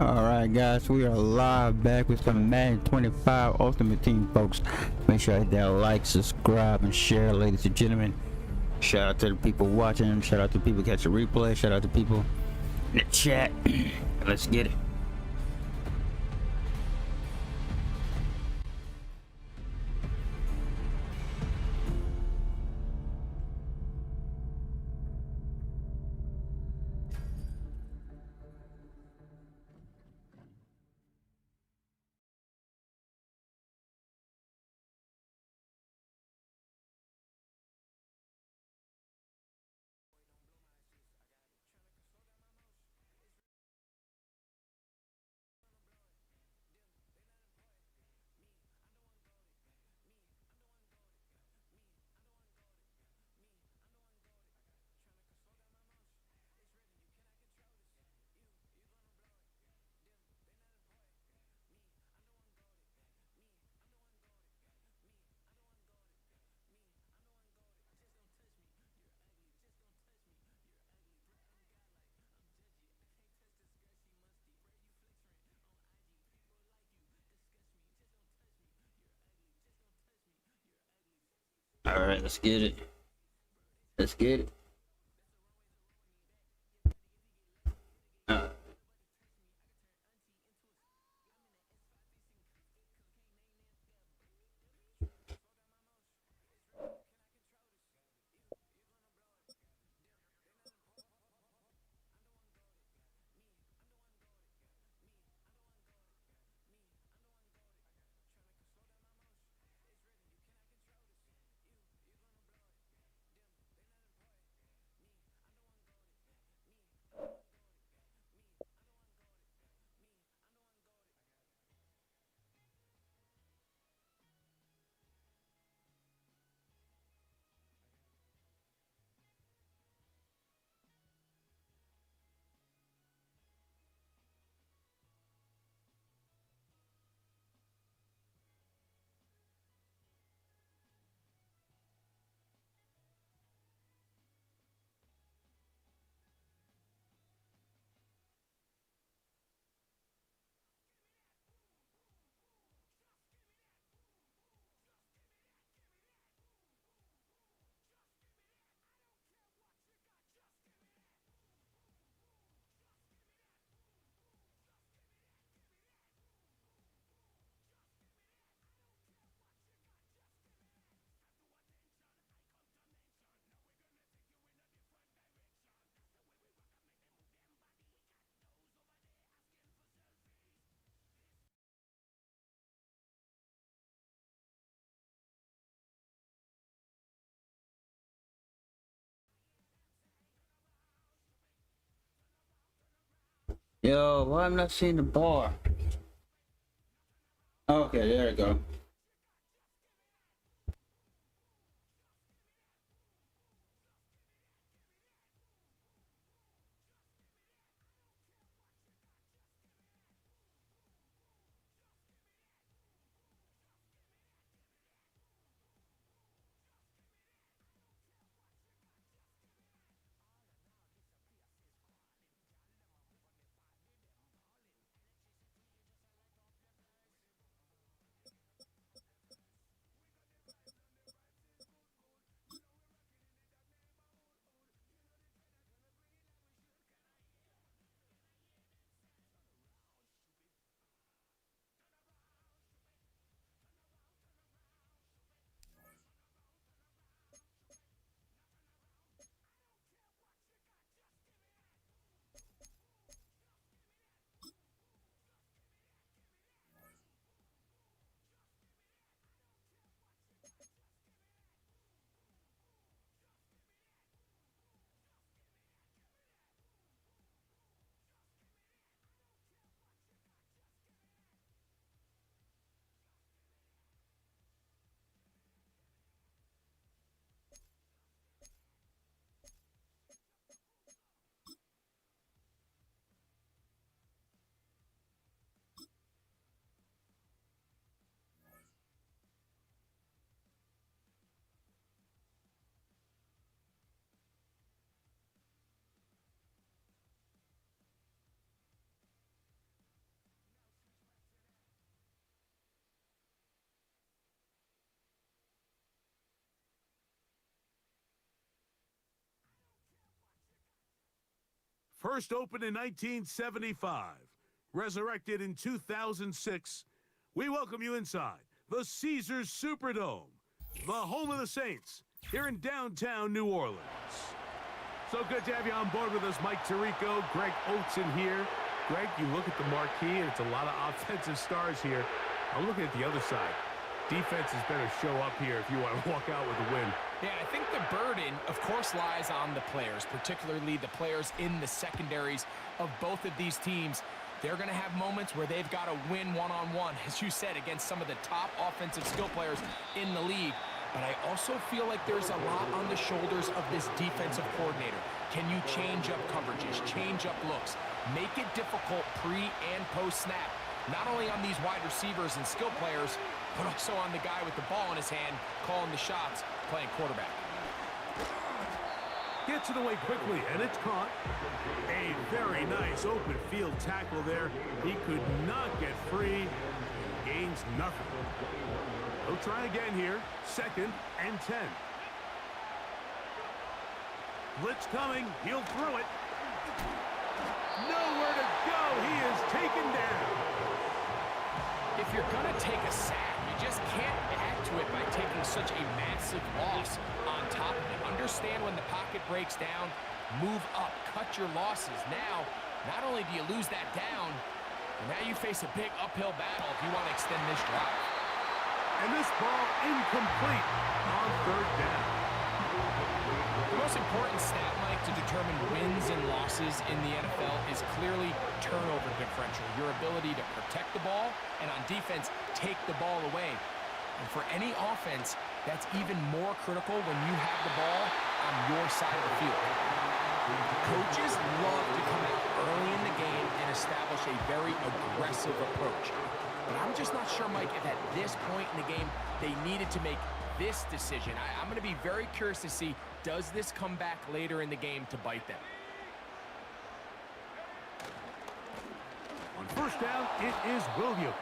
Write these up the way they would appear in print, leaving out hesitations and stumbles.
Alright guys, we are live back with some Madden 25 Ultimate Team, folks. Make sure you hit that like, subscribe, and share, ladies and gentlemen. Shout out to the people watching, shout out to people catching replay, shout out to people in the chat. Let's get it. Alright, let's get it. Let's get it. Uh, Yo, why am I not seeing the bar? Okay, there we go. First opened in 1975, resurrected in 2006, we welcome you inside the Caesars Superdome, the home of the Saints, here in downtown New Orleans. So good to have you on board with us, Mike Tirico, Greg Olson here. Greg, you look at the marquee, and it's a lot of offensive stars here. I'm looking at the other side. Defenses better show up here if you want to walk out with a win. Yeah, I think the burden, of course, lies on the players, particularly the players in the secondaries of both of these teams. They're going to have moments where they've got to win one-on-one, as you said, against some of the top offensive skill players in the league. But I also feel like there's a lot on the shoulders of this defensive coordinator. Can you change up coverages, change up looks, make it difficult pre- and post-snap, not only on these wide receivers and skill players, but also on the guy with the ball in his hand, calling the shots, playing quarterback. Gets it away quickly, and it's caught. A very nice open field tackle there. He could not get free. Gains nothing. He'll try again here. 2nd and 10. Blitz coming. He'll throw it. Nowhere to go. He is taken down. If you're going to take a sack, you just can't add to it by taking such a massive loss on top of it. Understand when the pocket breaks down, move up, cut your losses. Now, not only do you lose that down, but now you face a big uphill battle if you want to extend this drive. And this ball incomplete on 3rd down. The most important stat, Mike, to determine wins and losses in the NFL is clearly turnover differential, your ability to protect the ball, and on defense, take the ball away. And for any offense, that's even more critical when you have the ball on your side of the field. Coaches love to come out early in the game and establish a very aggressive approach. But I'm just not sure, Mike, if at this point in the game they needed to make this decision. I'm going to be very curious to see, does this come back later in the game to bite them? On 1st down, it is Williams.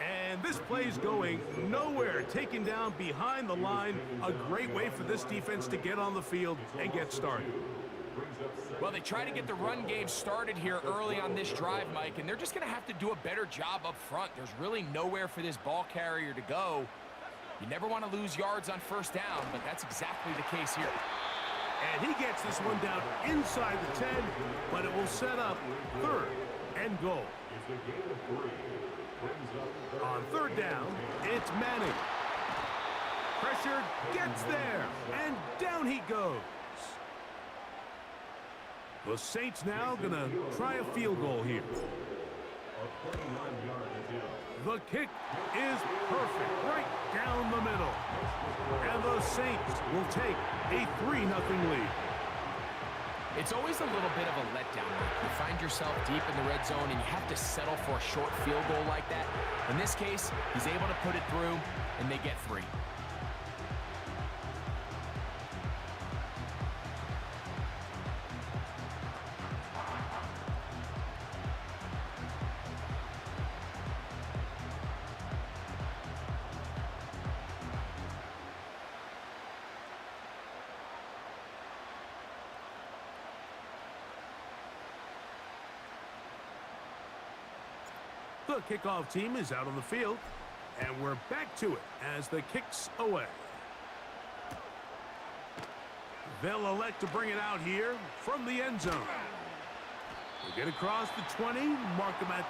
And this play's going nowhere. Taken down behind the line. A great way for this defense to get on the field and get started. Well, they try to get the run game started here early on this drive, Mike, and they're just going to have to do a better job up front. There's really nowhere for this ball carrier to go. You never want to lose yards on 1st down, but that's exactly the case here. And he gets this one down inside the 10, but it will set up 3rd and goal. On 3rd down, it's Manning. Pressure gets there, and down he goes. The Saints now going to try a field goal here. The kick is perfect, right down the middle. And the Saints will take a 3-0 lead. It's always a little bit of a letdown. You find yourself deep in the red zone and you have to settle for a short field goal like that. In this case, he's able to put it through, and they get 3. The kickoff team is out on the field, and we're back to it as the kick's away. They'll elect to bring it out here from the end zone. We'll get across the 20, mark them at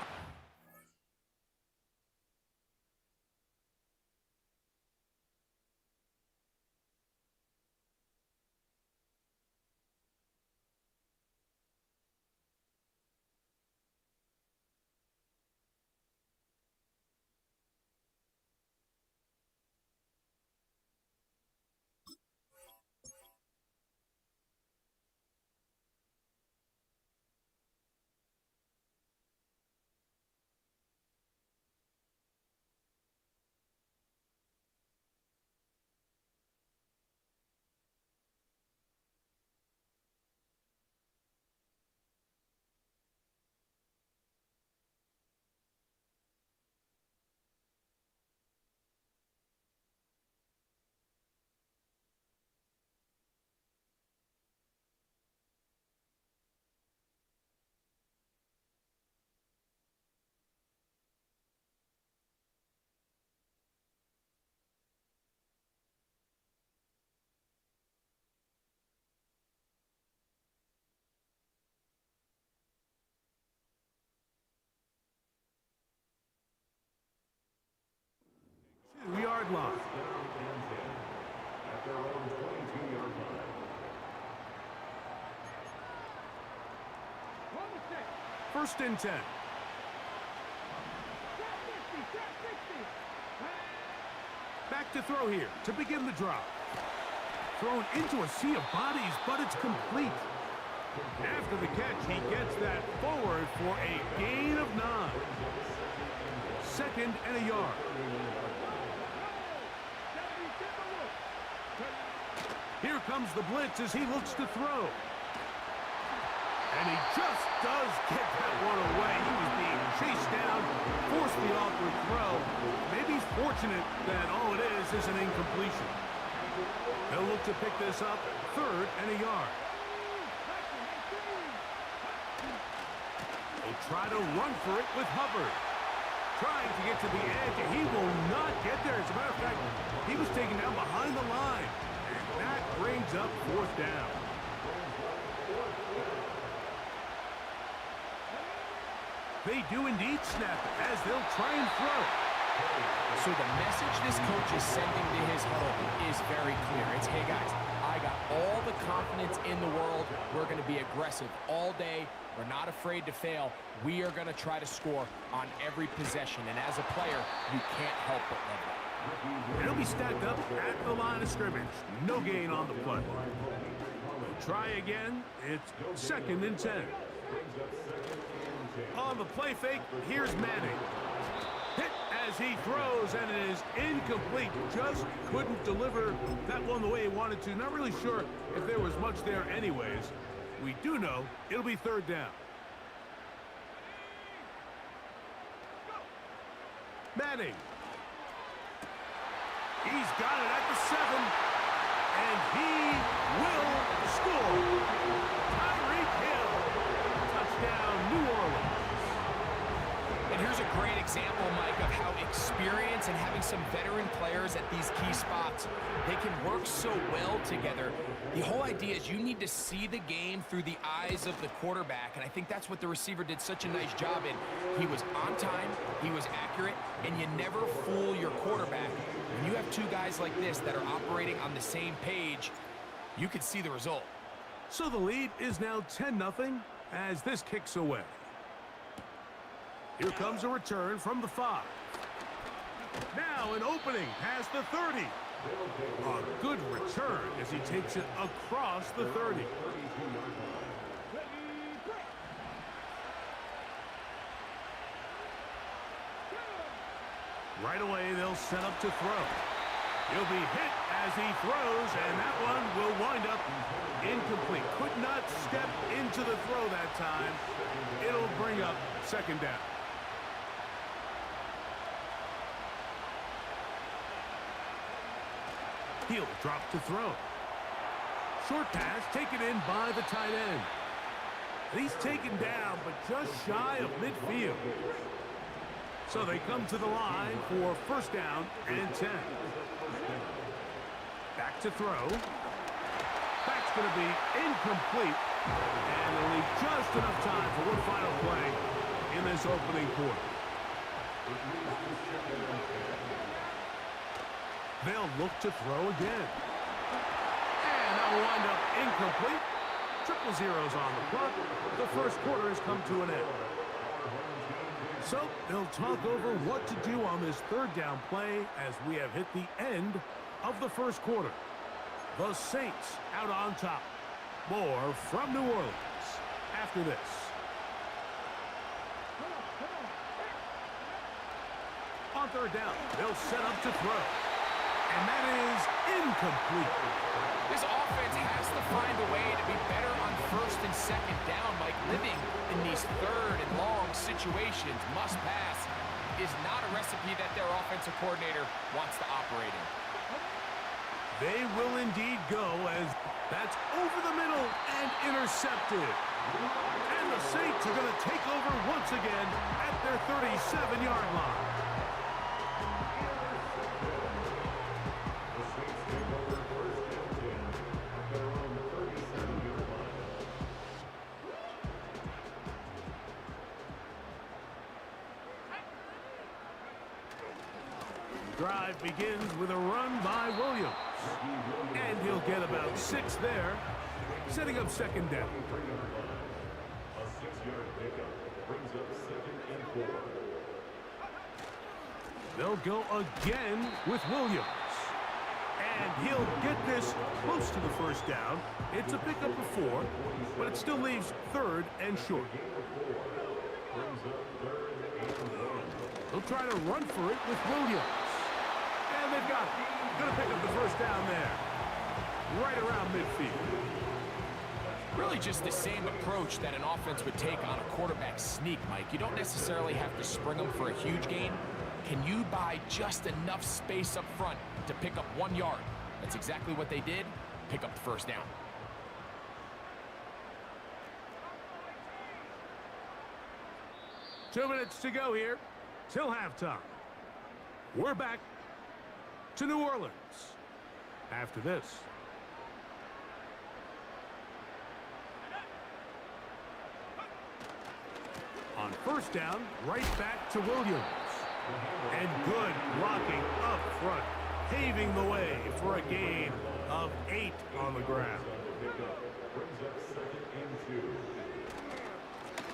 first and 10. Back to throw here to begin the drop. Thrown into a sea of bodies, but it's complete. After the catch, he gets that forward for a gain of 9. Second and a yard. Here comes the blitz as he looks to throw. And he just does get that one away. He was being chased down, forced the awkward throw. Maybe he's fortunate that all it is an incompletion. They'll look to pick this up, third and a yard. They'll try to run for it with Hubbard. Trying to get to the edge, and he will not get there. As a matter of fact, he was taken down behind the line. And that brings up fourth down. They do indeed snap it as they'll try and throw. So the message this coach is sending to his huddle is very clear. It's, hey guys, I got all the confidence in the world. We're going to be aggressive all day. We're not afraid to fail. We are going to try to score on every possession. And as a player, you can't help but love that. They'll be stacked up at the line of scrimmage. No gain on the play. They'll try again. It's second and 10. On the play fake, here's Madden. Hit as he throws, and it is incomplete. Just couldn't deliver that one the way he wanted to. Not really sure if there was much there anyways. We do know it'll be third down. Manning. He's got it at the 7, and he will score. Tyreek Hill. Touchdown, New Orleans. And here's a great example, Mike, of how experience and having some veteran players at these key spots, they can work so well together. The whole idea is you need to see the game through the eyes of the quarterback, and I think that's what the receiver did such a nice job in. He was on time, he was accurate, and you never fool your quarterback. When you have two guys like this that are operating on the same page, you can see the result. So the lead is now 10-0 as this kicks away. Here comes a return from the 5. Now an opening past the 30. A good return as he takes it across the 30. Right away, they'll set up to throw. He'll be hit as he throws, and that one will wind up incomplete. Could not step into the throw that time. It'll bring up second down. He'll drop to throw. Short pass taken in by the tight end. And he's taken down, but just shy of midfield. So they come to the line for first down and 10. Back to throw. That's going to be incomplete. And they'll leave just enough time for one final play in this opening quarter. They'll look to throw again. And that will wind up incomplete. Triple zeros on the clock. The first quarter has come to an end. So they'll talk over what to do on this third down play as we have hit the end of the first quarter. The Saints out on top. More from New Orleans after this. On third down, they'll set up to throw. And that is incomplete. This offense has to find a way to be better on first and second down. Like living in these third and long situations, must pass, is not a recipe that their offensive coordinator wants to operate in. They will indeed go as that's over the middle and intercepted. And the Saints are going to take over once again at their 37-yard line. Drive begins with a run by Williams. And he'll get about 6 there, setting up second down. They'll go again with Williams. And he'll get this close to the first down. It's a pickup of 4, but it still leaves 3rd and short. They'll try to run for it with Williams. And they've got it. Going to pick up the first down there. Right around midfield. Really just the same approach that an offense would take on a quarterback sneak, Mike. You don't necessarily have to spring them for a huge gain. Can you buy just enough space up front to pick up 1 yard? That's exactly what they did. Pick up the first down. Two minutes to go here till halftime. We're back to New Orleans after this. On first down, right back to Williams. And good blocking up front, paving the way for a gain of 8 on the ground.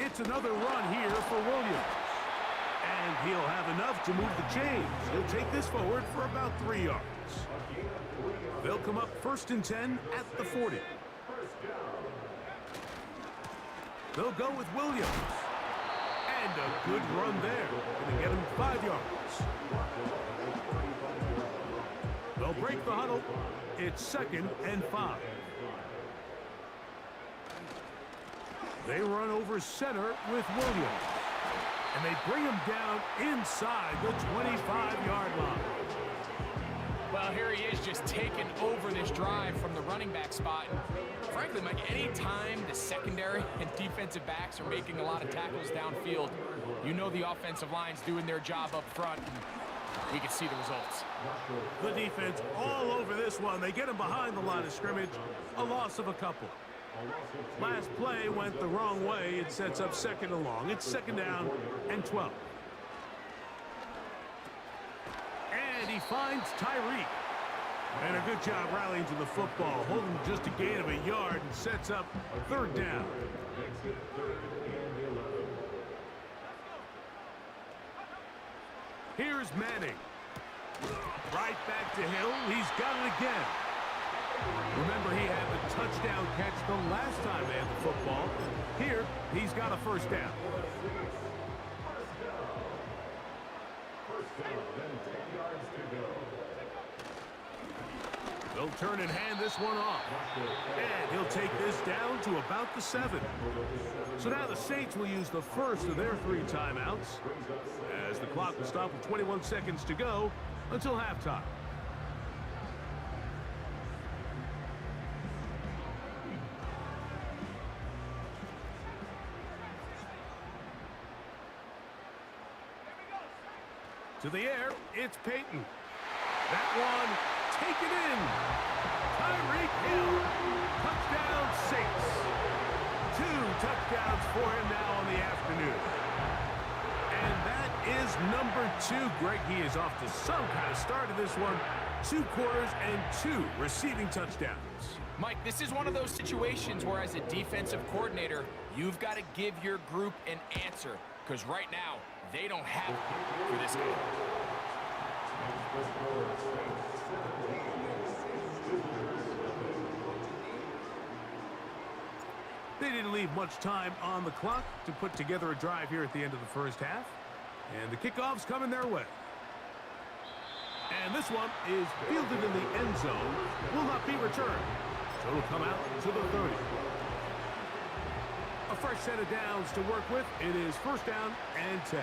It's another run here for Williams. And he'll have enough to move the chains. He'll take this forward for about 3 yards. They'll come up 1st and 10 at the 40. They'll go with Williams. And a good run there. Going to get him 5 yards. They'll break the huddle. It's 2nd and 5. They run over center with Williams. And they bring him down inside the 25-yard line. Well, here he is just taking over this drive from the running back spot. And frankly, Mike, any time the secondary and defensive backs are making a lot of tackles downfield, you know the offensive line's doing their job up front, and we can see the results. The defense all over this one. They get him behind the line of scrimmage. A loss of a couple. Last play went the wrong way. It sets up 2nd and long. It's 2nd down and 12. And he finds Tyreek. And a good job rallying to the football, holding just a gain of a yard and sets up 3rd down. Here's Manning. Right back to Hill. He's got it again. Remember, he had the touchdown catch the last time they had the football. Here, he's got a 1st down. They'll turn and hand this one off. And he'll take this down to about the 7. So now the Saints will use the first of their 3 timeouts as the clock will stop with 21 seconds to go until halftime. To the air, it's Peyton. That one taken in. Tyreek Hill. Touchdown Saints. 2 touchdowns for him now on the afternoon. And that is number 2. Greg, he is off to some kind of start of this one. 2 quarters and 2 receiving touchdowns. Mike, this is one of those situations where as a defensive coordinator, you've got to give your group an answer. Because right now, they don't have it for this game. They didn't leave much time on the clock to put together a drive here at the end of the first half. And the kickoff's coming their way. And this one is fielded in the end zone. Will not be returned. So it'll come out to the 30. A fresh set of downs to work with. It is 1st down and 10.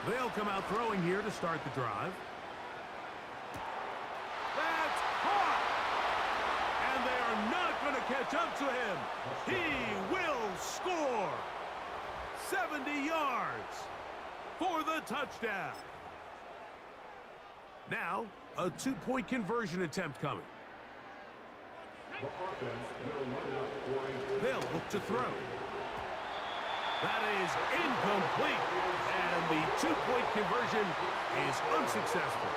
They'll come out throwing here to start the drive. That's caught! And they are not going to catch up to him. He will score. 70 yards for the touchdown. Now, a 2-point conversion attempt coming. They'll look to throw. That is incomplete. And the 2-point conversion is unsuccessful.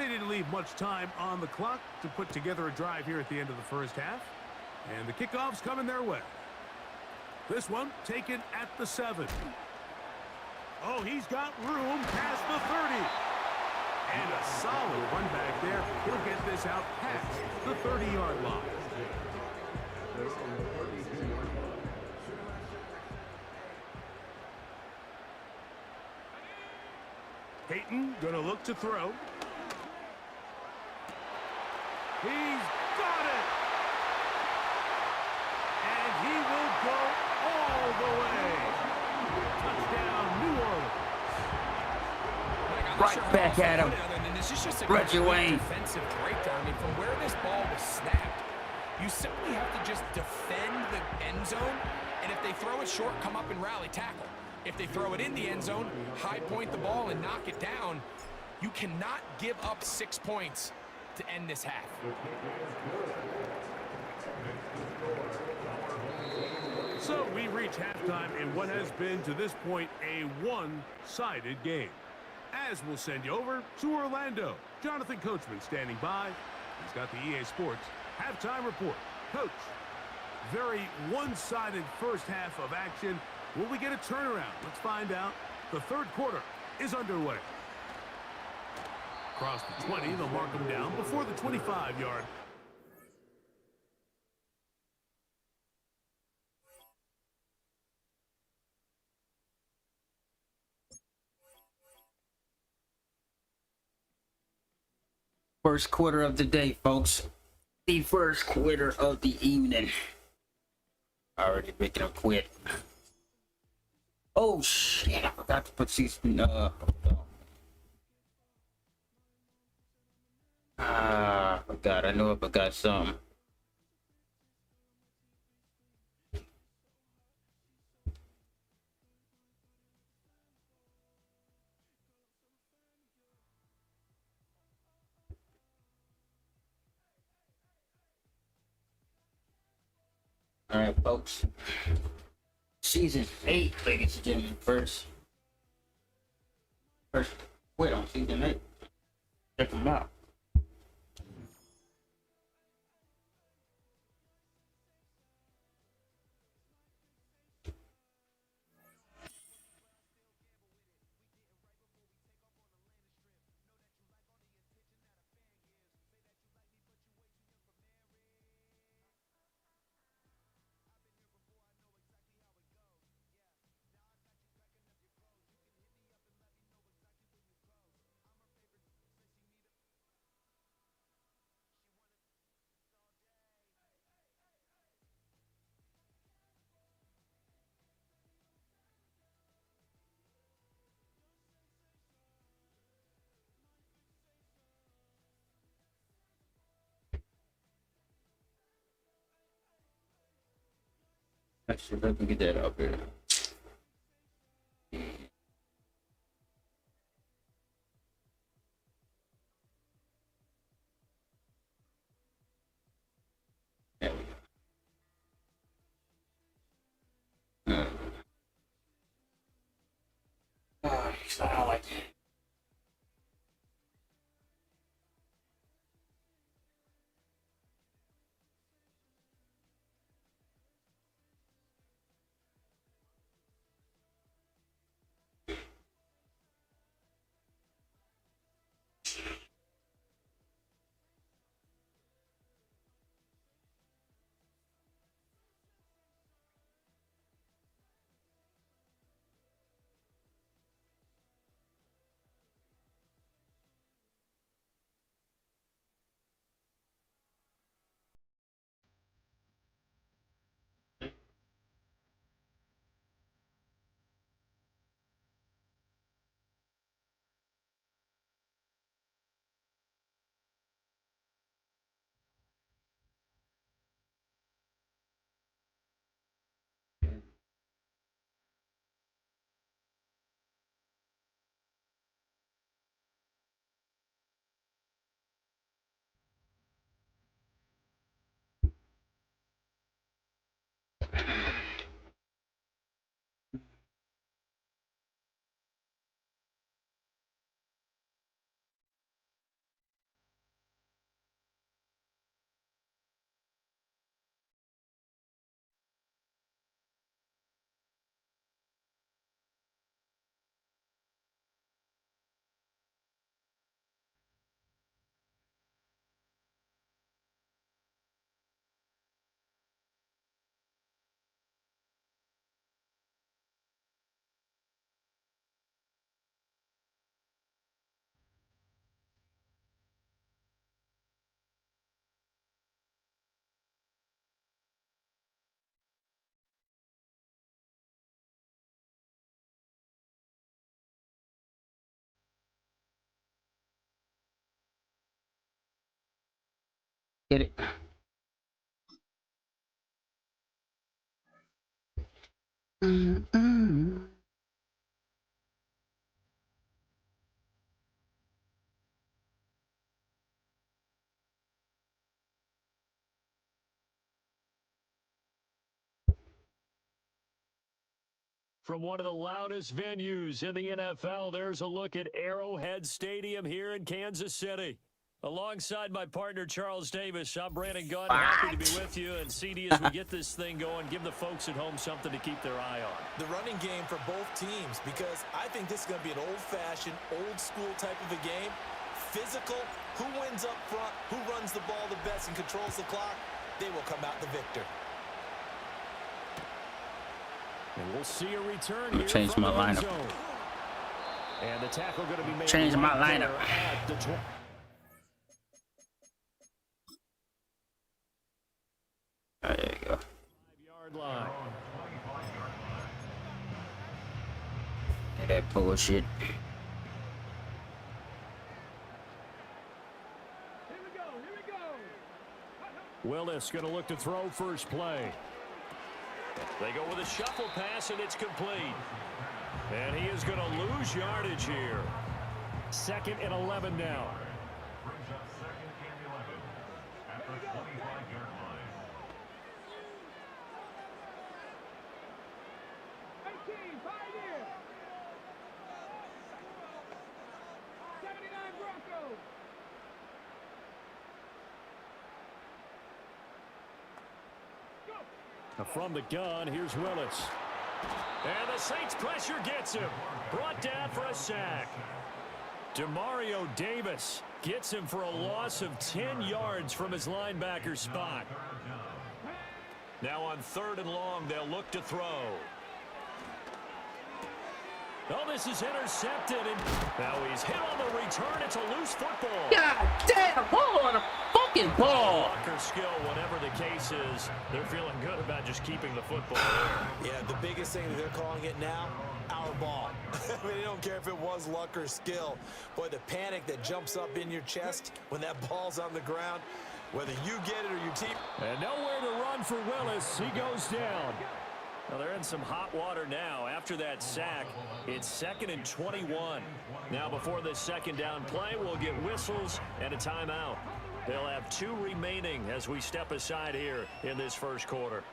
They didn't leave much time on the clock to put together a drive here at the end of the first half. And the kickoff's coming their way. This one taken at the 7. Oh, he's got room past the 30. And a solid run back there. He'll get this out past the 30-yard line. Peyton gonna look to throw. He's got it! And he will go all the way. Touchdown, New Orleans. Right back at him. Reggie Wayne. Defensive breakdown. I mean, from where this ball was snapped, you simply have to just defend the end zone, and if they throw it short, come up and rally tackle. If they throw it in the end zone, high point the ball and knock it down. You cannot give up 6 points to end this half. So we reach halftime in what has been, to this point, a one-sided game. As we'll send you over to Orlando. Jonathan Coachman standing by. He's got the EA Sports halftime report. Coach, very one-sided first half of action. Will we get a turnaround? Let's find out. The third quarter is underway. Across the 20, they'll mark them down before the 25-yard. First quarter of the day, folks. The first quarter of the evening. Already making a quit. Oh shit, I forgot to put season I forgot. I know I forgot something. Alright, folks. Season 8, ladies and gentlemen. First quit on season 8. Check them out. Actually, let me get that up here. There we go. I like it. Get it. From one of the loudest venues in the NFL, there's a look at Arrowhead Stadium here in Kansas City. Alongside my partner, Charles Davis, I'm Brandon Gunn. Happy to be with you. And CD, as we get this thing going, give the folks at home something to keep their eye on. The running game for both teams, because I think this is going to be an old-fashioned, old-school type of a game. Physical, who wins up front, who runs the ball the best and controls the clock, they will come out the victor. And we'll see a return here. Change my lineup. And the tackle going to be made. Change my lineup. There you go. 5-yard line. That bullshit. Willis going to look to throw first play. They go with a shuffle pass, and it's complete. And he is going to lose yardage here. 2nd and 11 now. From the gun, here's Willis. And the Saints pressure gets him. Brought down for a sack. Demario Davis gets him for a loss of 10 yards from his linebacker spot. Now on 3rd and long, they'll look to throw. Oh, this is intercepted, and now he's hit on the return. It's a loose football. God damn, hold on a fucking ball. Blocker skill, whatever the case is, they're feeling good about just keeping the football there. Yeah, the biggest thing that they're calling it now, our ball. I mean, they don't care if it was luck or skill. Boy, the panic that jumps up in your chest when that ball's on the ground, whether you get it or your team. And nowhere to run for Willis. He goes down. Well, they're in some hot water now. After that sack, it's 2nd and 21. Now, before this second down play, we'll get whistles and a timeout. They'll have 2 remaining as we step aside here in this first quarter.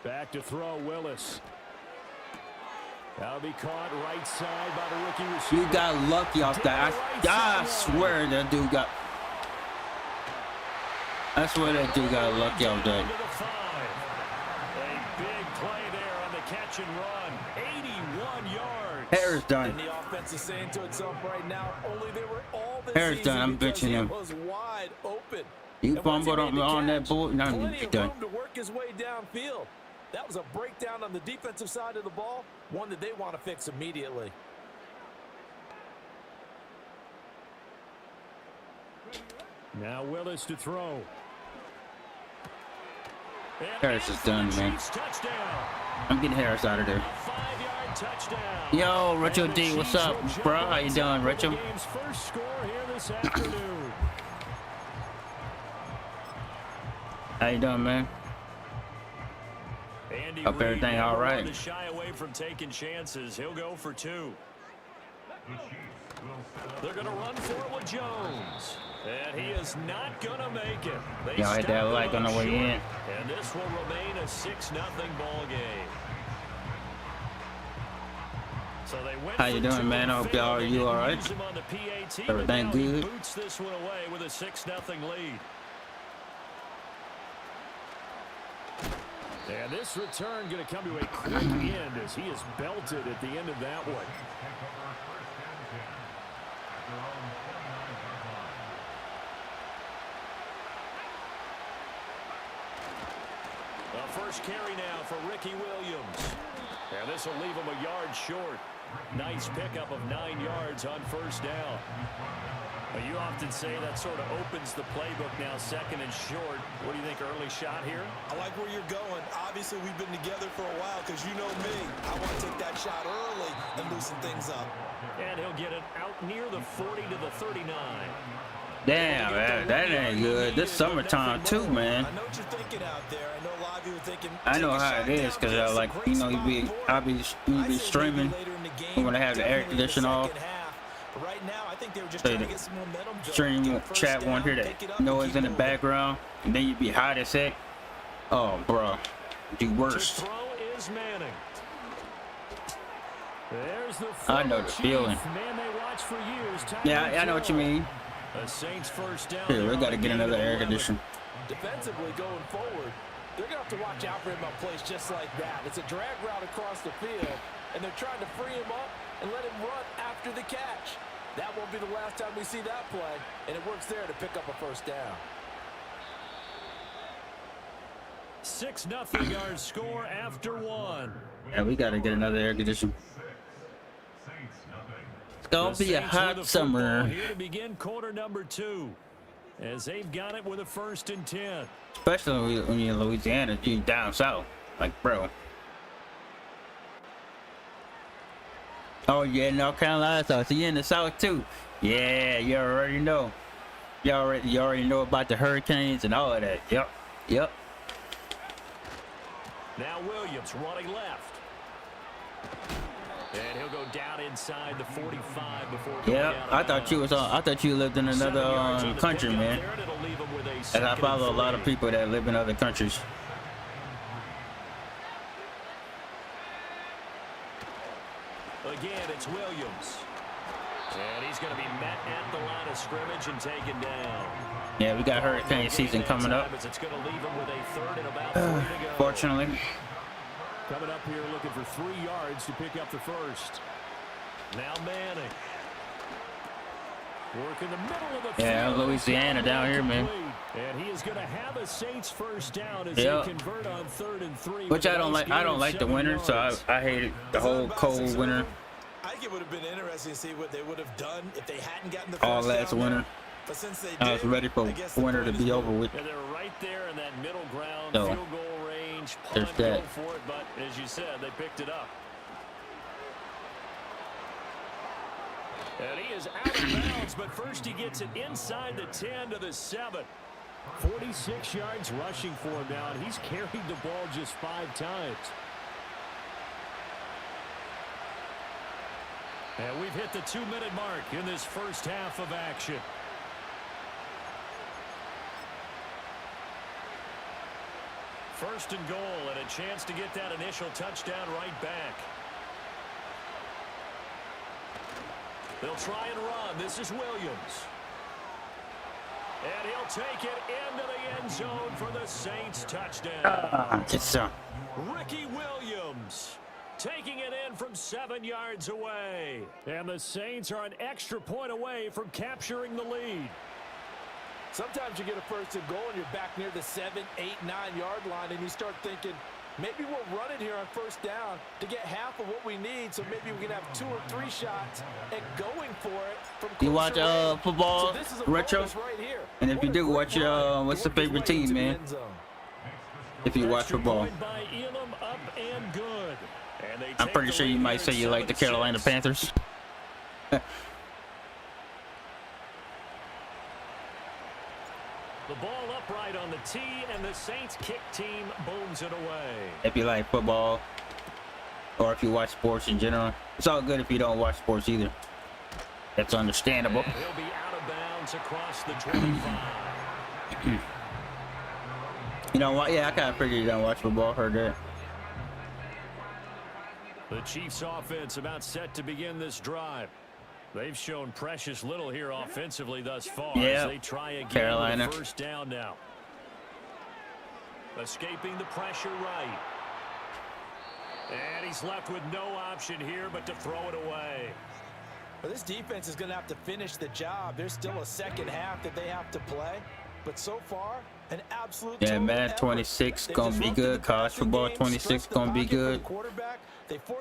Back to throw, Willis. That'll be caught right side by the rookie receiver. You got lucky off that. I swear that dude got... I swear that dude got lucky off that. A big play there on the catch and run. 81 yards. Harris done. And the offense is saying to itself right now, only they were all this Harris done. I'm because benching he him. was wide open. You And once he fumbled made the on that catch, bull. No, plenty you of done. room to work his way downfield. That was a breakdown on the defensive side of the ball, one that they want to fix immediately. Now Willis to throw. Harris is done, man. I'm getting Harris out of there. Yo, Richo D, what's up, bro? How you doing, Richo? First score here this afternoon. How you doing, man? Andy Hope everything all right. To shy away from taking chances. He'll go for 2. They're going to run for it with Jones. And he is not going to make it. Y'all hit that like on the way in. And this will remain a 6-0 ball game. So they went How you doing, man? I hope y'all you all right. Everything good? Boots this one away with a 6-0 lead. And this return going to come to a quick end as he is belted at the end of that one. First carry now for Ricky Williams. And this will leave him a yard short. Nice pickup of 9 yards on first down. Well, you often say that sort of opens the playbook now, 2nd and short. What do you think, early shot here? I like where you're going. Obviously, we've been together for a while because you know me. I want to take that shot early and loosen things up. And he'll get it out near the 40 to the 39. Damn, man, that ain't good. This summertime too, man. I know what you're thinking out there. I know a lot of you are thinking. I know how it is, cause like you know, I'll be streaming. I'm gonna have the air conditioner off. Right now, I think they were just trying to get some momentum. Stream chat one here that noise in the background, and then you be hot as heck. Oh, bro, the worst. I know the feeling. Yeah, I know what you mean. Here, we gotta get another air conditioner. Defensively going forward, they're gonna have to watch out for him on plays just like that. It's a drag route across the field, and they're trying to free him up and let him run after the catch. That won't be the last time we see that play, and it works there to pick up a first down. 6-0 our score after one. Yeah, we gotta get another air conditioner. It's gonna be a hot summer. Here to begin quarter number 2, as they've got it with a 1st and 10. Especially when you're in Louisiana, you're down south, like bro. Oh yeah, North Carolina, so you're in the south too. Yeah, you already know. You already know about the hurricanes and all of that. Yep. Now Williams running left. And he'll go down inside the 45 before going Yep, I thought you was on. I thought you lived in another country, man. And I follow a lot of people that live in other countries. Again, it's Williams. And he's going to be met at the line of scrimmage and taken down. Yeah, we got hurricane season coming up. It's going to leave him with a 3rd and about 40 to go. Fortunately. Coming up here looking for 3 yards to pick up the 1st. Now Manning. Work in the middle of the Yeah, field. Louisiana down here, man. And he is going to have a Saints 1st down as they convert on 3rd and 3. Which I don't like. I don't like the winter, so I hate the whole cold winter. I think it would have been interesting to see what they would have done if they hadn't gotten the first all last down. winter. But since they I was ready for winter to be over with. And they're right there in that middle ground, So, field goal range. There's Punt, that. go for it, but as you said, they picked it up. And he is out of bounds, but first he gets it inside the 10 to the 7. 46 yards rushing for him now, and he's carried the ball just 5 times. And we've hit the 2-minute mark in this first half of action. First and goal, and a chance to get that initial touchdown right back. They'll try and run. This is Williams. And he'll take it into the end zone for the Saints touchdown. Ricky Williams taking it in from 7 yards away. And the Saints are an extra point away from capturing the lead. Sometimes you get a 1st and goal and you're back near the 7, 8, 9-yard line, and you start thinking, maybe we'll run it here on 1st down to get half of what we need, so maybe we can have 2 or 3 shots and going for it from closer. You watch football, so retro? right here. And if you do, watch what's the favorite team, man? If you watch football. I'm pretty sure you might say you like the Carolina Panthers. The ball upright on the tee, and the Saints kick team booms it away. If you like football, or if you watch sports in general, it's all good if you don't watch sports either. That's understandable. And he'll be out of bounds across the 25. You know what? Yeah, I kind of figured you don't watch football. Heard that. The Chiefs offense about set to begin this drive. They've shown precious little here offensively thus far as they try again Carolina. with 1st down now. Escaping the pressure right. And he's left with no option here but to throw it away. Well, this defense is going to have to finish the job. There's still a second half that they have to play. But so far, an absolute Madden 26 gonna be good. College football 26 gonna be good.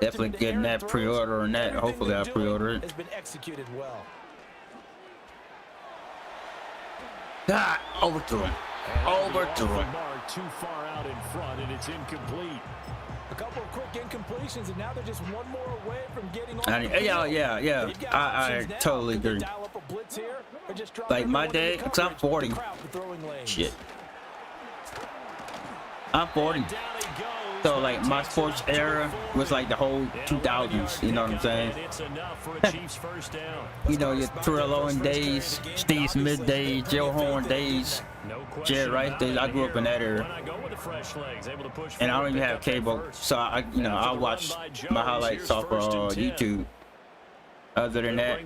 Definitely getting that pre-order on that. Hopefully I pre-order it. Has been executed well. Overthrew him. Overthrew him. Too far out in front, and it's incomplete. A couple of quick incompletions, and now they're just one more away from getting off. Yeah. I totally agree. Like my day, because I'm 40. Shit. I'm 40. So like my sports era was like the whole 2000s, you know what I'm saying? You know, your Terrell Owens days, Steve Smith days, Joe Horn days, Jerry Rice days. I grew up in that era. And I don't even have cable, so I watch my highlights off YouTube. Other than that,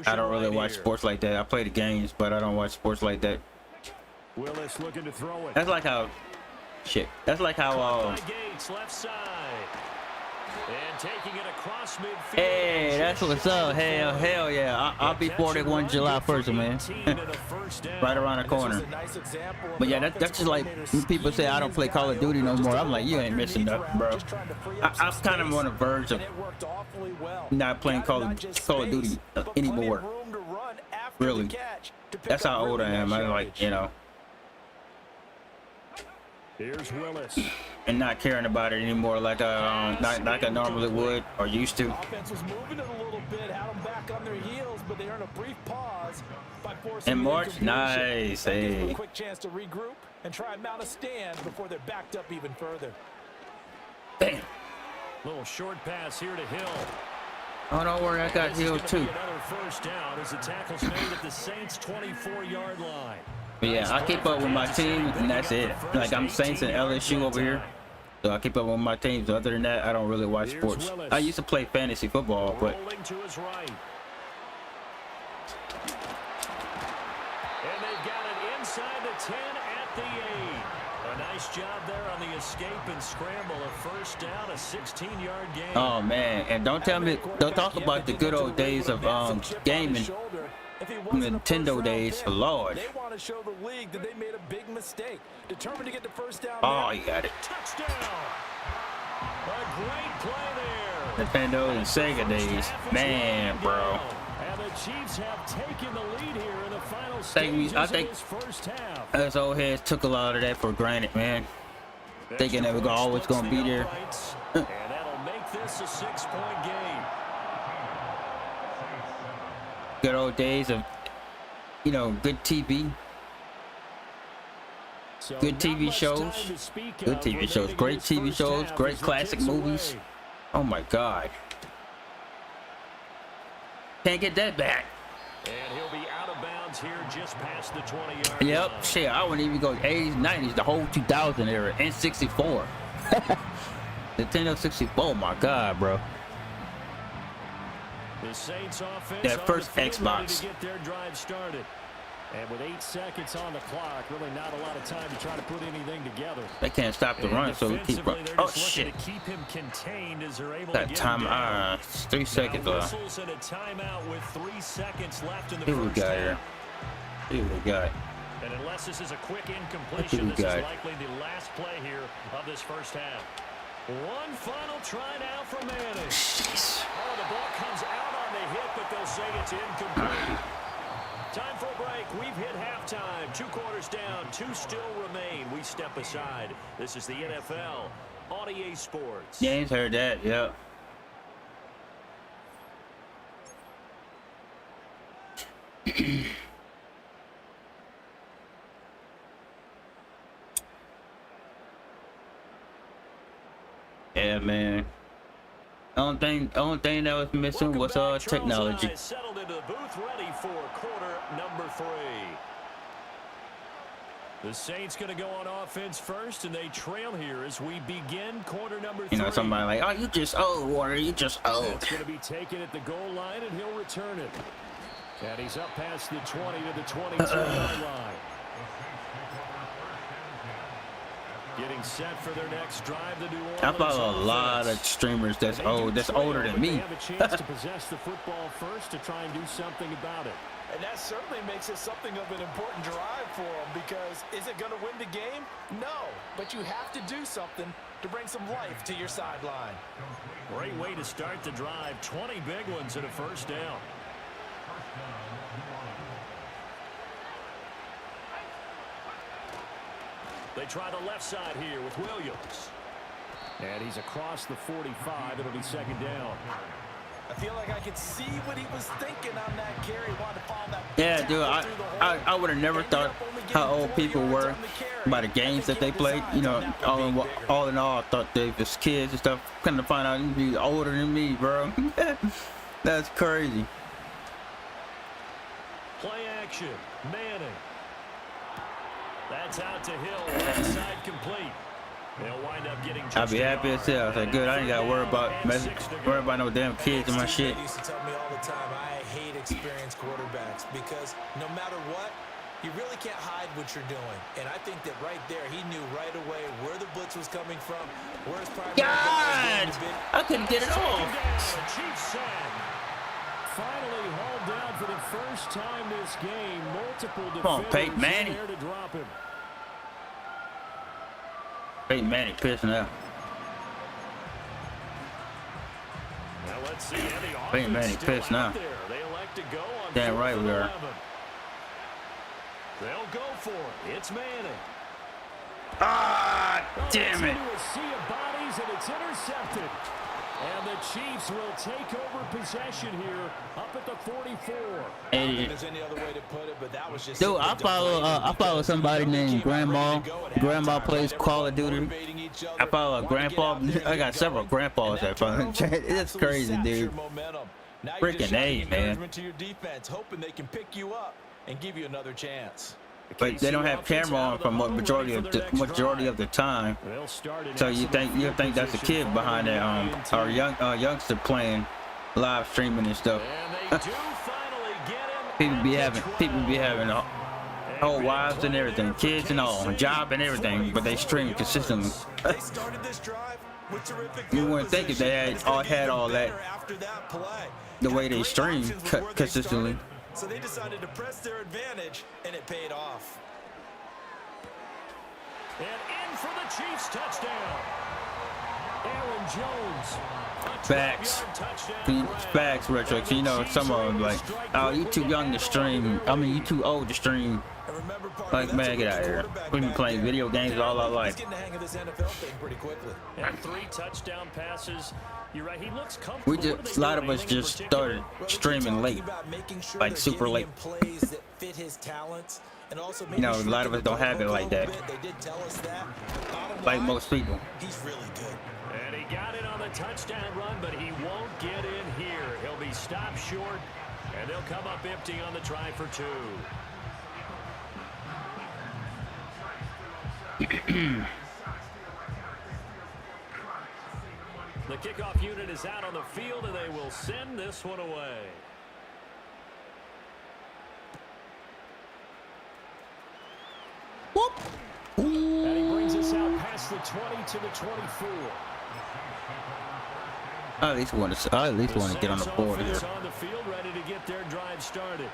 I don't really watch sports like that. I play the games, but I don't watch sports like that. Willis looking to throw it. That's like how That's like how and taking it across midfield. Hey, that's what's up. Hell yeah. I'll be 41 July 1st, man. Right around the corner. But yeah, that's just like when people say I don't play Call of Duty no more. I'm like, you ain't missing nothing, bro. I'm kind of on the verge of not playing Call of Duty anymore. Really. That's how old I am. I'm like, you know. Here's Willis. And not caring about it anymore like I normally would or used to. Offense was moving it a little bit, had them back on their heels, but they earned a brief pause by forcing in March. Nice. Hey. A quick chance to regroup and try and mount a stand before they're backed up even further. Damn. Little short pass here to Hill. Oh, don't worry, I got Hill too. Another first down as the tackle's made at the Saints' 24-yard line. But yeah, I keep up with my team, and that's it. Like, I'm Saints and LSU over here, so I keep up with my teams. Other than that, I don't really watch sports. I used to play fantasy football, but rolling to his right. And they've got it inside the 10 at the 8. A nice job there on the escape and scramble. A first down, a 16-yard gain. Oh man, and don't talk about the good old days of gaming. Nintendo days, Lord. They want to show the league that they made a big mistake. Determined to get the first down. Oh, you got it. Touchdown. A great play there. Nintendo and Sega days, man, bro. And the Chiefs have taken the lead here in the final stages I think of this first half. us old heads took a lot of that for granted, man. Thinking that we're always gonna be there. And that'll make this a 6-point game. Good old days of, you know, good TV. Good TV shows. Good TV shows. Great TV shows. Great classic movies. Oh my God. Can't get that back. And he'll be out of bounds here just past the 20-yard Yep. line. Shit, I wouldn't even go 80s, 90s, the whole 2000 era, and 64. Nintendo 64, my God, bro. The Saints offense That first Xbox. To get their drive started. And with 8 seconds on the clock, really not a lot of time to try to put anything together. They can't stop the run, so we keep running. Oh shit! To keep him contained as they're able That to get time, him down. 3 seconds left. Whistles and a timeout with 3 seconds left in the Here we first got half. here. Here we got. And unless this is a quick incompletion, this is likely the last play here of this first half. One final try now for Manning. Jeez. Oh, the ball comes out on the hit, but they'll say it's incomplete. Time for a break. We've hit halftime. 2 quarters down. 2 still remain. We step aside. This is the NFL on EA Sports. James heard that. Yep. Yeah, man. Only thing that was missing was technology. Settled into the booth, ready for quarter number 3. The Saints going to go on offense first, and they trail here as we begin quarter number 3. You know, somebody like, oh, you just old, Warner. You just old. It's going to be taken at the goal line, and he'll return it. And he's up past the 20 to the 22-yard line. Getting set for their next drive. The New Orleans I follow a lot of streamers that's old, that's older than me. They have a chance to possess the football first to try and do something about it. And that certainly makes it something of an important drive for them, because is it going to win the game? No, but you have to do something to bring some life to your sideline. Great way to start the drive. 20 big ones and a first down. They try the left side here with Williams. And he's across the 45. It'll be second down. I feel like I could see what he was thinking on that carry. Wanted to follow that. Yeah, dude, I would have never thought how old people were by the games that they played. You know, all in all, I thought they was kids and stuff. Come to find out he's older than me, bro. That's crazy. Play action. Manning. That's out to Hill. Right side complete. They'll wind up getting. I'll be happy as hell. I said, good. I ain't got to worry about no damn kids in my shit. They used to tell me all the time, I hate experienced quarterbacks because no matter what, you really can't hide what you're doing. And I think that right there, he knew right away where the blitz was coming from, where his primary God! I couldn't get it off. Chiefs sack. Finally hauled down for the first time this game. Multiple defenders there to drop him. Peyton Manning pissing out. Now let's see how the Peyton Manning pissed now. They elect to go on. Damn right we are. They'll go for it. It's Manning. Ah, damn it. Into a sea of bodies, and it's intercepted. And the Chiefs will take over possession here up at the 44. Hey, there's any other way to put it, but that was just dude, I follow somebody named Grandma. Grandma plays Call of Duty. I follow a grandpa. I got several grandpas that follow. It's crazy, dude. Freaking A, man. To your defense, hoping they can pick you up and give you another chance. But they don't have camera on for majority of the time. So you think that's a kid behind that or youngster playing live streaming and stuff. people be having whole wives and everything, kids and all, job and everything, but they stream consistently. You wouldn't think if they had all that the way they stream consistently. So they decided to press their advantage, and it paid off. And in for the Chiefs touchdown. Aaron Jones. Facts, Retro. You know, some of them like, oh, you too young to stream. I mean, you too old to stream. Like, man, get out of here. We've been playing video games all our life. And 3 touchdown passes. You're right. He looks comfortable. A lot of us just started streaming late, like super late. You know, a lot of us don't have it like that. Like most people. He's really good. And he got it on the touchdown run, but he won't get in here. He'll be stopped short, and they'll come up empty on the try for 2. The kickoff unit is out on the field, and they will send this one away. Whoop. And he brings us out past the 20 to the 24. I at least want to get on the board here. On the field, ready to get their drive started.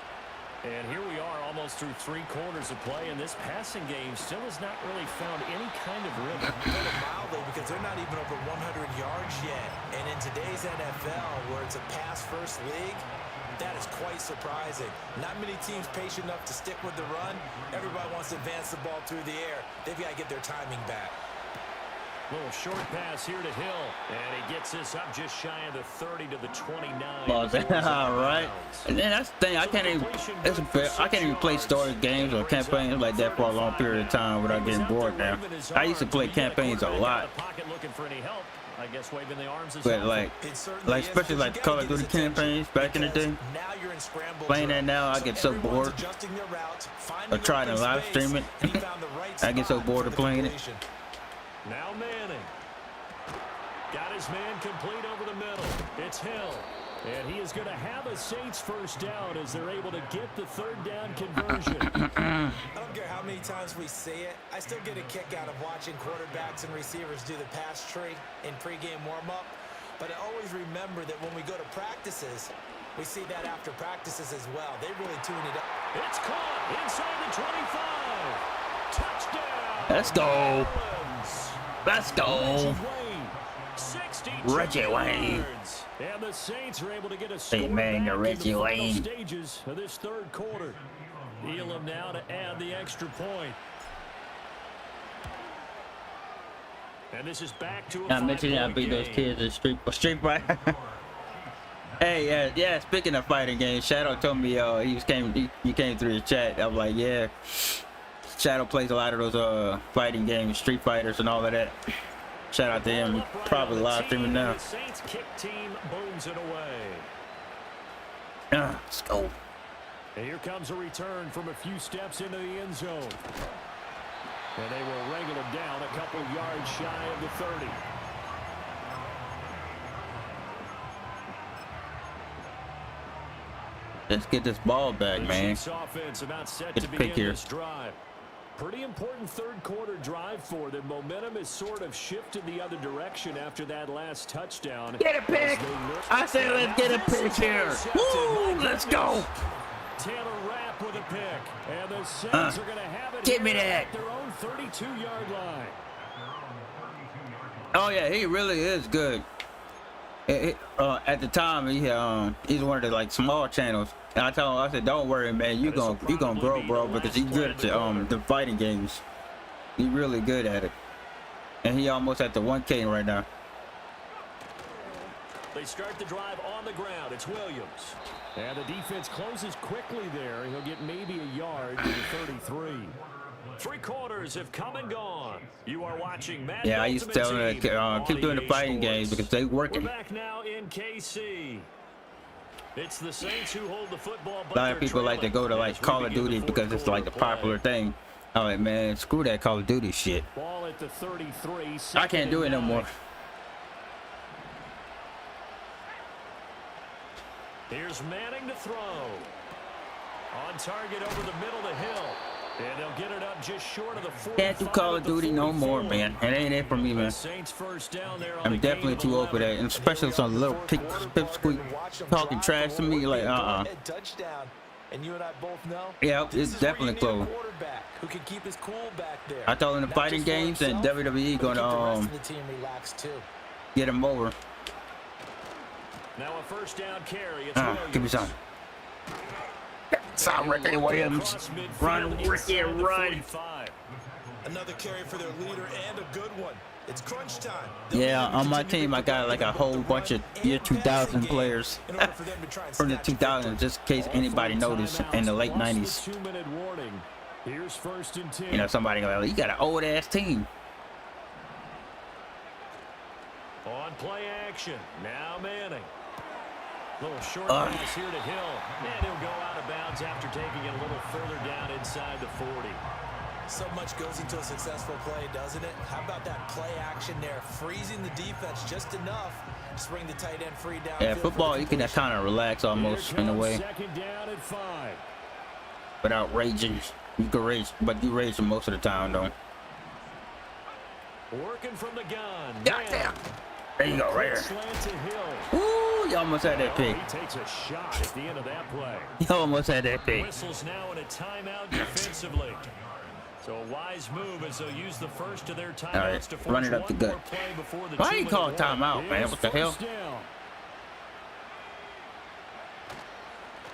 And here we are almost through 3 quarters of play, and this passing game still has not really found any kind of rhythm. Mildly, because they're not even over 100 yards yet. And in today's NFL, where it's a pass-first league, that is quite surprising. Not many teams patient enough to stick with the run. Everybody wants to advance the ball through the air. They've got to get their timing back. Little short pass here to Hill, and he gets this up just shy of the 30 to the 29. All right, and then that's the thing. I can't even play story games or campaigns like that for a long period of time without getting bored. Now, I used to play campaigns a lot, but like especially like Call of Duty campaigns back in the day. Playing that now, I get so bored. I try to live stream it. I get so bored of playing it. Now Manning. Got his man complete over the middle. It's Hill. And he is going to have a Saints first down as they're able to get the 3rd down conversion. I don't care how many times we see it. I still get a kick out of watching quarterbacks and receivers do the pass tree in pregame warm-up. But I always remember that when we go to practices, we see that after practices as well. They really tune it up. It's caught inside the 25. Touchdown. Let's go. Let's go. Reggie Wayne. And the Saints are able to get a score hey man, back Reggie in the Wayne. final stages of this 3rd quarter. Elam now to add the extra point. And this is back to a I mentioned I five-point beat those game. kids in Street Fight. Hey, yeah. Speaking of fighting games, Shadow told me he came through the chat. I'm like, yeah. Shadow plays a lot of those fighting games, Street Fighters and all of that. Shout out to him. Probably live streaming now. The Saints kick team booms it away. Let's go. And here comes a return from a few steps into the end zone. And they will wrangle him down a couple yards shy of the 30. Let's get this ball back, man. Offense about set Get to the pick begin here. this drive. Pretty important third quarter drive for them. Momentum is sort of shifted the other direction after that last touchdown. Get a pick! I said let's get a pick here. Woo! Let's go! Taylor Rapp with a pick. And the Saints are going to have it give me here that. at their own 32-yard line. Oh yeah, he really is good. At the time, he's one of the like small channels, and I told him, I said, "Don't worry, man, you gonna grow, bro, because he's good at the fighting games. He's really good at it, and he almost at the 1K right now." They start the drive on the ground. It's Williams. And the defense closes quickly there. He'll get maybe a yard to the 33. Three quarters have come and gone. You are watching Madden. Yeah, I used to tell him to keep doing the fighting games because they working. We're back now in KC. It's the Saints who hold the football. A lot of people like to go to like Call of Duty because it's like the popular thing. I'm like, man, screw that Call of Duty shit. Ball at the 33. I can't do it no more. Here's Manning to throw. On target over the middle of the hill. And they'll get it up just short of the 45. Can't do Call of Duty no more, man. It ain't it for me, man. I'm definitely too old for that, and especially some little pipsqueak talking trash to me, like Touchdown. And you and I both know. Yeah, it's definitely close. Who can keep his cool back there. I told him the fighting games and WWE gonna get him over. Now a first down carry. It's give me some. Stop Ricky Williams. Run, Ricky, run. Another carry for their leader and a good one. It's crunch time. Yeah, on my team I got like a whole bunch of year 2000 players from the 2000s, just in case anybody noticed in the late 90s. You know, somebody like, you got an old ass team. On play action. Now Manning. Little short pass here to Hill. And he'll go out of bounds after taking it a little further down inside the 40. So much goes into a successful play, doesn't it? How about that play action there? Freezing the defense just enough to bring the tight end free down. Yeah, football, you can kind of relax almost in a way. Second down and 5. Without raging. You can rage, but you rage most of the time, though. Working from the gun. Goddamn. There you go, right here. Ooh, you almost had that pick. He takes a shot at the end of that play. You almost had that pick. Whistles now in a timeout defensively. So a wise move as they'll use the first of their timeouts to force run it up the gut. Why do you call a timeout, man? What the hell?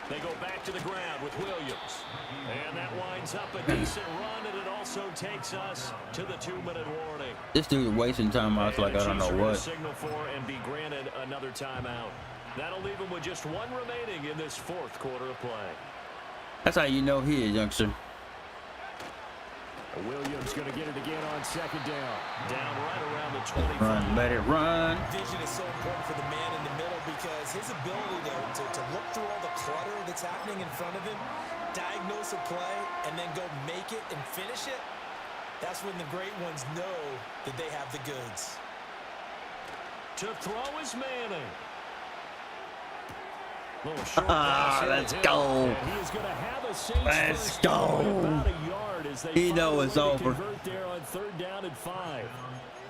They go back to the ground with Williams. And that winds up a decent run, and it also takes us to the 2-minute warning. This dude wasting timeouts like I don't know what. Signal for and be granted another timeout. That'll leave him with just one remaining in this fourth quarter of play. That's how you know he is, youngster. Williams going to get it again on second down. Down right around the 25. Run, let it run. Vision is so important for the man in the middle because his ability to look through all the clutter that's happening in front of him, diagnose a play, and then go make it and finish it, that's when the great ones know that they have the goods. To throw is Manning. Let's go. Let's go. He knows it's over. There on third down and 5.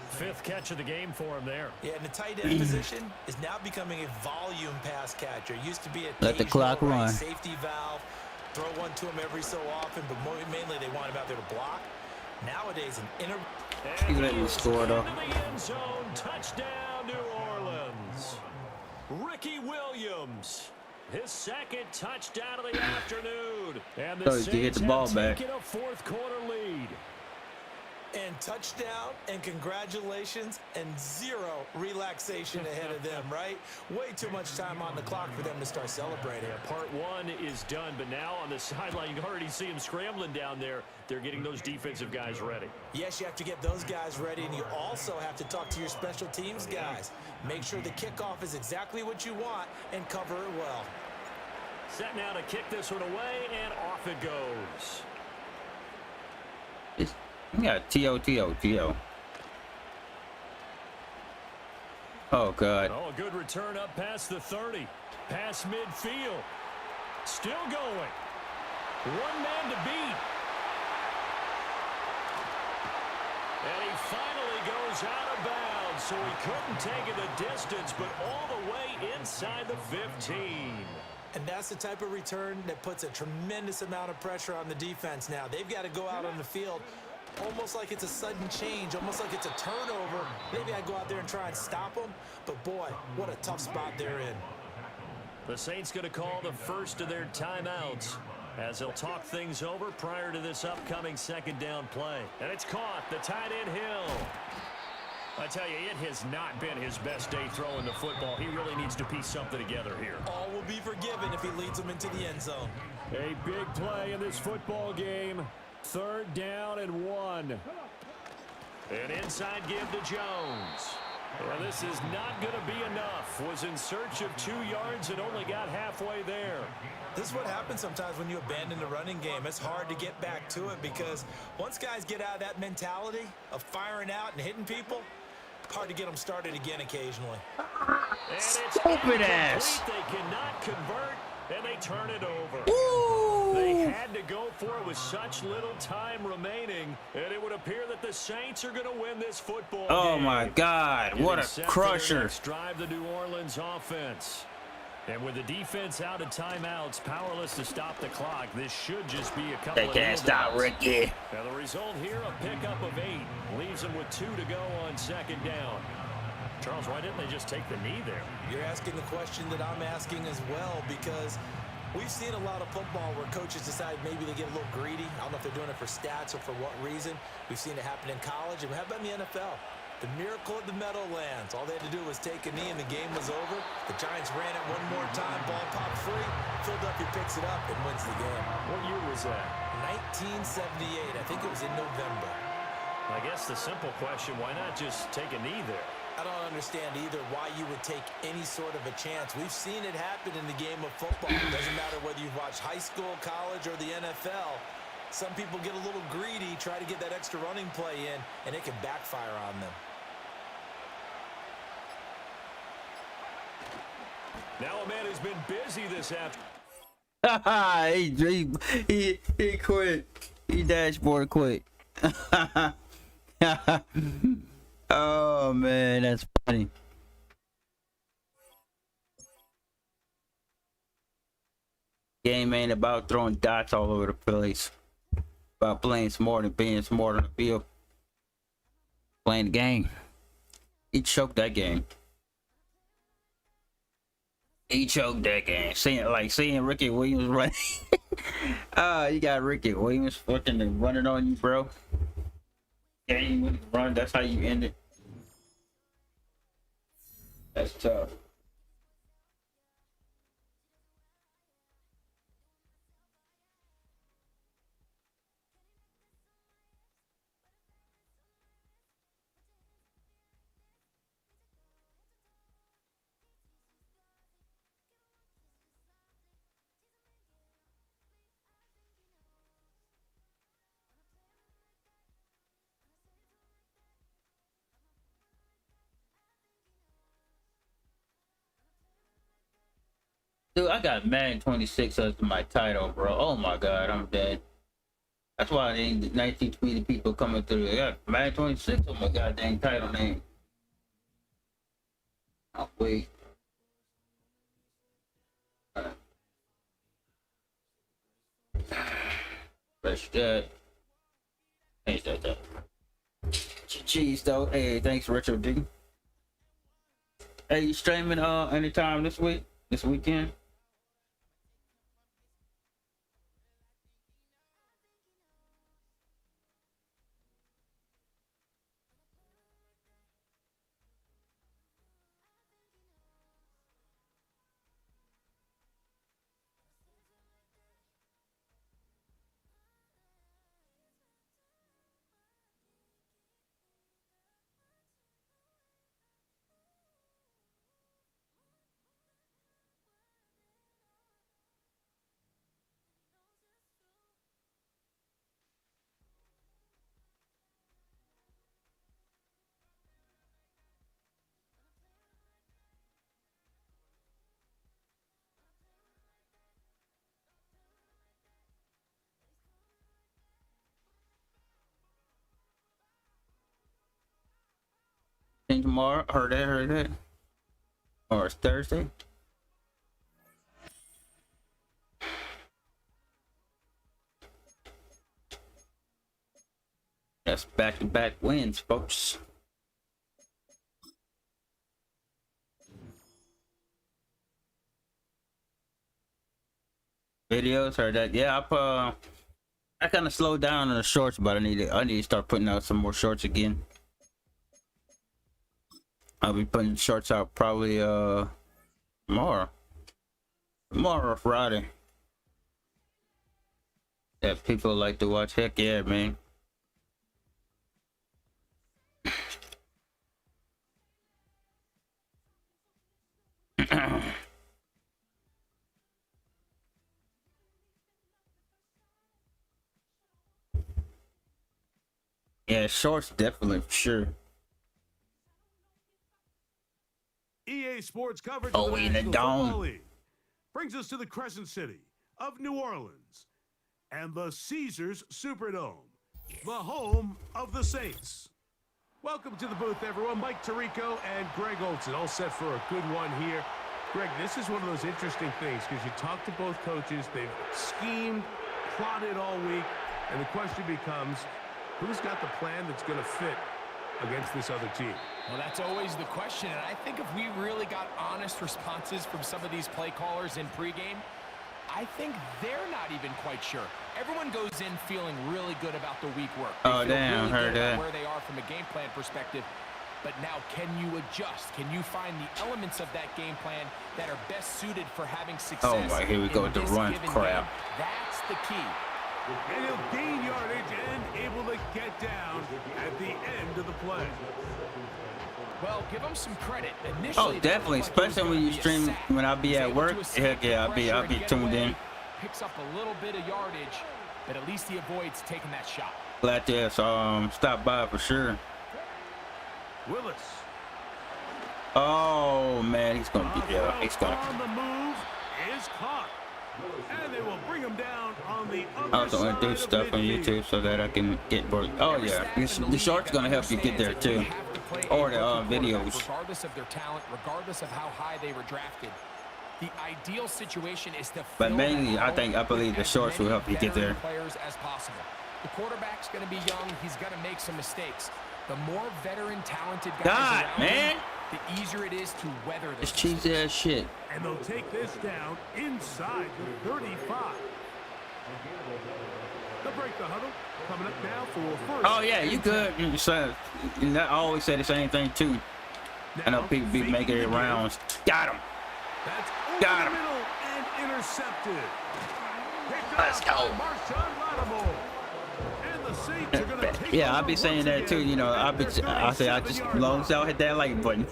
Fifth catch of the game for him there. Yeah, and the tight end position is now becoming a volume pass catcher. It used to be a let the clock run. Safety valve, throw one to him every so often, but mainly they want him out there to block. Nowadays, an inner. He let me score though. Touchdown, New Orleans. Ricky Williams. His second touchdown of the afternoon. And the Saints get the ball back. A fourth quarter lead. And touchdown, and congratulations, and zero relaxation ahead of them, right? Way too much time on the clock for them to start celebrating. Yeah, part one is done, but now on the sideline, you can already see them scrambling down there. They're getting those defensive guys ready. Yes, you have to get those guys ready, and you also have to talk to your special teams guys. Make sure the kickoff is exactly what you want and cover it well. Set now to kick this one away, and off it goes. Yeah, T.O. Oh, God. Oh, a good return up past the 30. Past midfield. Still going. One man to beat. And he finally goes out of bounds, so he couldn't take it the distance, but all the way inside the 15. And that's the type of return that puts a tremendous amount of pressure on the defense now. They've got to go out on the field almost like it's a sudden change, almost like it's a turnover. Maybe I go out there and try and stop them, but boy, what a tough spot they're in. The Saints going to call the first of their timeouts as they'll talk things over prior to this upcoming second down play. And it's caught, the tight end Hill. I tell you, it has not been his best day throwing the football. He really needs to piece something together here. All will be forgiven if he leads them into the end zone. A big play in this football game. 3rd down and 1. An inside give to Jones. Well, this is not going to be enough. Was in search of 2 yards and only got halfway there. This is what happens sometimes when you abandon the running game. It's hard to get back to it because once guys get out of that mentality of firing out and hitting people, hard to get them started again occasionally. And it's Stupid ass. They cannot convert, and they turn it over. Woo! They had to go for it with such little time remaining, and it would appear that the Saints are going to win this football game. My God, what a crusher. Drive the New Orleans offense. And with the defense out of timeouts, powerless to stop the clock, this should just be a couple They of can't stop Ricky. Now the result here, a pickup of 8. Leaves them with 2 to go on 2nd down. Charles, why didn't they just take the knee there? You're asking the question that I'm asking as well, because we've seen a lot of football where coaches decide maybe they get a little greedy. I don't know if they're doing it for stats or for what reason. We've seen it happen in college, and how about in the NFL? The miracle of the Meadowlands. All they had to do was take a knee, and the game was over. The Giants ran it one more time. Ball popped free. Philadelphia picks it up and wins the game. What year was that? 1978. I think it was in November. I guess the simple question, why not just take a knee there? I don't understand either why you would take any sort of a chance. We've seen it happen in the game of football. It doesn't matter whether you've watched high school, college, or the NFL. Some people get a little greedy, try to get that extra running play in, and it can backfire on them. Now a man who's been busy this afternoon. he quit. He dashboard quit. Oh man, that's funny. Game ain't about throwing dots all over the place. About playing smart and being smart on the field. Playing the game. He choked that game. He choked that game. Seeing Ricky Williams run. You got Ricky Williams fucking running on you, bro. Game with the run. That's how you end it. That's tough. Dude, I got Madden 26 as my title, bro. Oh my God, I'm dead. That's why they ain't 1920 people coming through. They got Madden 26 on my goddamn title name. I'll wait. Fresh that. Change that. Cheese though. Hey, thanks, Richard D. Hey, you streaming anytime this week? This weekend? think tomorrow. Heard that. Or it's Thursday. That's back-to-back wins, folks. Videos, heard that. Yeah, I kind of slowed down on the shorts, but I need to start putting out some more shorts again. I'll be putting shorts out probably tomorrow or Friday. That people like to watch. Heck yeah, man. Yeah, shorts definitely for sure. EA Sports coverage Oh, of the in the National dome. Football League brings us to the Crescent City of New Orleans and the Caesars Superdome, the home of the Saints. Welcome to the booth, everyone. Mike Tirico and Greg Olson, all set for a good one here. Greg, this is one of those interesting things because you talk to both coaches. They've schemed, plotted all week, and the question becomes, who's got the plan that's going to fit against this other team? Well, that's always the question, and I think if we really got honest responses from some of these play callers in pregame, I think they're not even quite sure. Everyone goes in feeling really good about the week work. They Oh, feel damn, really heard good about that. where they are from a game plan perspective. But now, can you adjust? Can you find the elements of that game plan that are best suited for having success? Oh, my, here we go with the in this run given crap. game? That's the key. And he'll gain yardage and able to get down at the end of the play. Well, give them some credit. Oh, Initially, definitely, especially when you stream. When I be at work, heck yeah, I'll be tuned in. Picks up a little bit of yardage, but at least he avoids taking that shot. Glad to stop by for sure. Willis. Oh man, he's gonna be he's On gonna. the move is caught. And they will bring him down on the other I also want to do side of stuff on midfield. YouTube so that I can get work. Oh yeah, the shorts gonna help you get there too, or the videos. Regardless of their talent, regardless of how high they were drafted, the ideal situation is to. But mainly, I believe the shorts will help you get there. Players as possible. The quarterback's going to be young. He's going to make some mistakes. The more veteran, talented guys God, around man. him, the easier it is to weather It's this. cheesy ass shit. And they'll take this down inside the 35. They'll break the huddle. Coming up now for first. Oh yeah, you good. I always say the same thing too. I know people be making it rounds. Got him. That's over Got the him. middle and intercepted. Picked Let's off go. by Marshawn Lattimore. And the Saints are gonna take Yeah, I'll over be saying once that too. again You know, I at their say I just 37-yard long as y'all hit that like button. I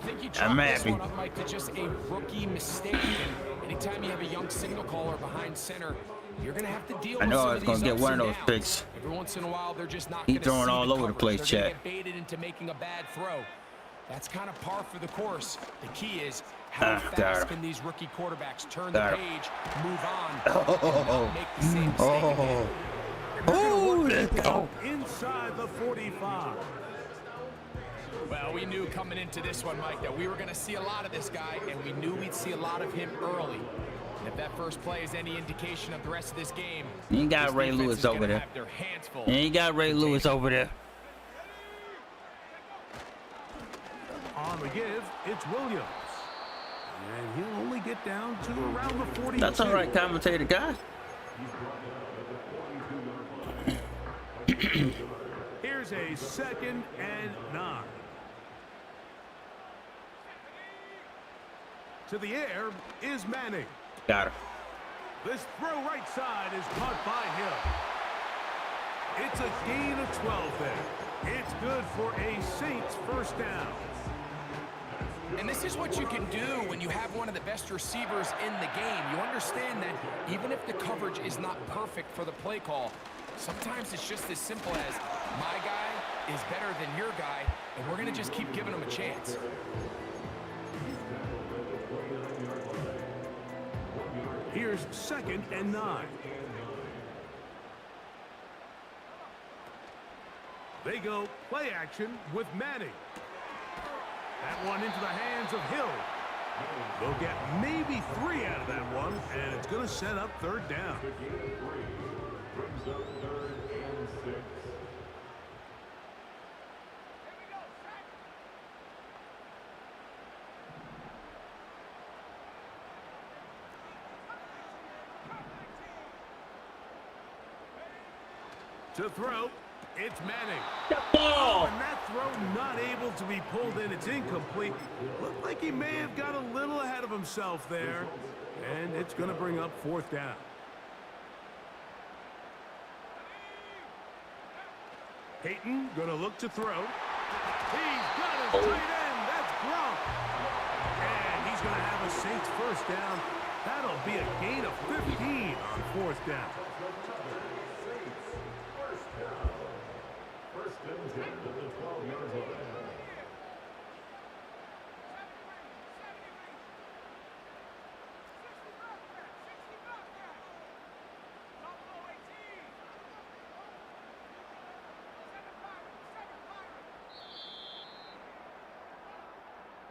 think you I'm chalk this happy. one up, Mike, to just a rookie mistake. And anytime you have a young signal caller behind center, you're going to have to deal I know with some I was of gonna these get ups one and of those downs. picks. Every once in a while, they're just not He gonna throwing see all the over the coverage. place, They're gonna chat. get baited into making a bad throw. That's kind of par for the course. The key is how got fast him. can these rookie quarterbacks turn Got the him. page, move on, Oh, and not make the same mistake again. Oh, let's go. inside the 45. Well, we knew coming into this one, Mike, that we were going to see a lot of this guy, and we knew we'd see a lot of him early. And if that first play is any indication of the rest of this game, You ain't got this Ray defense Lewis is gonna over there. have their hands full. You ain't got Ray Lewis over there. On the give, it's Williams. And he'll only get down to around the 42. That's all right, commentator guy. Here's a 2nd and 9. To the air is Manning. Got her. This throw right side is caught by Hill. It's a gain of 12 there. It's good for a Saints first down. And this is what you can do when you have one of the best receivers in the game. You understand that even if the coverage is not perfect for the play call, sometimes it's just as simple as my guy is better than your guy, and we're going to just keep giving him a chance. Here's 2nd and 9. They go play action with Manning. That one into the hands of Hill. They'll get maybe 3 out of that one, and it's going to set up third down. To throw, it's Manning. Oh, and that throw not able to be pulled in. It's incomplete. Looked like he may have got a little ahead of himself there. And it's going to bring up fourth down. Peyton going to look to throw. He's got his tight end. That's Gronk. And he's going to have a Saints first down. That'll be a gain of 15 on fourth down.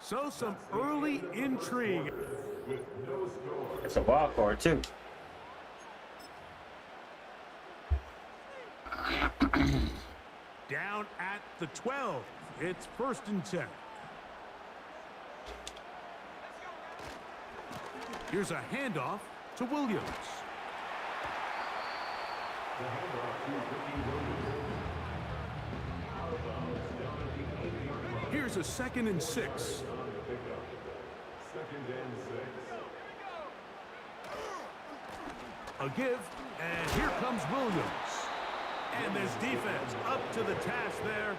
So some early intrigue. It's a wild card too. Down at the 12. It's 1st and 10. Here's a handoff to Williams. Here's a 2nd and 6. A give, and here comes Williams. And this defense up to the task there.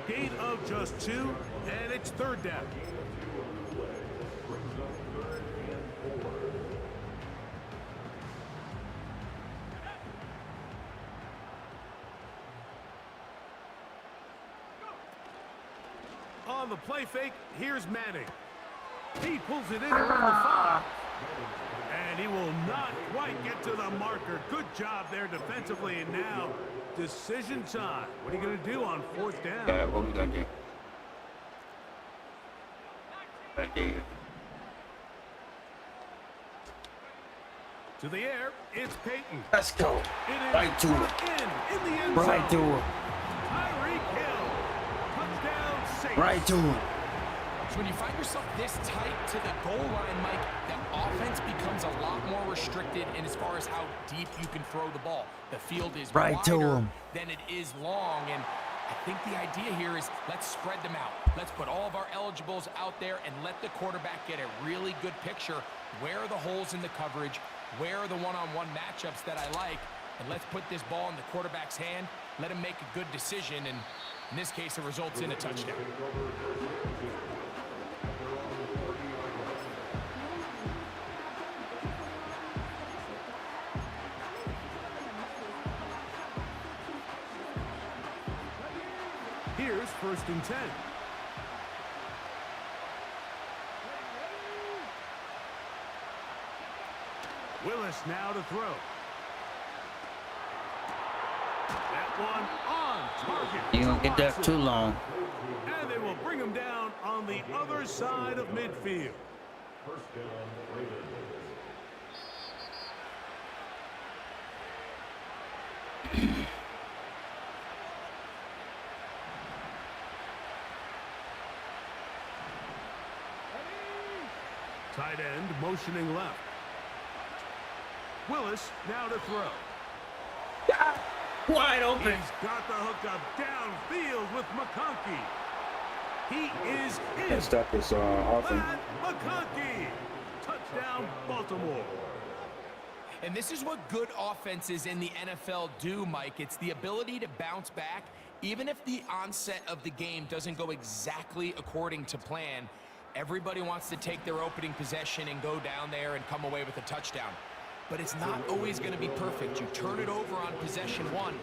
Gain of just 2, and it's third down. On the play fake, here's Madden. He pulls it in around the 5. And he will not quite get to the marker. Good job there defensively. And now, decision time. What are you going to do on 4th down? Yeah, what we going to do? To the air, it's Peyton. Let's go. It is Right to it. in the end zone. Right to it. Tyreek Hill. Touchdown Saints. Right to it. So when you find yourself this tight to the goal line, Mike, that offense becomes a lot more restricted in as far as how deep you can throw the ball. The field is Right to wider him. than it is long, and I think the idea here is let's spread them out. Let's put all of our eligibles out there and let the quarterback get a really good picture. Where are the holes in the coverage? Where are the one-on-one matchups that I like? And let's put this ball in the quarterback's hand. Let him make a good decision, and in this case, it results in a touchdown. Here's 1st and 10. Willis now to throw. That one on target. You don't get that too long. And they will bring him down on the other side of midfield. Tight end motioning left. Willis now to throw. Wide open. He's got the hookup downfield with McConkey. He is in. That stuff is awesome. Matt McConkey. Touchdown, Baltimore. And this is what good offenses in the NFL do, Mike. It's the ability to bounce back, even if the onset of the game doesn't go exactly according to plan. Everybody wants to take their opening possession and go down there and come away with a touchdown. But it's not always going to be perfect. You turn it over on possession 1.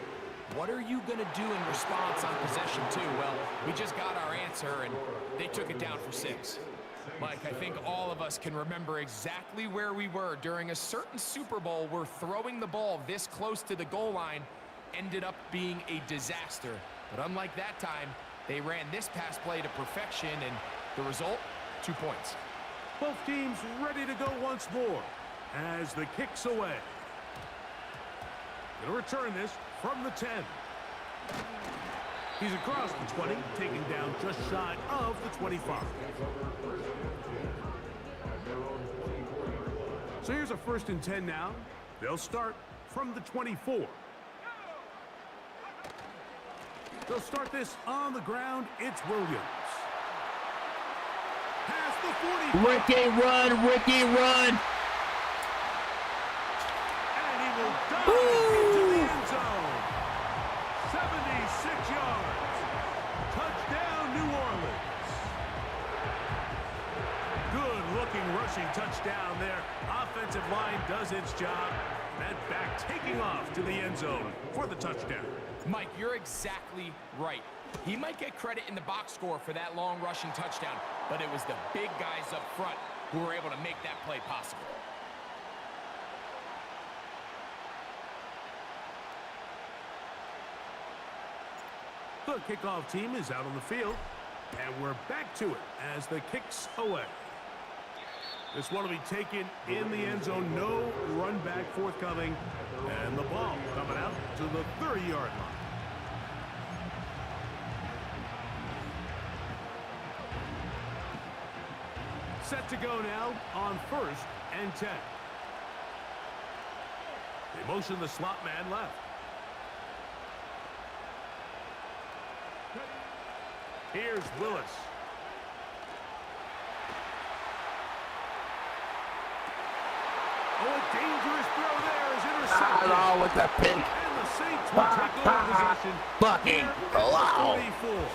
What are you going to do in response on possession 2? Well, we just got our answer, and they took it down for 6. Mike, I think all of us can remember exactly where we were during a certain Super Bowl where throwing the ball this close to the goal line ended up being a disaster. But unlike that time, they ran this pass play to perfection, and The result, 2 points. Both teams ready to go once more as the kick's away. Going to return this from the 10. He's across the 20, taking down just shy of the 25. So here's a 1st and 10 now. They'll start from the 24. They'll start this on the ground. It's Williams. Past the 40. Ricky, run! Ricky, run! And he will dive into the end zone. 76 yards. Touchdown, New Orleans. Good-looking rushing touchdown there. Offensive line does its job. That back taking off to the end zone for the touchdown. Mike, you're exactly right. He might get credit in the box score for that long rushing touchdown, but it was the big guys up front who were able to make that play possible. The kickoff team is out on the field, and we're back to it as the kick's away. This one will be taken in the end zone. No run back forthcoming, and the ball coming out to the 30-yard line. Set to go now on 1st and 10. They motion the slot man left. Here's Willis. Oh, a dangerous throw there is intercepted. Hello with the pick. And the Saints will take over possession. Fucking hello. 44.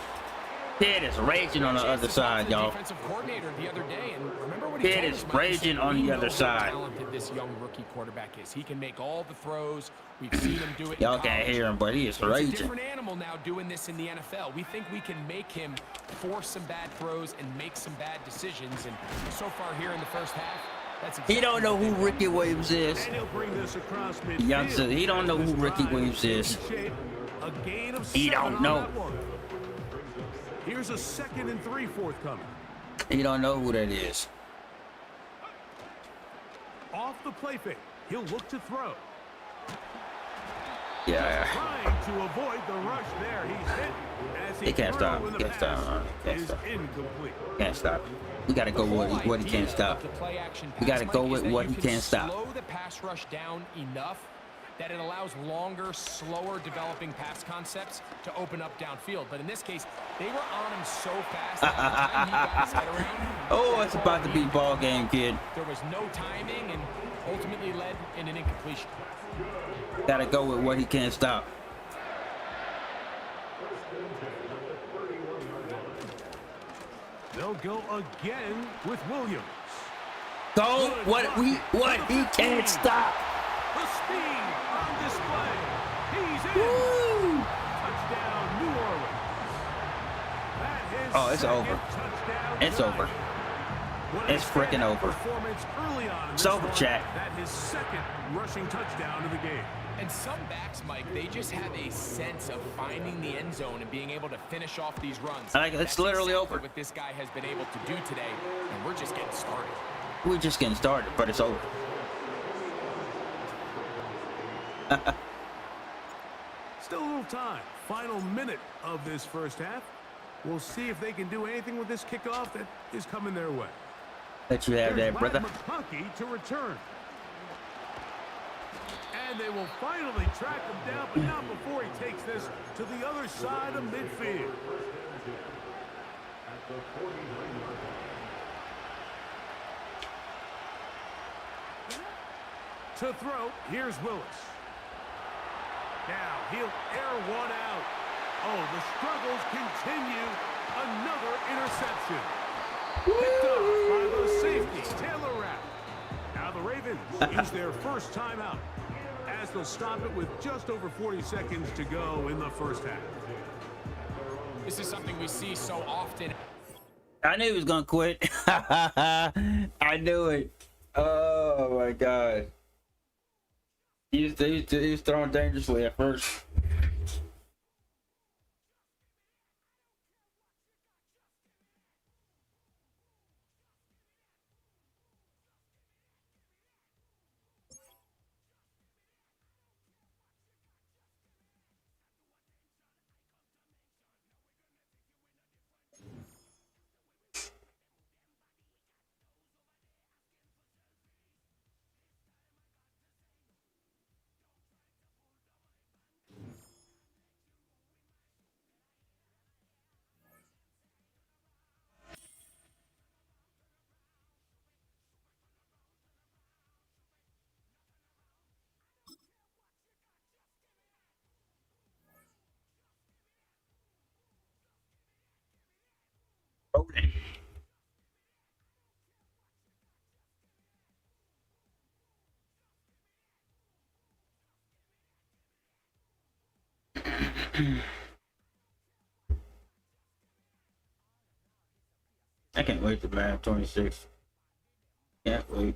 Kid is raging on the other side, y'all. Defensive coordinator the other day, and remember what he Kid told is us, Mike? He raging said, on "We the know other how side." talented this young rookie quarterback is. He can make all the throws. We've seen him do it. Y'all in can't college. hear him, but he is It's a raging. different animal now doing this in the NFL. We think we can make him force some bad throws and make some bad decisions. And so far here in the first half, that's exactly He don't know who Ricky Williams is. And he'll bring this across midfield. Youngster, he don't know who Ricky Williams is. A gain of He 7 don't on know. that one. Here's a 2nd and 3 forthcoming. He don't know who that is. Off the play fake. He'll look to throw. Yeah. Trying to avoid the rush there. He's hit as He can't threw, stop. and the Can't stop. pass Can't is stop. incomplete. Can't stop. We gotta go with what he can't stop. We gotta go with what he can't stop. Slow the pass rush down enough that it allows longer, slower developing pass concepts to open up downfield. But in this case, they were on him so fast that by the time he got his head around, Oh, it's about to be ball game, kid. there was no timing and ultimately led in an incompletion. Gotta go with what he can't stop. They'll go again with Williams. Go what he can't stop. The speed on display. He's in. Woo! Touchdown, New Orleans. That is Oh, it's over. touchdown It's tonight. over. What a It's freaking standout over. Performance early on in It's this over, one. chat. That his 2nd rushing touchdown of the game. And some backs, Mike, they just have a sense of finding the end zone and being able to finish off these runs. Like, it's That's literally exactly over. what this guy has been able to do today, and we're just getting started. We're just getting started, but it's over. Still a little time. Final minute of this first half. We'll see if they can do anything with this kickoff that is coming their way. Let you have There's that, brother. McConkey to return. And they will finally track him down, but not before he takes this to the other side of midfield. To throw, here's Willis. Now he'll air one out. Oh, the struggles continue. Another interception. Picked up by the safety, Taylor Rapp. Now the Ravens use their first timeout as they'll stop it with just over 40 seconds to go in the first half. This is something we see so often. I knew he was gonna quit. I knew it. Oh my god. He was throwing dangerously at first. I can't wait to Madden 26. Can't wait.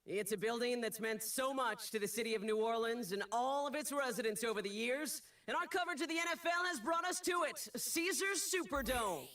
It's a building that's meant so much to the city of New Orleans and all of its residents over the years, and our coverage of the NFL has brought us to it, Caesars Superdome.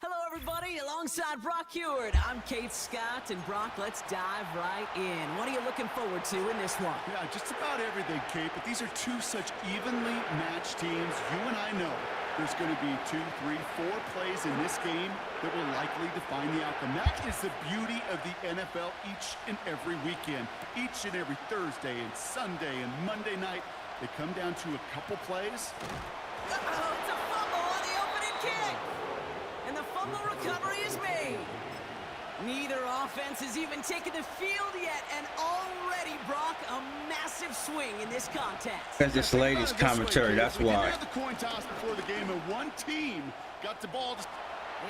Hello, everybody. Alongside Brock Heward, I'm Kate Scott, and Brock, let's dive right in. What are you looking forward to in this one? Yeah, just about everything, Kate, but these are two such evenly matched teams. You and I know there's going to be 2, 3, 4 plays in this game that will likely define the outcome. That is the beauty of the NFL each and every weekend. Each and every Thursday and Sunday and Monday night, they come down to a couple plays. Uh-oh, it's a fumble on the opening kick! And the fumble recovery is made. Neither offense has even taken the field yet, and already, Brock, a massive swing in this contest. Because this lady's commentary, that's we why. had the coin toss before the game, and one team got the ball.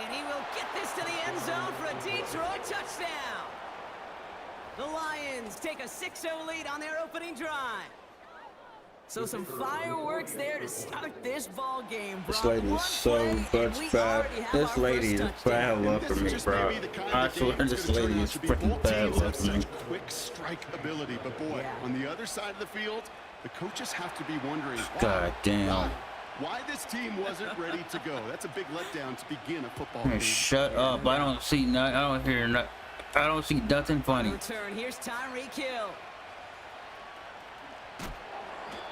And he will get this to the end zone for a Detroit touchdown. The Lions take a 6-0 lead on their opening drive. So some fireworks there to start this ball game, bro. This lady is so much bad. This lady is bad luck for me, bro. I swear this lady is freaking bad luck for me. Quick strike ability, but boy, on the other side of the field, the coaches have to be wondering, God damn. why this team wasn't ready to go. That's a big letdown to begin a football game. Shut up. I don't see nothing. I don't hear nothing. I don't see nothing funny. Return. Here's Tyreek Hill.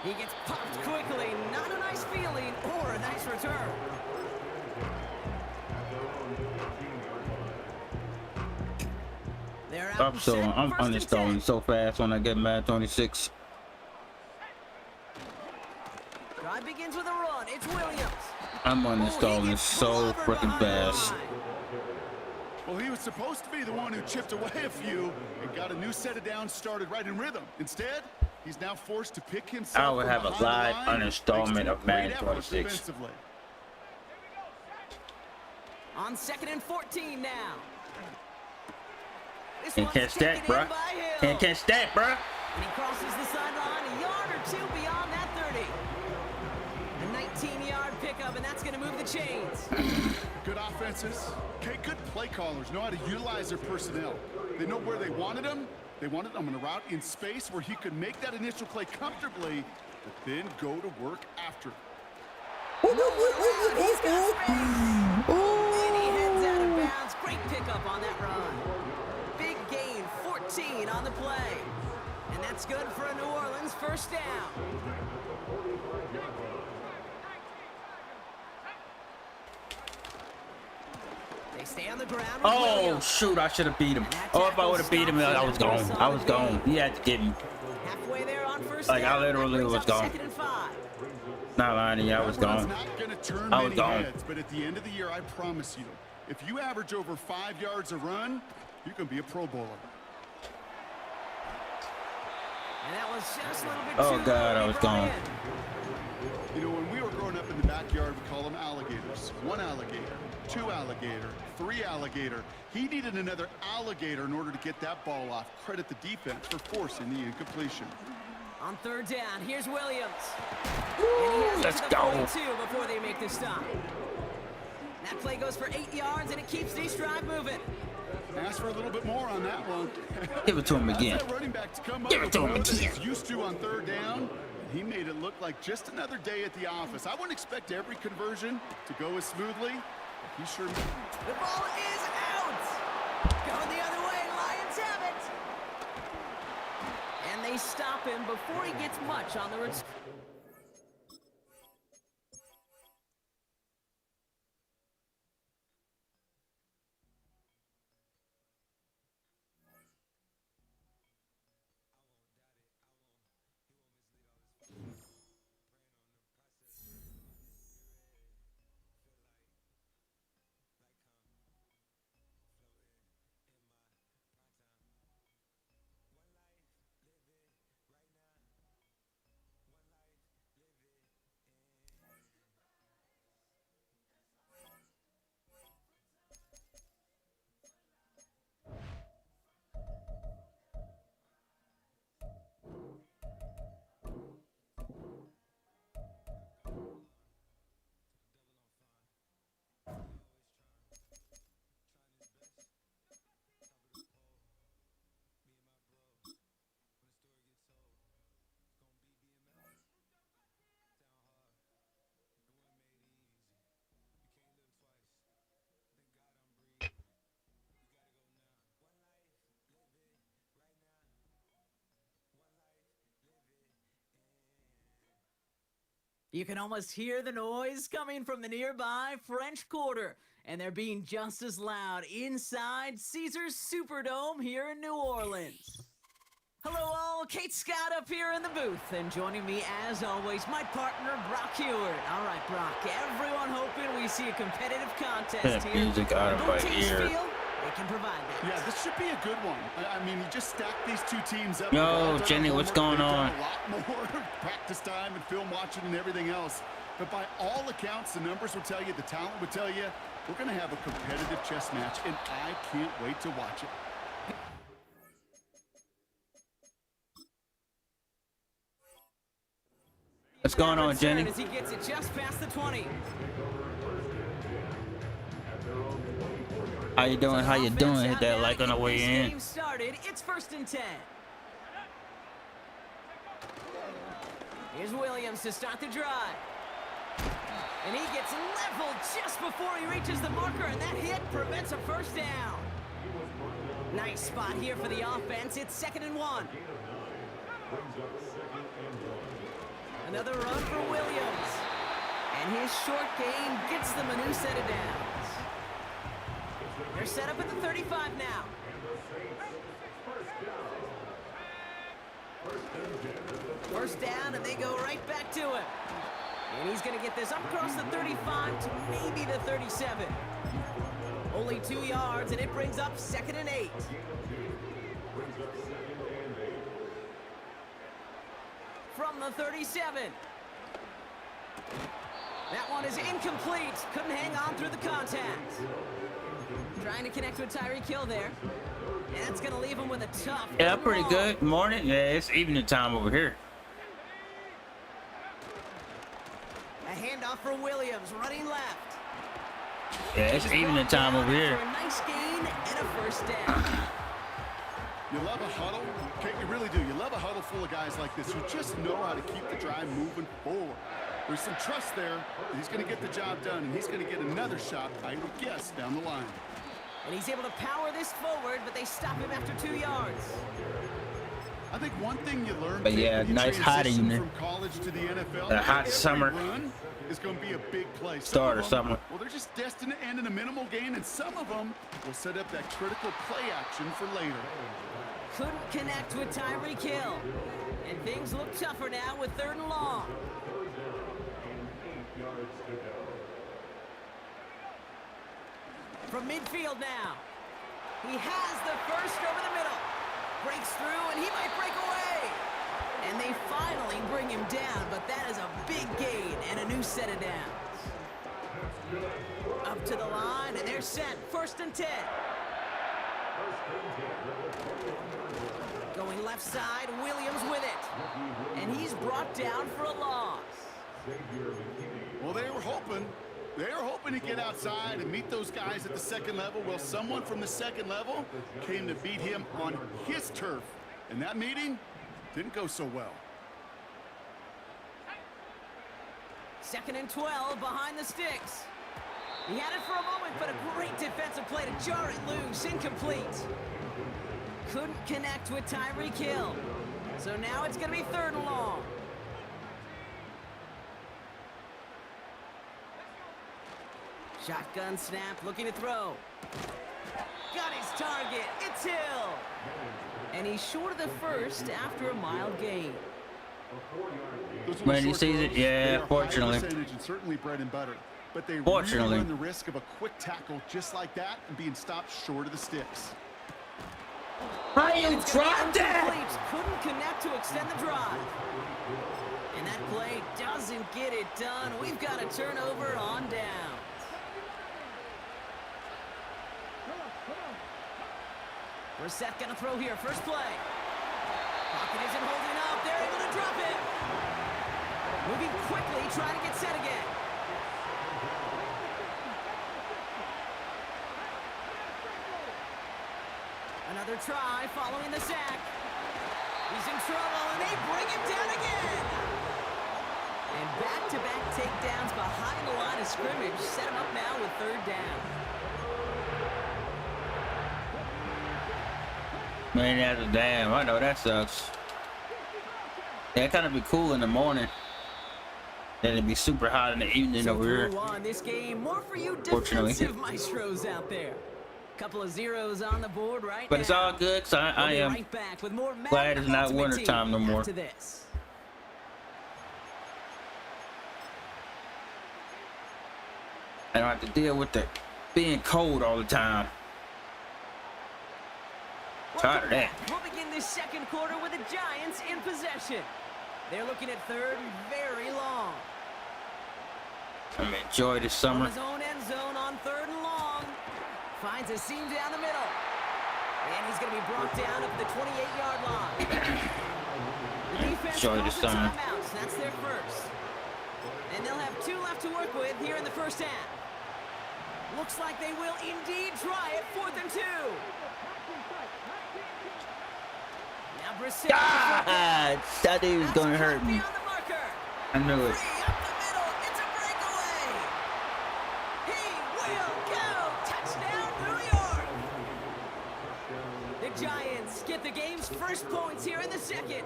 He gets popped quickly. Not a nice feeling or a nice return. I'm uninstalling so fast when I get Madden 26. Drive begins with a run. It's Williams. I'm uninstalling so freaking fast. Well, he was supposed to be the one who chipped away a few and got a new set of downs started right in rhythm. Instead, he's now forced to pick himself. I will have a live uninstallment of Madden 26. On 2nd and 14 now. Can't catch that, bruh. Can't catch that, bruh. And he crosses the sideline a yard or two beyond that 30. A 19-yard pickup, and that's going to move the chains. Good offenses. Okay, good play callers know how to utilize their personnel. They know where they wanted them. They wanted them in a route in space where he could make that initial play comfortably, but then go to work after. He's got space. And he heads out of bounds. Great pickup on that run. Big gain, 14 on the play. And that's good for a New Orleans first down. They stay on the ground. Oh, Williams. shoot. I should have beat him. Oh, if I would have beat him, I was gone. I was gone. He had to get me. Halfway there on first Like, down. I literally was gone. 2nd and 5. Not lying to you, I was gone. I was gone. But at the end of the year, I promise you, if you average over 5 yards a run, you can be a Pro Bowler. And that was just a little bit Oh, too God, low. I was gone. You know, when we were growing up in the backyard, we call them alligators. 1 alligator, 2 alligator, 3 alligator. He needed another alligator in order to get that ball off. Credit the defense for forcing the incompletion. On 3rd down, here's Williams. Let's go. 42 before they make the stop. That play goes for 8 yards, and it keeps this drive moving. Ask for a little bit more on that one. Give it to him again. That running back to come Give up it to him with what again. he's used to on 3rd down. He made it look like just another day at the office. I wouldn't expect every conversion to go as smoothly. He sure. The ball is out. Going the other way, Lions have it. And they stop him before he gets much on the return. You can almost hear the noise coming from the nearby French Quarter, and they're being just as loud inside Caesars Superdome here in New Orleans. Hello all, Kate Scott up here in the booth, and joining me as always, my partner Brock Heward. All right, Brock, everyone hoping we see a competitive contest here. Music out of my Both teams ear. feel they can provide that. Yeah, this should be a good one. I mean, you just stack these two teams up. Yo, Jenny, what's going on? A lot more practice time and film watching and everything else. But by all accounts, the numbers will tell you, the talent would tell you, we're going to have a competitive chess match, and I can't wait to watch it. What's going on, Jenny? As he gets it just past the 20. How you doing? How you doing? Hit that like on the way in. Game started. It's 1st and 10. Here's Williams to start the drive. And he gets leveled just before he reaches the marker, and that hit prevents a first down. Nice spot here for the offense. It's 2nd and 1. Another run for Williams. And his short game gets them a new set of downs. They're set up at the 35 now. First down, and they go right back to him. And he's going to get this up across the 35 to maybe the 37. Only 2 yards, and it brings up 2nd and 8. From the 37. That one is incomplete. Couldn't hang on through the contact. Trying to connect with Tyreek Hill there. And that's going to leave him with a tough. Yeah, pretty good. Morning. Yeah, it's evening time over here. A handoff for Williams, running left. Yeah, it's evening time over here. For a nice gain and a first down. You love a huddle, Kate, you really do. You love a huddle full of guys like this who just know how to keep the drive moving forward. There's some trust there that he's going to get the job done, and he's going to get another shot, I would guess, down the line. And he's able to power this forward, but they stop him after 2 yards. I think one thing you learn, But yeah, nice hot evening. from college to the NFL, A hot every summer run is going to be a big play. start or Some of something. them, well, they're just destined to end in a minimal gain, and some of them will set up that critical play action for later. Couldn't connect with Tyreek Hill. And things look tougher now with 3rd and long. From midfield now. He has the first over the middle. Breaks through, and he might break away. And they finally bring him down, but that is a big gain and a new set of downs. Up to the line, and they're set. 1st and 10. Going left side, Williams with it. And he's brought down for a loss. Well, they were hoping to get outside and meet those guys at the 2nd level. Well, someone from the 2nd level came to beat him on his turf. And that meeting didn't go so well. 2nd and 12 behind the sticks. He had it for a moment, but a great defensive play to jar it loose. Incomplete. Couldn't connect with Tyreek Hill. So now it's going to be 3rd and long. Shotgun snap, looking to throw. Got his target. It's Hill. And he's short of the first after a mild gain. When he sees it, yeah, fortunately. And certainly bread and butter. But they Fortunately. really run the risk of a quick tackle just like that and being stopped short of the sticks. How you dropped that? Couldn't connect to extend the drive. And that play doesn't get it done. We've got a turnover on down. Brissett gonna throw here. First play. Pocket isn't holding up. They're able to drop it. Moving quickly, trying to get set again. Another try following the sack. He's in trouble, and they bring him down again. And back-to-back takedowns behind the line of scrimmage set him up now with 3rd down. Man, that's a damn. I know that sucks. Yeah, it kind of be cool in the morning. Then it'd be super hot in the evening So over here. through on this game, more for you Fortunately. defensive maestros out there. Couple of zeros on the board right But now. it's all good, because I We'll be am right back with more Madden glad it's not Ultimate winter Team time no more. after this. I don't have to deal with the being cold all the time. Tired of that. We'll begin this second quarter with the Giants in possession. They're looking at third and very long. I'm gonna enjoy this From summer. his own end zone on third and long. Finds a seam down the middle. And he's going to be brought down at the 28-yard line. The defense Enjoy calls the the summer. timeouts. That's their first. And they'll have 2 left to work with here in the first half. Looks like they will indeed try it. 4th and 2. Now Brissett. God, that dude was gonna hurt me. Beyond the marker. I knew it. Free up the middle. It's a breakaway. He will go. Touchdown, New York. The Giants get the game's first points here in the second.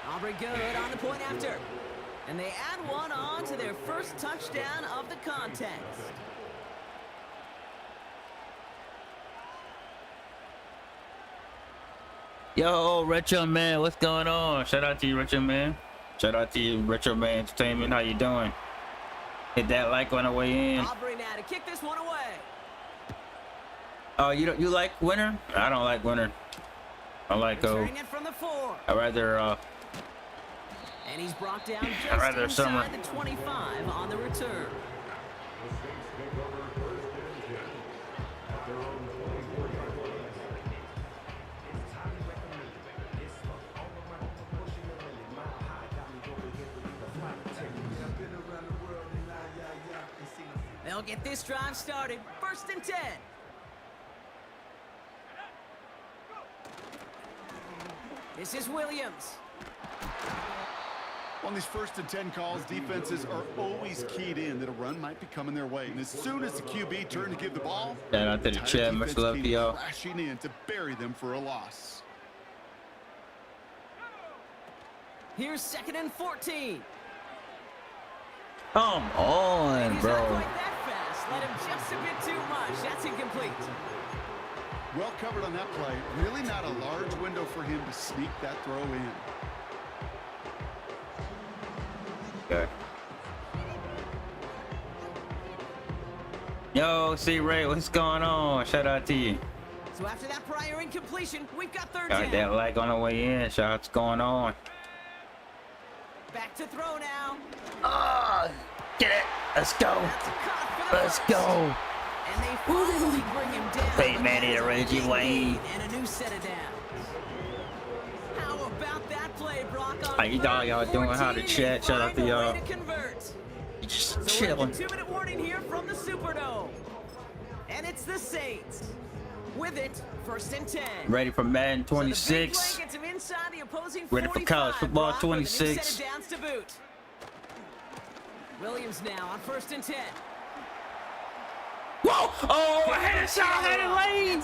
Aubrey good on the point after. And they add one on to their first touchdown of the contest. Yo, Retro Man, what's going on? Shout out to you, Retro Man. Shout out to you, Retro Man Entertainment. How you doing? Hit that like on the way in. Aubrey now to kick this one away. Oh, you like winter? I don't like winter. I like Returning it from the 4. I rather And he's brought down I'd rather just inside summer. the 25 on the return. They'll get this drive started. 1st and 10. This is Williams. On these 1st and 10 calls, defenses are always keyed in that a run might be coming their way. And as soon as the QB turned to give the ball, shout out to the entire chat. Much defense love came to y'all. crashing in to bury them for a loss. Here's 2nd and 14. Come on, He's not bro. quite that fast. Let him just a bit too much. That's incomplete. Well covered on that play. Really not a large window for him to sneak that throw in. Okay. Yo, C Ray, what's going on? Shout out to you. So after that prior incompletion, we've got third Got down. that like on the way in. Shout out, what's going on? Back to throw now. Oh, get it. Let's go. That's a cut for the Let's first. go. And they finally bring him down. Peyton but Manning that is to a Reggie big Wayne. lead and a new set of downs. How about that play, Brock? On How you dog y'all doing? How the 14, chat? Shout out to find a y'all. way to convert. You just So we're at chilling. the 2-minute warning here from the Superdome. And it's the Saints. With it, 1st and 10. Ready for Madden So the big 26. play gets him inside the opposing Ready for 45, college football Brock, with a new 26. set of downs to boot. Williams now on 1st and 10. Whoa! Oh, I had a shot. I had a lane.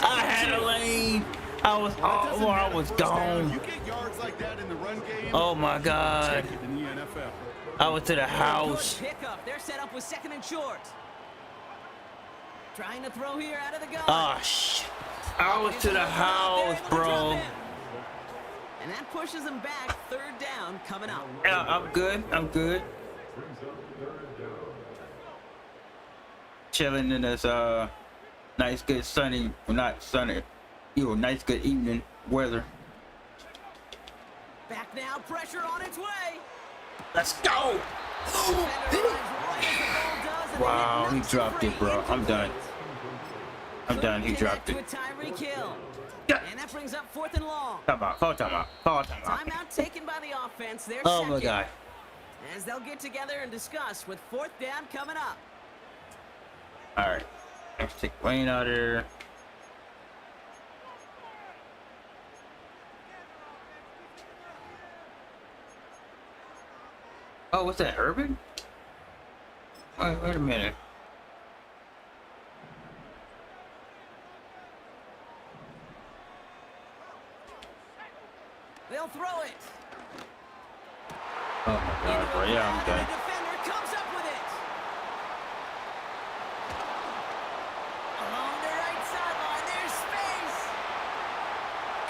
I had a lane. I was I was gone. You get yards like that in the run game. Oh my God. Take it in the NFL. I was to the house. Good pickup. They're set up with 2nd and short. Trying to throw here out of the gun. Oh shit. I was to the house, bro. And that pushes them back. 3rd down coming up. Yeah, I'm good. I'm good. Chilling in this nice, good sunny, well, not sunny, nice, good evening weather. Back now. Pressure on its way. Let's go. Defender runs right as the ball does, and Wow, they he hit dropped it, bro. I'm done. I'm done. He dropped it. To a Tyreek Hill. Yeah. And that brings up 4th and long. Come on, call time out. Call time out. Timeout taken by the offense. They're Oh my second. God. As they'll get together and discuss with 4th down coming up. All right, let's take Wayne out here. Oh, what's that, Urban? Wait a minute. They'll throw it. Oh my God, bro. Yeah, I'm The done. defender comes up with it. Along the right sideline, there's space.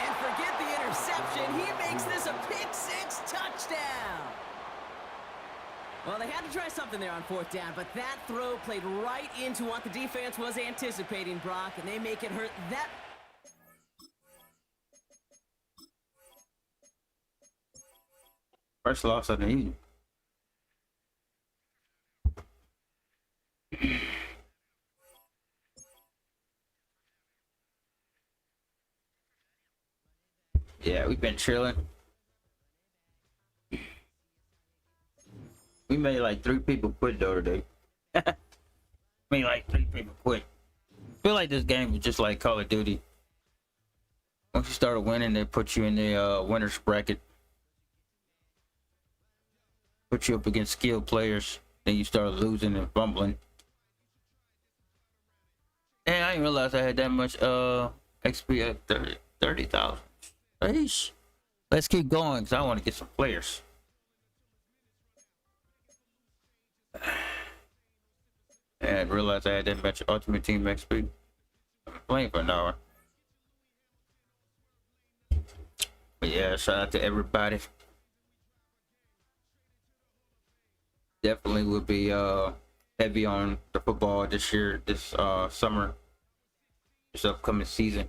And forget the interception. He makes this a pick-6 touchdown. Well, they had to try something there on 4th down, but that throw played right into what the defense was anticipating, Brock, and they make it hurt that. First loss of the evening. Yeah, we've been chilling. We made like 3 people quit though today. I mean, like 3 people quit. I feel like this game was just like Call of Duty. Once you started winning, they put you in the winners bracket. Put you up against skilled players. Then you start losing and fumbling. And I didn't realize I had that much XP at 30,000. Eesh. Let's keep going because I want to get some players. And realized I had that much Ultimate Team XP. I've been playing for an hour. But yeah, shout out to everybody. Definitely will be heavy on the football this year, this summer, this upcoming season.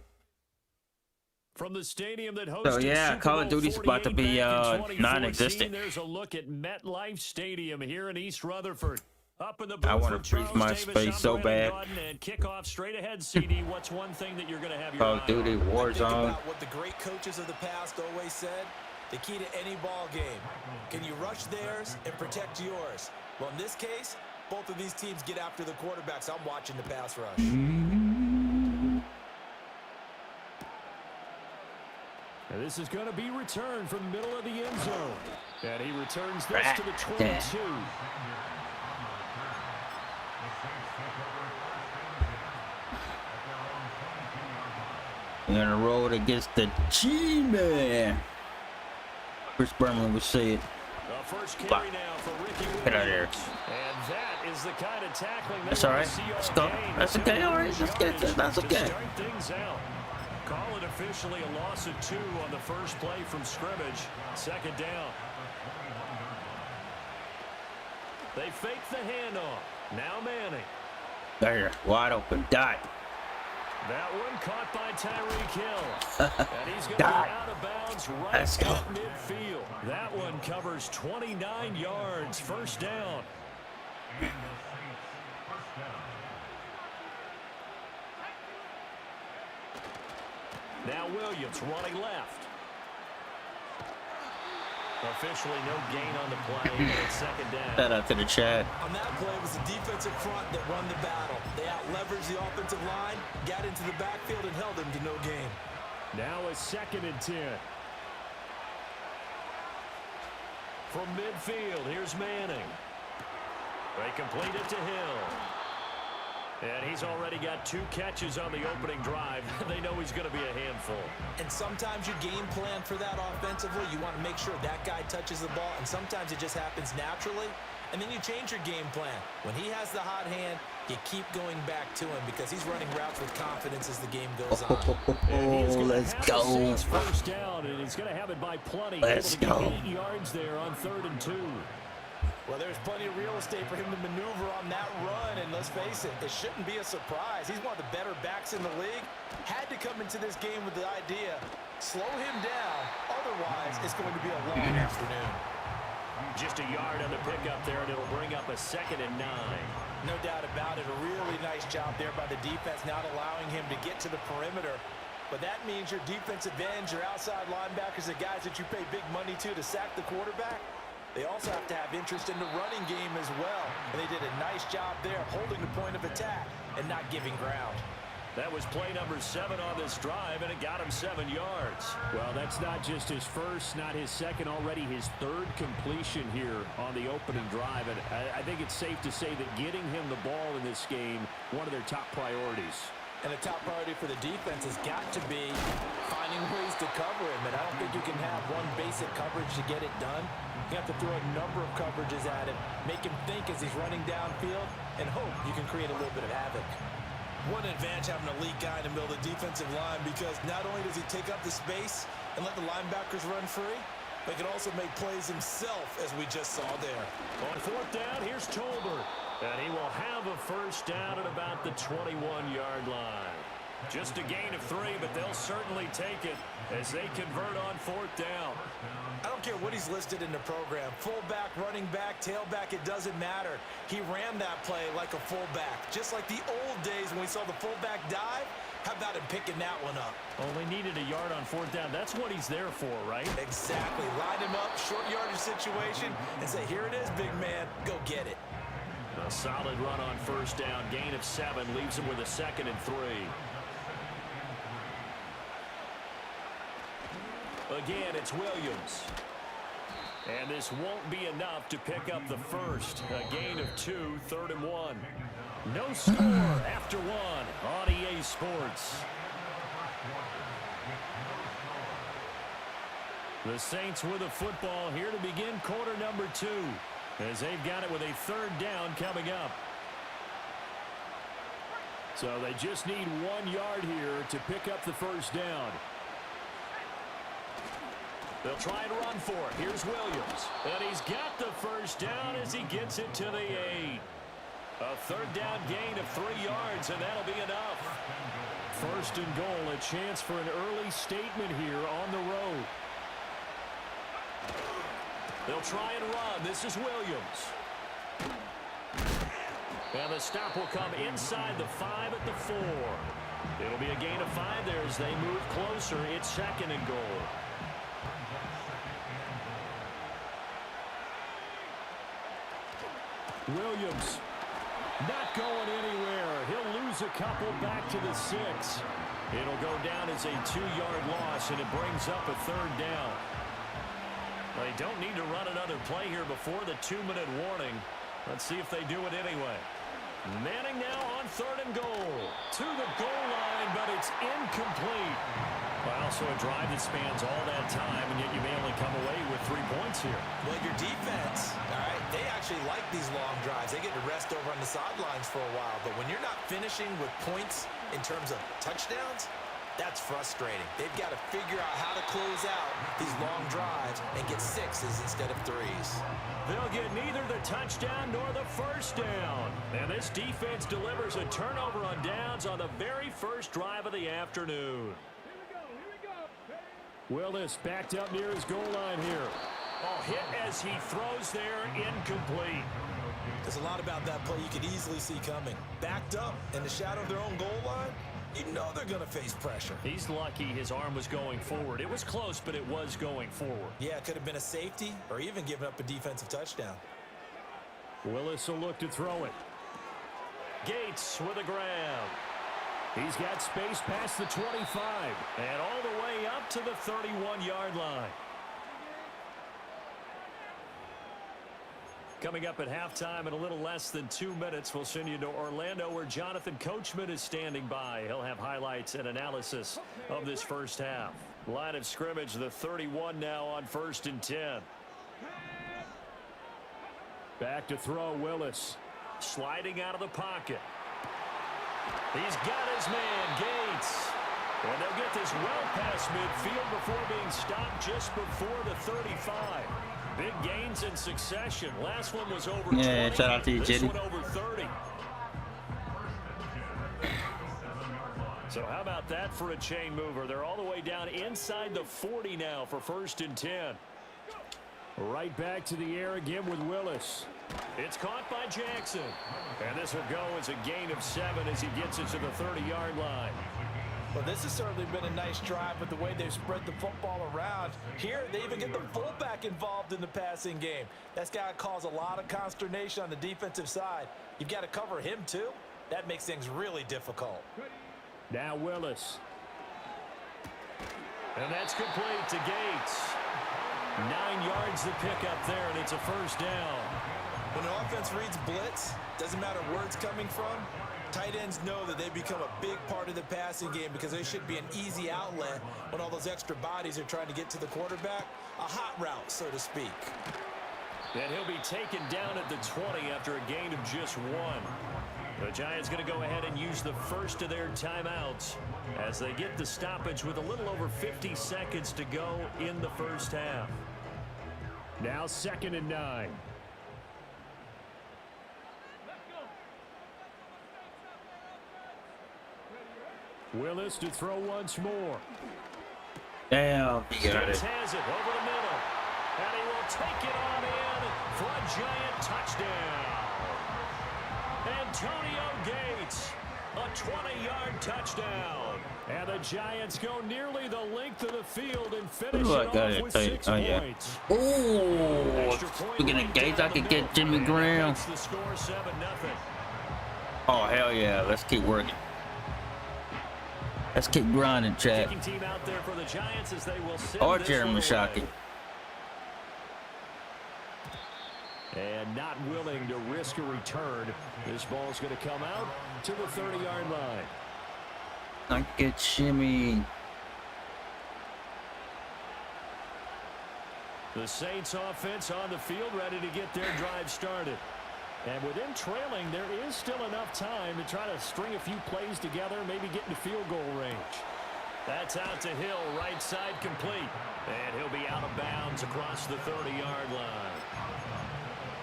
From the stadium that hosted So yeah, Super Call of Bowl Duty's about to 48 be back in 2014, non-existent. There's a look at MetLife Stadium here in East Rutherford. Up in the I booth want with to freeze Charles my Davis, space I'm so Brandon bad. Gaudin, and kickoff straight ahead, CD. What's one thing that you're going to have your Call eye of Duty, on? Think Warzone. about what the great coaches of the past always said. The key to any ball game. Can you rush theirs and protect yours? Well, in this case, both of these teams get after the quarterbacks. I'm watching the pass rush. And this is going to be returned from the middle of the end zone. And he returns this to the 22. We're on the road against the G-Man. Chris Berman would say it. The first carry now for Ricky Williams. Get out of there. And that is the kind of tackling That's they all want right. to see all Let's go. game. That's okay. All right. Let's get it. That's To okay. start things out. Call it officially a loss of 2 on the first play from scrimmage. 2nd down. They fake the handoff. Now Manning. There, wide open. Dot. That one caught by Tyreek Hill. And he's going to be Dot. out of bounds right Let's go. at midfield. That one covers 29 yards. 1st down. Now Williams running left. Officially no gain on the play, and it's 2nd down. Shout out to the chat. On that play, it was the defensive front that won the battle. They out-leveraged the offensive line, got into the backfield, and held them to no gain. Now a 2nd and 10. From midfield, here's Manning. They complete it to Hill. And he's already got 2 catches on the opening drive. They know he's going to be a handful. And sometimes you game plan for that offensively. You want to make sure that guy touches the ball, and sometimes it just happens naturally. And then you change your game plan. When he has the hot hand, you keep going back to him because he's running routes with confidence as the game goes on. Oh, let's go. First down, and he's going to have it by plenty. Let's Able to go. get 8 yards there on 3rd and 2. Well, there's plenty of real estate for him to maneuver on that run, and let's face it, it shouldn't be a surprise. He's one of the better backs in the league. Had to come into this game with the idea, slow him down, otherwise it's going to be a long afternoon. Just a yard on the pickup there, and it'll bring up a 2nd and 9. No doubt about it, a really nice job there by the defense, not allowing him to get to the perimeter. But that means your defensive ends, your outside linebackers, the guys that you pay big money to sack the quarterback, they also have to have interest in the running game as well. And they did a nice job there holding the point of attack and not giving ground. That was play number 7 on this drive, and it got him 7 yards. Well, that's not just his first, not his second, already his 3rd completion here on the opening drive. And I think it's safe to say that getting him the ball in this game, one of their top priorities. And the top priority for the defense has got to be finding ways to cover him. And I don't think you can have one basic coverage to get it done. You have to throw a number of coverages at him, make him think as he's running downfield, and hope you can create a little bit of havoc. What an advantage having an elite guy in the middle of the defensive line, because not only does he take up the space and let the linebackers run free, but he can also make plays himself, as we just saw there. On fourth down, here's Tolbert. And he will have a first down at about the 21-yard line. Just a gain of 3, but they'll certainly take it as they convert on fourth down. I don't care what he's listed in the program. Fullback, running back, tailback, it doesn't matter. He ran that play like a fullback. Just like the old days when we saw the fullback dive. How about him picking that one up? Only needed a yard on fourth down. That's what he's there for, right? Exactly. Line him up, short yardage situation, and say, here it is, big man. Go get it. A solid run on first down. Gain of 7 leaves him with a 2nd and 3. Again, it's Williams. And this won't be enough to pick up the first. A gain of 2, 3rd and 1. No score after 1 on EA Sports. The Saints with a football here to begin quarter number 2. As they've got it with a 3rd down coming up. So they just need 1 yard here to pick up the first down. They'll try and run for it. Here's Williams. And he's got the first down as he gets it to the 8. A 3rd down gain of 3 yards, and that'll be enough. First and goal, a chance for an early statement here on the road. They'll try and run. This is Williams. And the stop will come inside the 5 at the 4. It'll be a gain of 5 there as they move closer. It's 2nd and goal. Williams not going anywhere. He'll lose a couple back to the 6. It'll go down as a 2-yard loss, and it brings up a 3rd down. They don't need to run another play here before the 2-minute warning. Let's see if they do it anyway. Manning now on 3rd and goal. To the goal line, but it's incomplete. Also a drive that spans all that time, and yet you may only come away with 3 points here. Well, your defense, all right, they actually like these long drives. They get to rest over on the sidelines for a while. But when you're not finishing with points in terms of touchdowns, that's frustrating. They've got to figure out how to close out these long drives and get 6s instead of 3s. They'll get neither the touchdown nor the first down. And this defense delivers a turnover on downs on the very first drive of the afternoon. Willis backed up near his goal line here. Oh, hit as he throws there, incomplete. There's a lot about that play you could easily see coming. Backed up in the shadow of their own goal line, you know they're going to face pressure. He's lucky his arm was going forward. It was close, but it was going forward. Yeah, it could have been a safety or even given up a defensive touchdown. Willis will look to throw it. Gates with a grab. He's got space past the 25 and all the way up to the 31-yard line. Coming up at halftime in a little less than 2 minutes, we'll send you to Orlando where Jonathan Coachman is standing by. He'll have highlights and analysis of this first half. Line of scrimmage, the 31 now on 1st and 10. Back to throw, Willis. Sliding out of the pocket. He's got his man, Gates. And they'll get this well past midfield before being stopped just before the 35. Big gains in succession. Last one was over 20. Shout out to you, This Jitty. one over 30. So how about that for a chain mover? They're all the way down inside the 40 now for 1st and 10. Right back to the air again with Willis. It's caught by Jackson. And this will go as a gain of 7 as he gets it to the 30-yard line. Well, this has certainly been a nice drive with the way they've spread the football around. Here, they even get the fullback involved in the passing game. That's got to cause a lot of consternation on the defensive side. You've got to cover him, too. That makes things really difficult. Now Willis. And that's complete to Gates. 9 yards to pick up there, and it's a first down. When an offense reads blitz, doesn't matter where it's coming from, Tight ends know that they become a big part of the passing game because they should be an easy outlet when all those extra bodies are trying to get to the quarterback. A hot route, so to speak. And he'll be taken down at the 20 after a gain of just 1. The Giants going to go ahead and use the first of their timeouts as they get the stoppage with a little over 50 seconds to go in the first half. Now 2nd and 9. Willis to throw once more. Damn, he got it. Has it over the middle. And he will take it on in for a Giant touchdown. Antonio Gates, a 20-yard touchdown. And the Giants go nearly the length of the field and finish it off with 6 points. Ooh, speaking of Gates, I could get Jimmy Graham. The score 7-0. Oh, hell yeah. Let's keep working. Let's keep grinding, Chad. Team out there for the Giants as they will send Or this Jeremy one Shockey. away. And not willing to risk a return. This ball's going to come out to the 30-yard line. I get Jimmy. The Saints offense on the field ready to get their drive started. And with them trailing, there is still enough time to try to string a few plays together, maybe get into field goal range. That's out to Hill, right side complete. And he'll be out of bounds across the 30-yard line.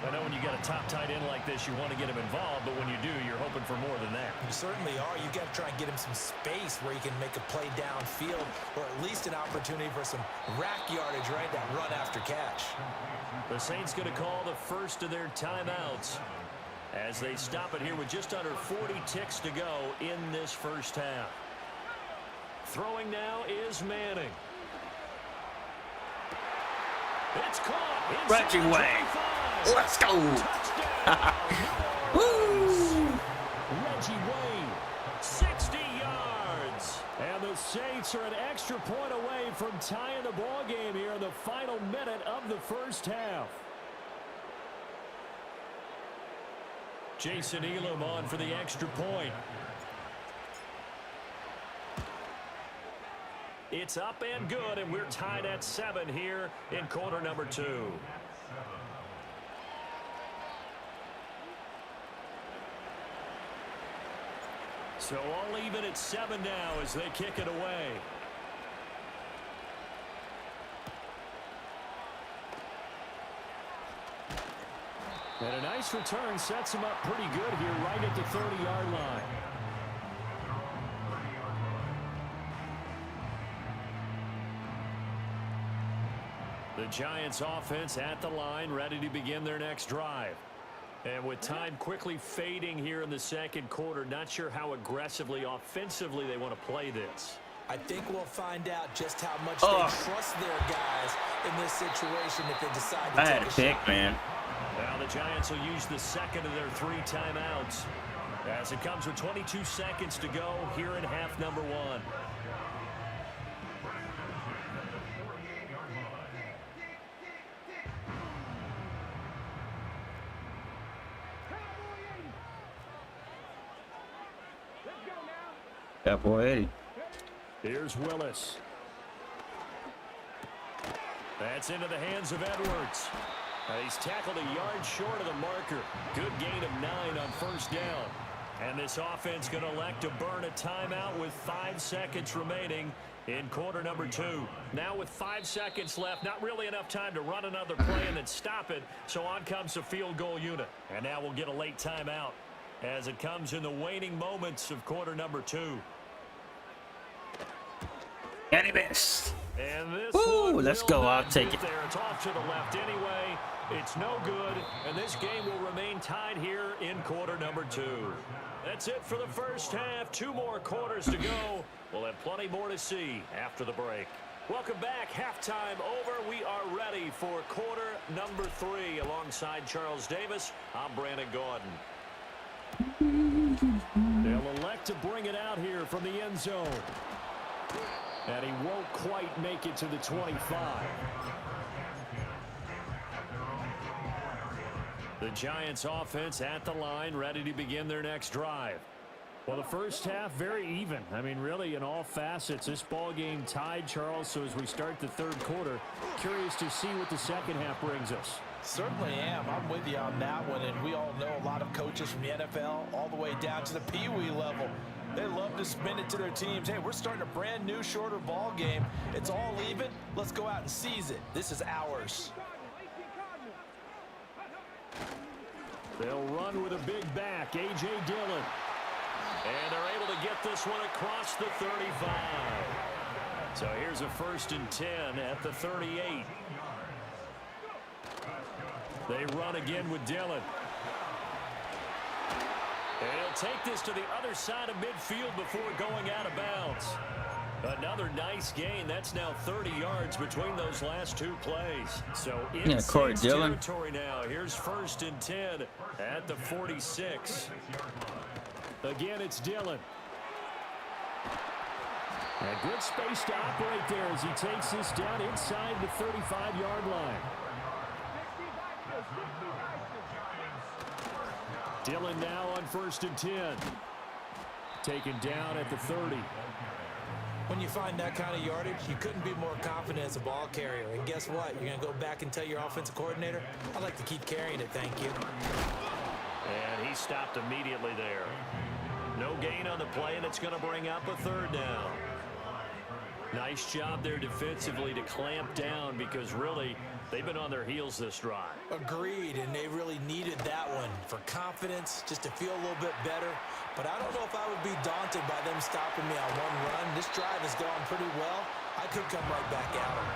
I know when you got a top tight end like this, you want to get him involved, but when you do, you're hoping for more than that. You certainly are. You've got to try and get him some space where he can make a play downfield, or at least an opportunity for some rack yardage, right? That run after catch. The Saints going to call the first of their timeouts as they stop it here with just under 40 ticks to go in this first half. Throwing now is Manning. It's caught. Reggie Wayne. Let's go. Woo. Reggie Wayne, 60 yards. And the Saints are an extra point away from tying the ball game here in the final minute of the first half. Jason Elam on for the extra point. It's up and good, and we're tied at 7 here in quarter number 2. So all even at 7 now as they kick it away. And a nice return sets him up pretty good here right at the 30-yard line. The Giants offense at the line, ready to begin their next drive. And with time quickly fading here in the second quarter, not sure how aggressively, offensively they want to play this. I think we'll find out just how much they trust their guys in this situation if they decide to take a shot. Man. Now the Giants will use the second of their 3 timeouts as it comes with 22 seconds to go here in half number 1. That boy Eddie. Here's Willis. That's into the hands of Edwards. He's tackled a yard short of the marker. Good gain of 9 on first down. And this offense going to elect to burn a timeout with 5 seconds remaining in quarter number 2. Now with 5 seconds left, not really enough time to run another play and then stop it. So on comes the field goal unit. And now we'll get a late timeout as it comes in the waning moments of quarter number 2. And he missed. And this Ooh, let's go. I'll take it. There. It's off to the left anyway. It's no good. And this game will remain tied here in quarter number 2. That's it for the first half. 2 more quarters to go. We'll have plenty more to see after the break. Welcome back. Halftime over. We are ready for quarter number 3. Alongside Charles Davis, I'm Brandon Gordon. They'll elect to bring it out here from the end zone. And he won't quite make it to the 25. The Giants offense at the line, ready to begin their next drive. Well, the first half, very even. I mean, really, in all facets, this ball game tied, Charles. So as we start the third quarter, curious to see what the second half brings us. Certainly am. I'm with you on that one. And we all know a lot of coaches from the NFL all the way down to the Pee Wee level. They love to spin it to their teams. Hey, we're starting a brand new, shorter ball game. It's all even. Let's go out and seize it. This is ours. They'll run with a big back, A.J. Dillon. And they're able to get this one across the 35. So here's a 1st and 10 at the 38. They run again with Dillon. And he'll take this to the other side of midfield before going out of bounds. Another nice gain. That's now 30 yards between those last two plays. So in Saints territory now. Here's 1st and 10 at the 46. Again, it's Dillon. And good space to operate there as he takes this down inside the 35-yard line. Dillon now on 1st and 10. Taken down at the 30. When you find that kind of yardage, you couldn't be more confident as a ball carrier. And guess what? You're going to go back and tell your offensive coordinator, I'd like to keep carrying it, thank you. And he stopped immediately there. No gain on the play, and it's going to bring up a 3rd down. Nice job there defensively to clamp down because really they've been on their heels this drive. Agreed, and they really needed that one for confidence, just to feel a little bit better. But I don't know if I would be daunted by them stopping me on one run. This drive has gone pretty well. I could come right back at them.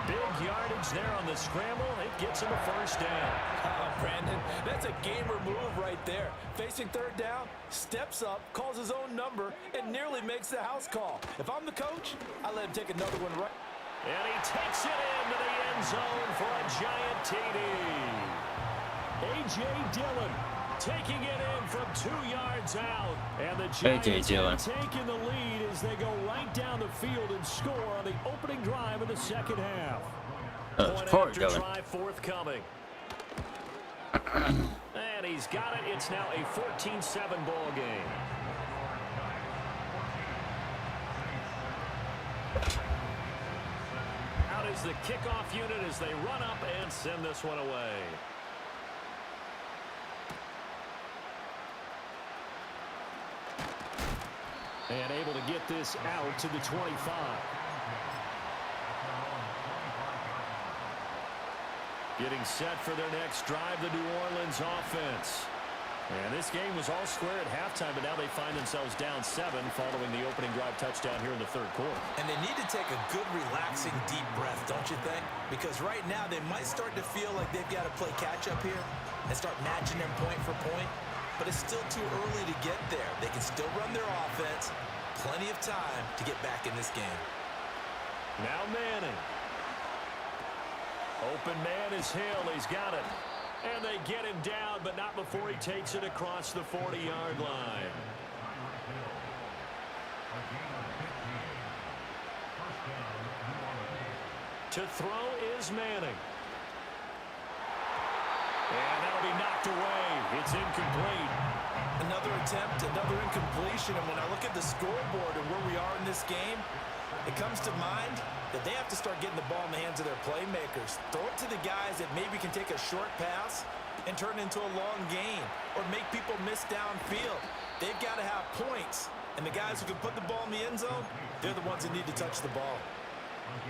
Big yardage there on the scramble. It gets him a 1st down. Brandon, that's a gamer move right there. Facing 3rd down, steps up, calls his own number, and nearly makes the house call. If I'm the coach, I let him take another one right. And he takes it into the end zone for a giant TD. A.J. Dillon taking it in from 2 yards out. And the Giants have taken the lead as they go right down the field and score on the opening drive of the second half. Point after drive forthcoming. And he's got it. It's now a 14-7 ball game. Out is the kickoff unit as they run up and send this one away. And able to get this out to the 25. Getting set for their next drive, the New Orleans offense. And this game was all square at halftime, but now they find themselves down 7 following the opening drive touchdown here in the 3rd quarter. And they need to take a good, relaxing, deep breath, don't you think? Because right now they might start to feel like they've got to play catch-up here and start matching them point for point. But it's still too early to get there. They can still run their offense. Plenty of time to get back in this game. Now Manning. Open man is Hill. He's got it. And they get him down, but not before he takes it across the 40-yard line. To throw is Manning. And that'll be knocked away. It's incomplete. Another attempt, another incompletion. And when I look at the scoreboard and where we are in this game, it comes to mind that they have to start getting the ball in the hands of their playmakers. Throw it to the guys that maybe can take a short pass and turn it into a long gain or make people miss downfield. They've got to have points. And the guys who can put the ball in the end zone, they're the ones that need to touch the ball.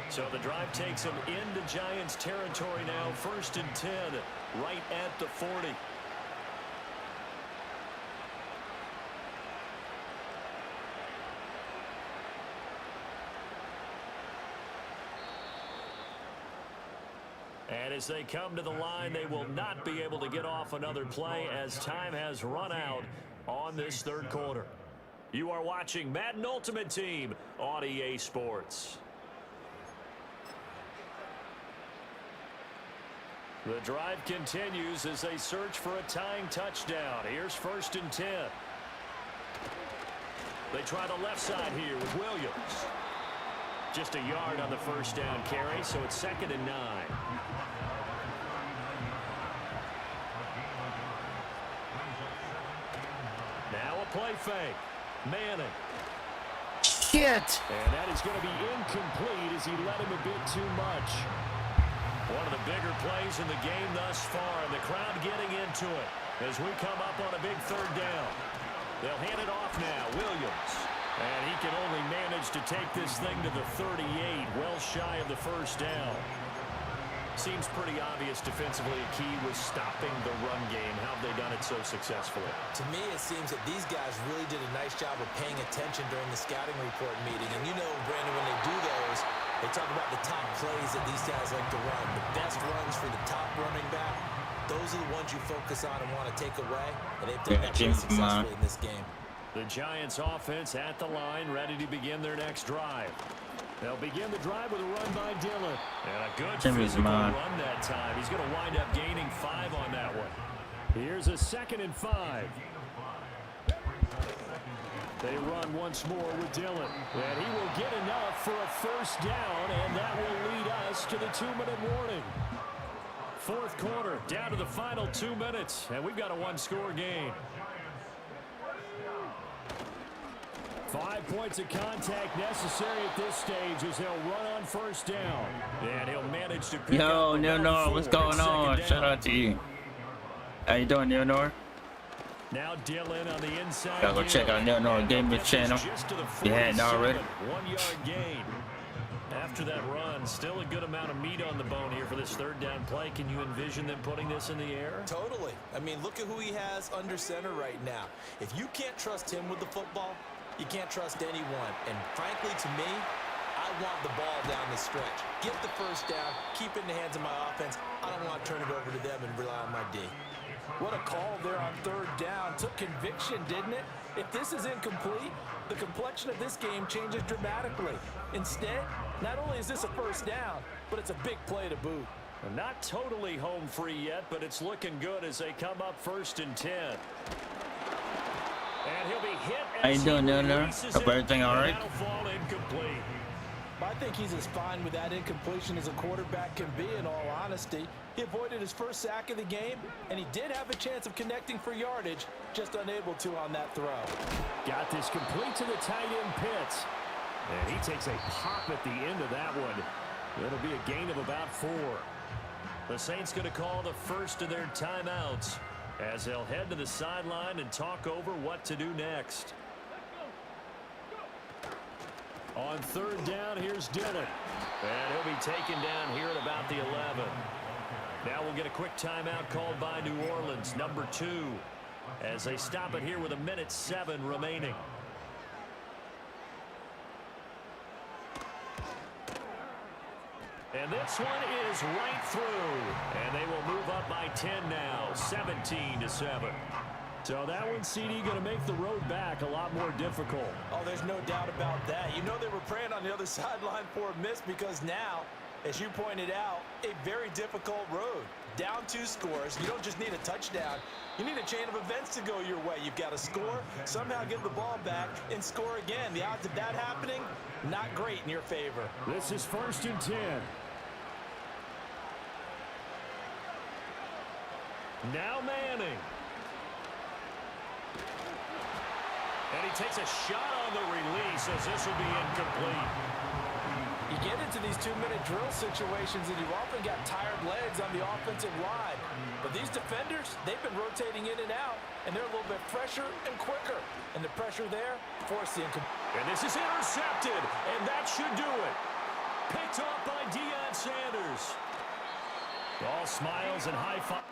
So the drive takes them into Giants territory now. 1st and 10, right at the 40. And as they come to the line, they will not be able to get off another play as time has run out on this 3rd quarter. You are watching Madden Ultimate Team on EA Sports. The drive continues as they search for a tying touchdown. Here's 1st and 10. They try the left side here with Williams. Just a yard on the 1st down carry, so it's 2nd and 9. Now a play fake. Manning. Shit! And that is going to be incomplete as he let him a bit too much. One of the bigger plays in the game thus far, and the crowd getting into it as we come up on a big third down. They'll hand it off now. Williams. And he can only manage to take this thing to the 38, well shy of the first down. Seems pretty obvious defensively a key was stopping the run game. How have they done it so successfully? To me, it seems that these guys really did a nice job of paying attention during the scouting report meeting. And you know, Brandon, when they do those, they talk about the top plays that these guys like to run. The best runs for the top running back, those are the ones you focus on and want to take away. And they've done that pretty successfully in this game. The Giants offense at the line, ready to begin their next drive. They'll begin the drive with a run by Dillon. And a good physical run that time. He's going to wind up gaining 5 on that one. Here's a 2nd and 5. They run once more with Dillon. And he will get enough for a first down, and that will lead us to the 2-minute warning. Fourth quarter, down to the final 2 minutes, and we've got a 1-score game. 5 points of contact necessary at this stage as they'll run on first down. And he'll manage to pick up Neonor, what's going on? Shout out to you. How you doing, Neonor? Now Dillon on the inside. Gotta go check out Neonor Gaming channel. You hadn't already. 1-yard gain. After that run, still a good amount of meat on the bone here for this third down play. Can you envision them putting this in the air? Totally. I mean, look at who he has under center right now. If you can't trust him with the football, you can't trust anyone. And frankly, to me, I want the ball down the stretch. Get the first down, keep it in the hands of my offense. I don't want to turn it over to them and rely on my D. What a call there on third down. Took conviction, didn't it? If this is incomplete, the complexion of this game changes dramatically. Instead, not only is this a first down, but it's a big play to boot. Not totally home free yet, but it's looking good as they come up 1st and 10. And he'll be hit. How you doing, Neonor? Hope everything all right? That'll fall incomplete. I think he's as fine with that incompletion as a quarterback can be, in all honesty. He avoided his first sack of the game, and he did have a chance of connecting for yardage, just unable to on that throw. Got this complete to the tight end Pitts. And he takes a pop at the end of that one. It'll be a gain of about 4. The Saints going to call the first of their timeouts as they'll head to the sideline and talk over what to do next. On third down, here's Dillon. And he'll be taken down here at about the 11. Now we'll get a quick timeout called by New Orleans, number 2, as they stop it here with 1:07 remaining. And this one is right through. And they will move up by 10 now, 17-7. So that one, CD, going to make the road back a lot more difficult. Oh, there's no doubt about that. You know they were praying on the other sideline for a miss because now, as you pointed out, a very difficult road. Down 2 scores. You don't just need a touchdown. You need a chain of events to go your way. You've got to score, somehow get the ball back, and score again. The odds of that happening, not great in your favor. This is 1st and 10. Now Manning. And he takes a shot on the release as this will be incomplete. You get into these 2-minute drill situations and you often got tired legs on the offensive line. But these defenders, they've been rotating in and out, and they're a little bit fresher and quicker. And the pressure there forced the incomplete. And this is intercepted, and that should do it. Picked off by Deion Sanders. All smiles and high five.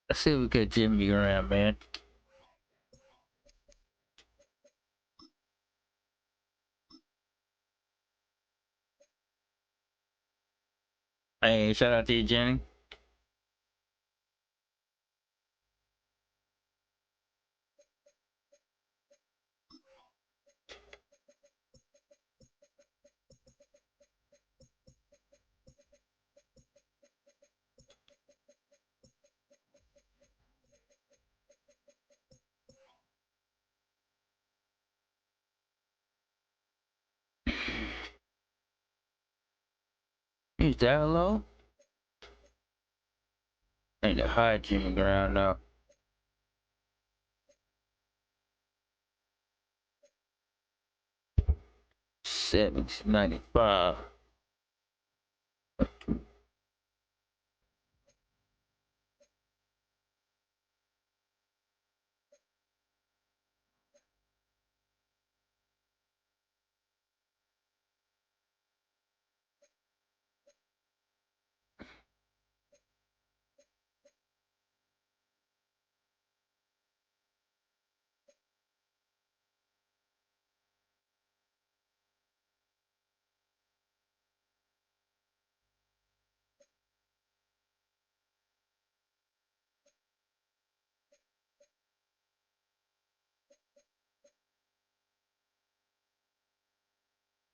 Let's see if we get Jimmy around, man. Hey, shout out to you, Jenny. Is that low? Ain't the high Jimmy ground now. $7.95.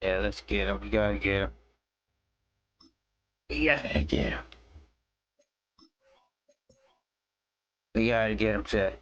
Yeah, let's get him. We gotta get him. We gotta get him. We gotta get him set.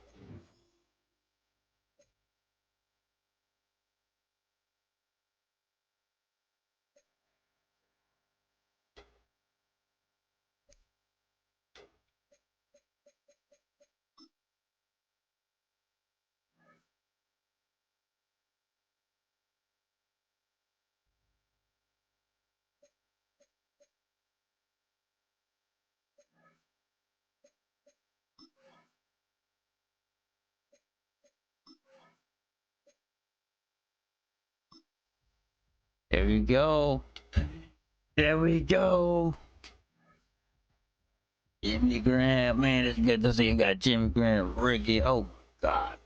There we go. There we go. Jimmy Graham, man, it's good to see you got Jimmy Graham, Ricky. Oh God.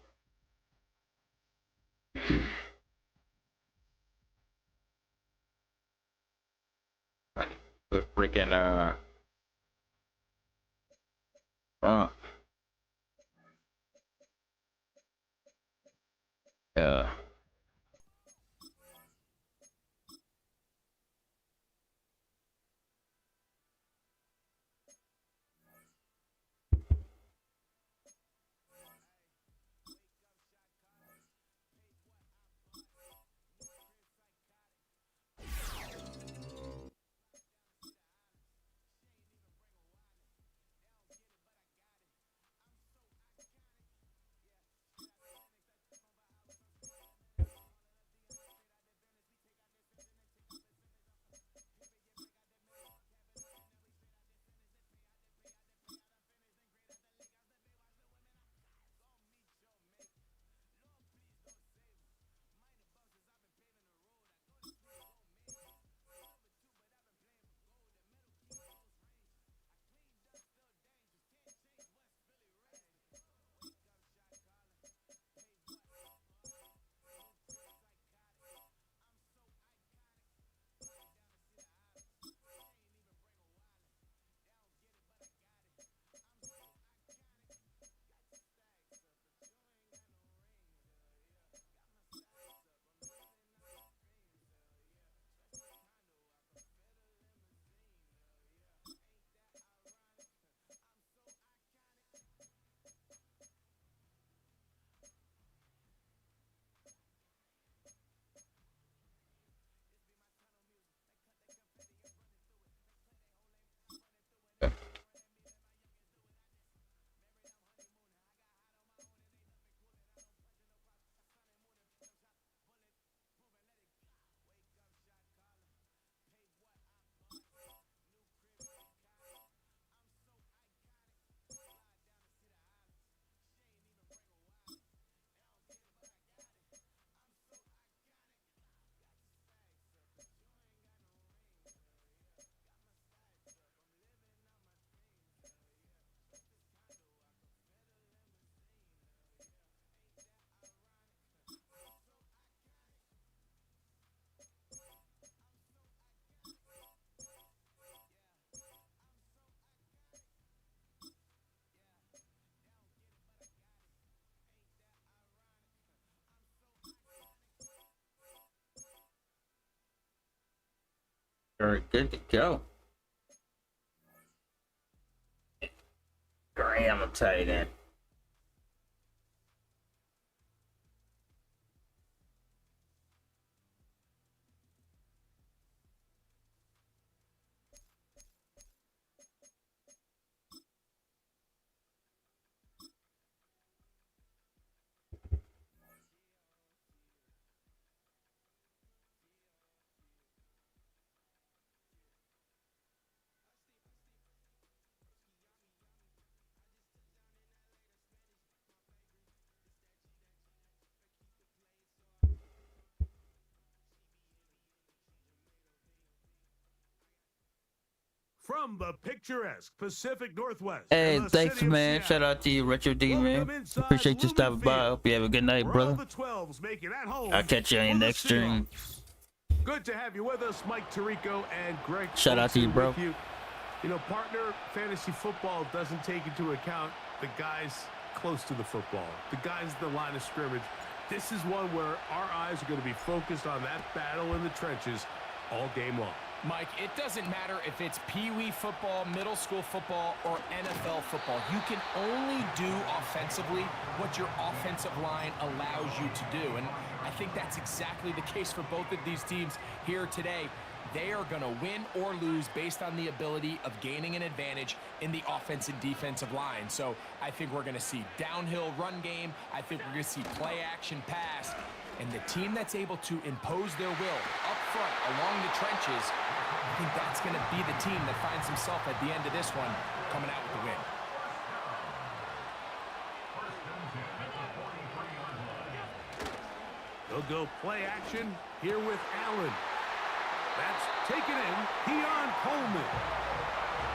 Put freaking uh uh Very good to go. Great, I'm gonna tell you that. From the picturesque Pacific Northwest. Hey, and the thanks, city of man. Seattle, Shout out to you, Richard D, man. welcome inside Appreciate you Lumen stopping by. Field, Hope you have a good night, where all brother. the 12s make it at home I'll catch you on your for the next stream. Seahawks. Good to have you with us, Mike Tirico and Greg. Shout out to you, Olsen bro. with You know, partner, fantasy football doesn't take into account the guys close to the football, the guys at the line of scrimmage. This is one where our eyes are going to be focused on that battle in the trenches all game long. Mike, it doesn't matter if it's Pee-wee football, middle school football, or NFL football. You can only do offensively what your offensive line allows you to do. And I think that's exactly the case for both of these teams here today. They are going to win or lose based on the ability of gaining an advantage in the offensive and defensive line. So I think we're going to see downhill run game. I think we're going to see play action pass. And the team that's able to impose their will up front along the trenches, I think that's going to be the team that finds himself at the end of this one coming out with the win. They'll go play action here with Allen. That's taken in. Keon Coleman.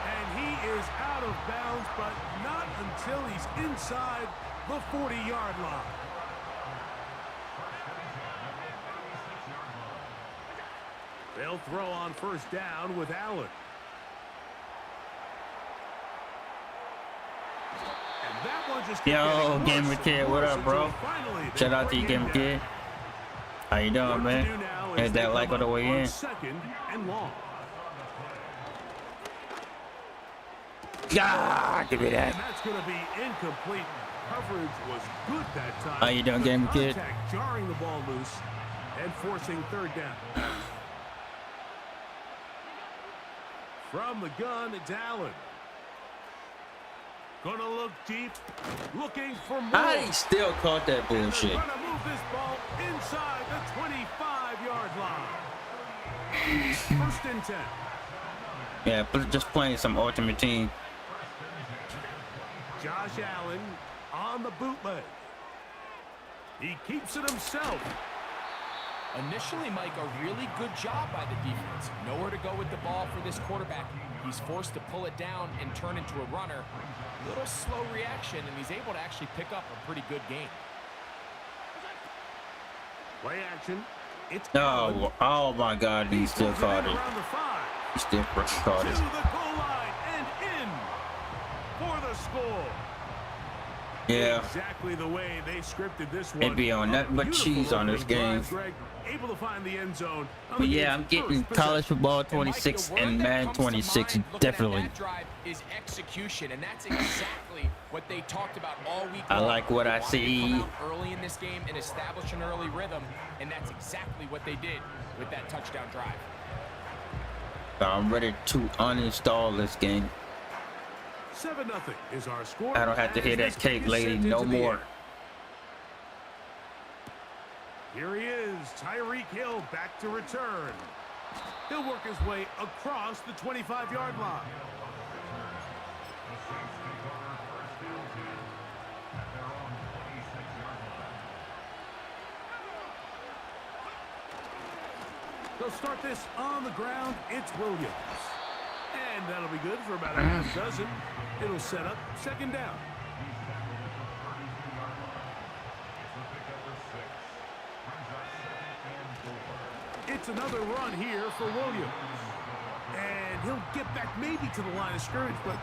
And he is out of bounds, but not until he's inside the 40-yard line. They'll throw on first down with Allen. And that one just Yo, Gamer Kid, what up, bro? Shout out to you, Gamer Kid. How you doing, man? Hit that like on the way in. Second and long. God, give me that. And that's going to be incomplete. Coverage was good that time. How you doing, Gamer Kid? Contact jarring the ball loose and forcing third down. From the gun, it's Allen. Gonna look deep, looking for more. I still caught that bullshit. They're gonna move this ball inside the 25-yard line. First and 10. Yeah, but just playing some Ultimate Team. Josh Allen on the bootleg. He keeps it himself. Initially, Mike, a really good job by the defense. Nowhere to go with the ball for this quarterback. He's forced to pull it down and turn into a runner. Little slow reaction, and he's able to actually pick up a pretty good game. Play action. It's Oh my God, he still caught it. around the 5. He still freaking caught To it. the goal line and in for the score. Yeah. Exactly the way they scripted this one. It'd be on nothing but Beautiful cheese on this opening game. drive, Greg, able to find the end zone. But yeah, I'm getting college football And Mike, 26 the word and that Madden comes to 26 mind looking at definitely. that drive is execution, and that's exactly what they talked about all week I long. like what They I wanted to see. come out early in this game and establish an early rhythm, and that's exactly what they did with that touchdown drive. I'm ready to uninstall this game. 7-0 is our score. I don't have to hear as that this cake is lady sent no into the more. air. Here he is, Tyreek Hill back to return. He'll work his way across the 25-yard line. They'll start this on the ground. It's Williams. And that'll be good for about a half dozen. It'll set up second down. It's another run here for Williams. And he'll get back maybe to the line of scrimmage, but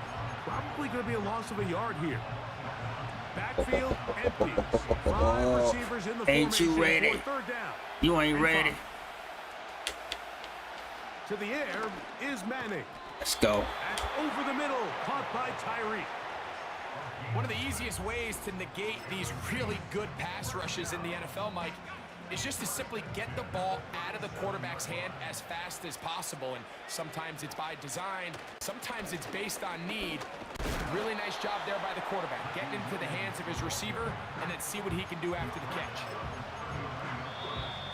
probably going to be a loss of a yard here. Backfield empty. 5 receivers in the Ain't you formation ready? for third down. You ain't And ready. 5. to the air is Manning. Let's go. And over the middle, caught by Tyree. One of the easiest ways to negate these really good pass rushes in the NFL, Mike, is just to simply get the ball out of the quarterback's hand as fast as possible. And sometimes it's by design, sometimes it's based on need. Really nice job there by the quarterback, getting into the hands of his receiver and then see what he can do after the catch.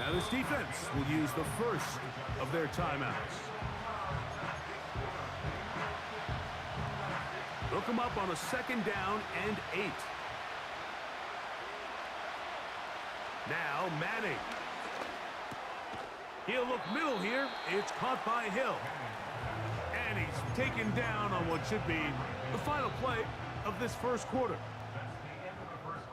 Now this defense will use the first of their timeouts. They'll come up on a 2nd down and 8. Now Manning. He'll look middle here. It's caught by Hill. And he's taken down on what should be the final play of this first quarter.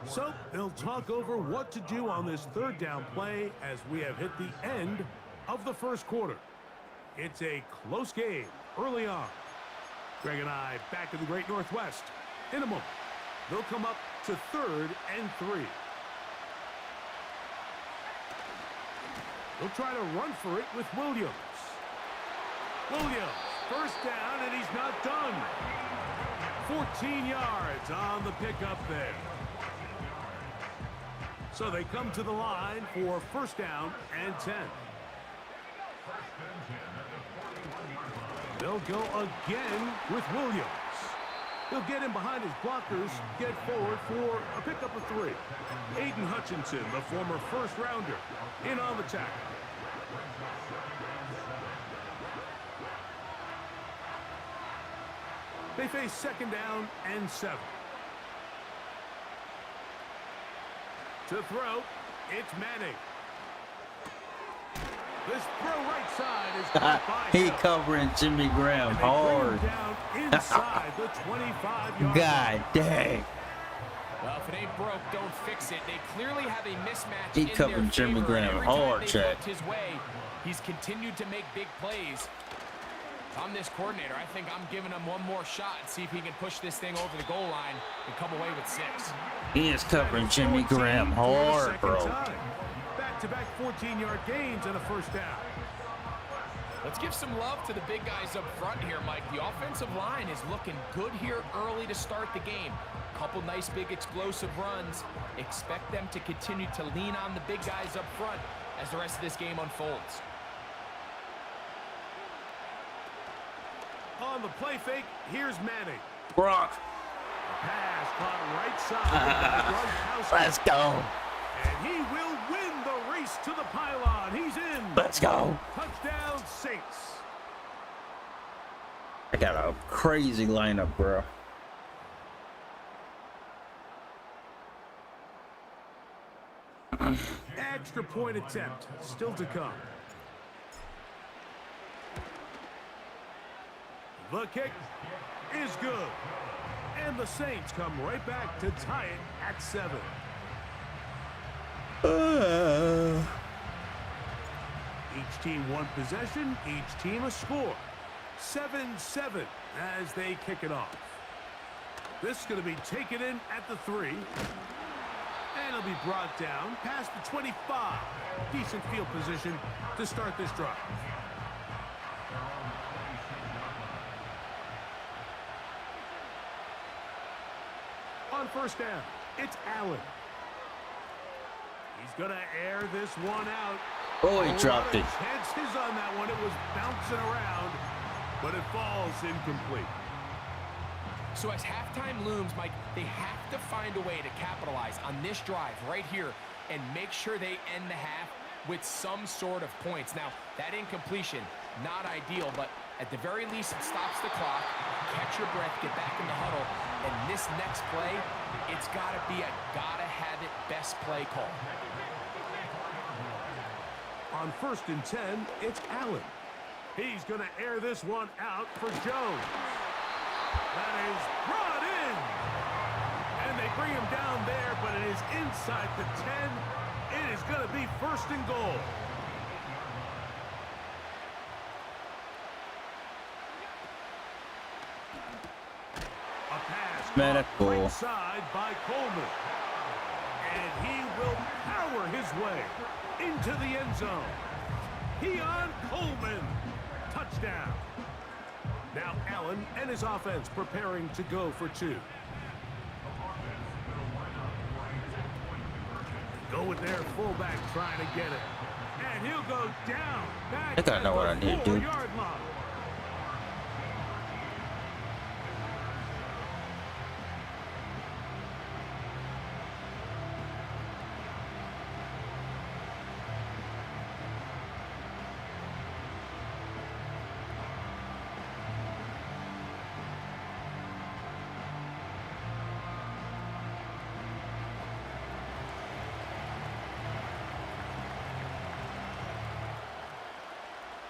So they'll talk over what to do on this 3rd down play as we have hit the end of the first quarter. It's a close game early on. Greg and I back in the Great Northwest. In a moment, they'll come up to 3rd and 3. They'll try to run for it with Williams. Williams, 1st down, and he's not done. 14 yards on the pickup there. So they come to the line for 1st down and 10. They'll go again with Williams. He'll get in behind his blockers, get forward for a pickup of 3. Aiden Hutchinson, the former 1st rounder, in on the tackle. They face 2nd down and 7. To throw, it's Manning. This throw right side is caught by He Hill. covering Jimmy Graham And they bring hard. him down inside the 25-yard God dang. Well, if it ain't broke, don't fix it. They clearly have a mismatch He in covered their Jimmy favor. Graham Every time hard, they've Chad. looked his way, he's continued to make big plays. If I'm this coordinator, I think I'm giving him one more shot and see if he can push this thing over the goal line and come away with 6. He is covering Jimmy Graham hard, bro. Back-to-back 14-yard gains and a 1st down. Let's give some love to the big guys up front here, Mike. The offensive line is looking good here early to start the game. Couple nice big explosive runs. Expect them to continue to lean on the big guys up front as the rest of this game unfolds. On the play fake, here's Manning. Brock. Pass caught right side. Let's go. And he will win the race to the pylon. He's in. Let's go. Touchdown, Saints. I got a crazy lineup, bro. Extra point attempt still to come. The kick is good. And the Saints come right back to tie it at 7. Each team one possession, each team a score. 7-7 as they kick it off. This is going to be taken in at the 3. And it'll be brought down past the 25. Decent field position to start this drive. On 1st down, it's Allen. He's going to air this one out. Oh, he dropped it. Chances on that one. It was bouncing around, but it falls incomplete. So as halftime looms, Mike, they have to find a way to capitalize on this drive right here and make sure they end the half with some sort of points. Now, that incompletion, not ideal, but at the very least, it stops the clock. Catch your breath, get back in the huddle, and this next play, it's got to be a gotta-have-it best play call. On 1st and 10, it's Allen. He's going to air this one out for Jones. That is brought in. And they bring him down there, but it is inside the 10. It is going to be 1st and goal. A pass Man, that's cool. right side by Coleman. And he will power his way into the end zone. Keon Coleman Touchdown. Now Allen and his offense preparing to go for two. Go with their fullback trying to get it. And he'll go down. I think I know what I need to do. 4-yard line.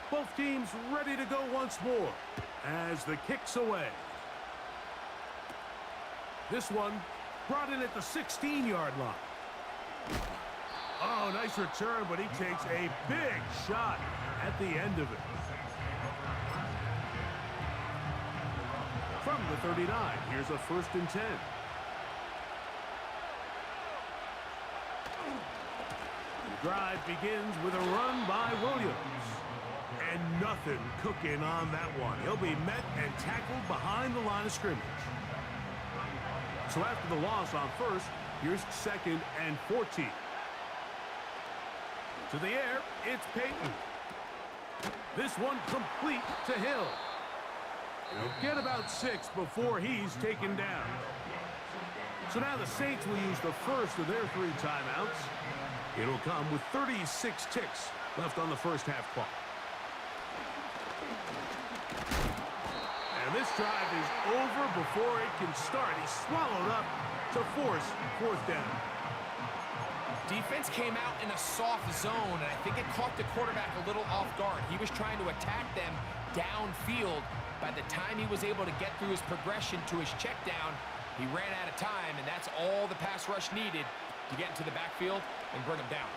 Both teams ready to go once more as the kick's away. This one brought in at the 16-yard line. Oh, nice return, but he takes a big shot at the end of it. From the 39, here's a 1st and 10. The drive begins with a run by Williams. And nothing cooking on that one. He'll be met and tackled behind the line of scrimmage. So after the loss on 1st, here's 2nd and 14. To the air, it's Peyton. This one complete to Hill. He'll get about 6 before he's taken down. So now the Saints will use the first of their 3 timeouts. It'll come with 36 ticks left on the first half clock. And this drive is over before it can start. He's swallowed up to force 4th down. Defense came out in a soft zone, and I think it caught the quarterback a little off guard. He was trying to attack them downfield. By the time he was able to get through his progression to his check down, he ran out of time, and that's all the pass rush needed to get into the backfield and bring him down.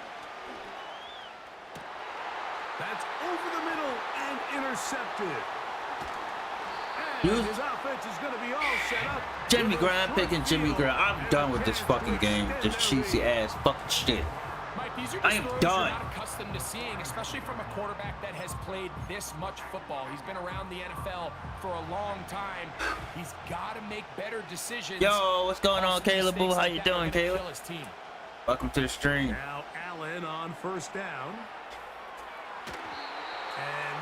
That's over the middle and intercepted. You, His offense is going to be all set up. Jimmy Graham picking Jimmy Graham. I'm done with this fucking game. This cheesy ass fucking shit. Mike, these are I am stories done. you're not accustomed to seeing, especially from a quarterback that has played this much football. He's been around the NFL for a long time. He's got to make better decisions. Yo, what's going on, Caleb? Boo? How you doing, Caleb? Welcome to the stream. Now Allen on 1st down.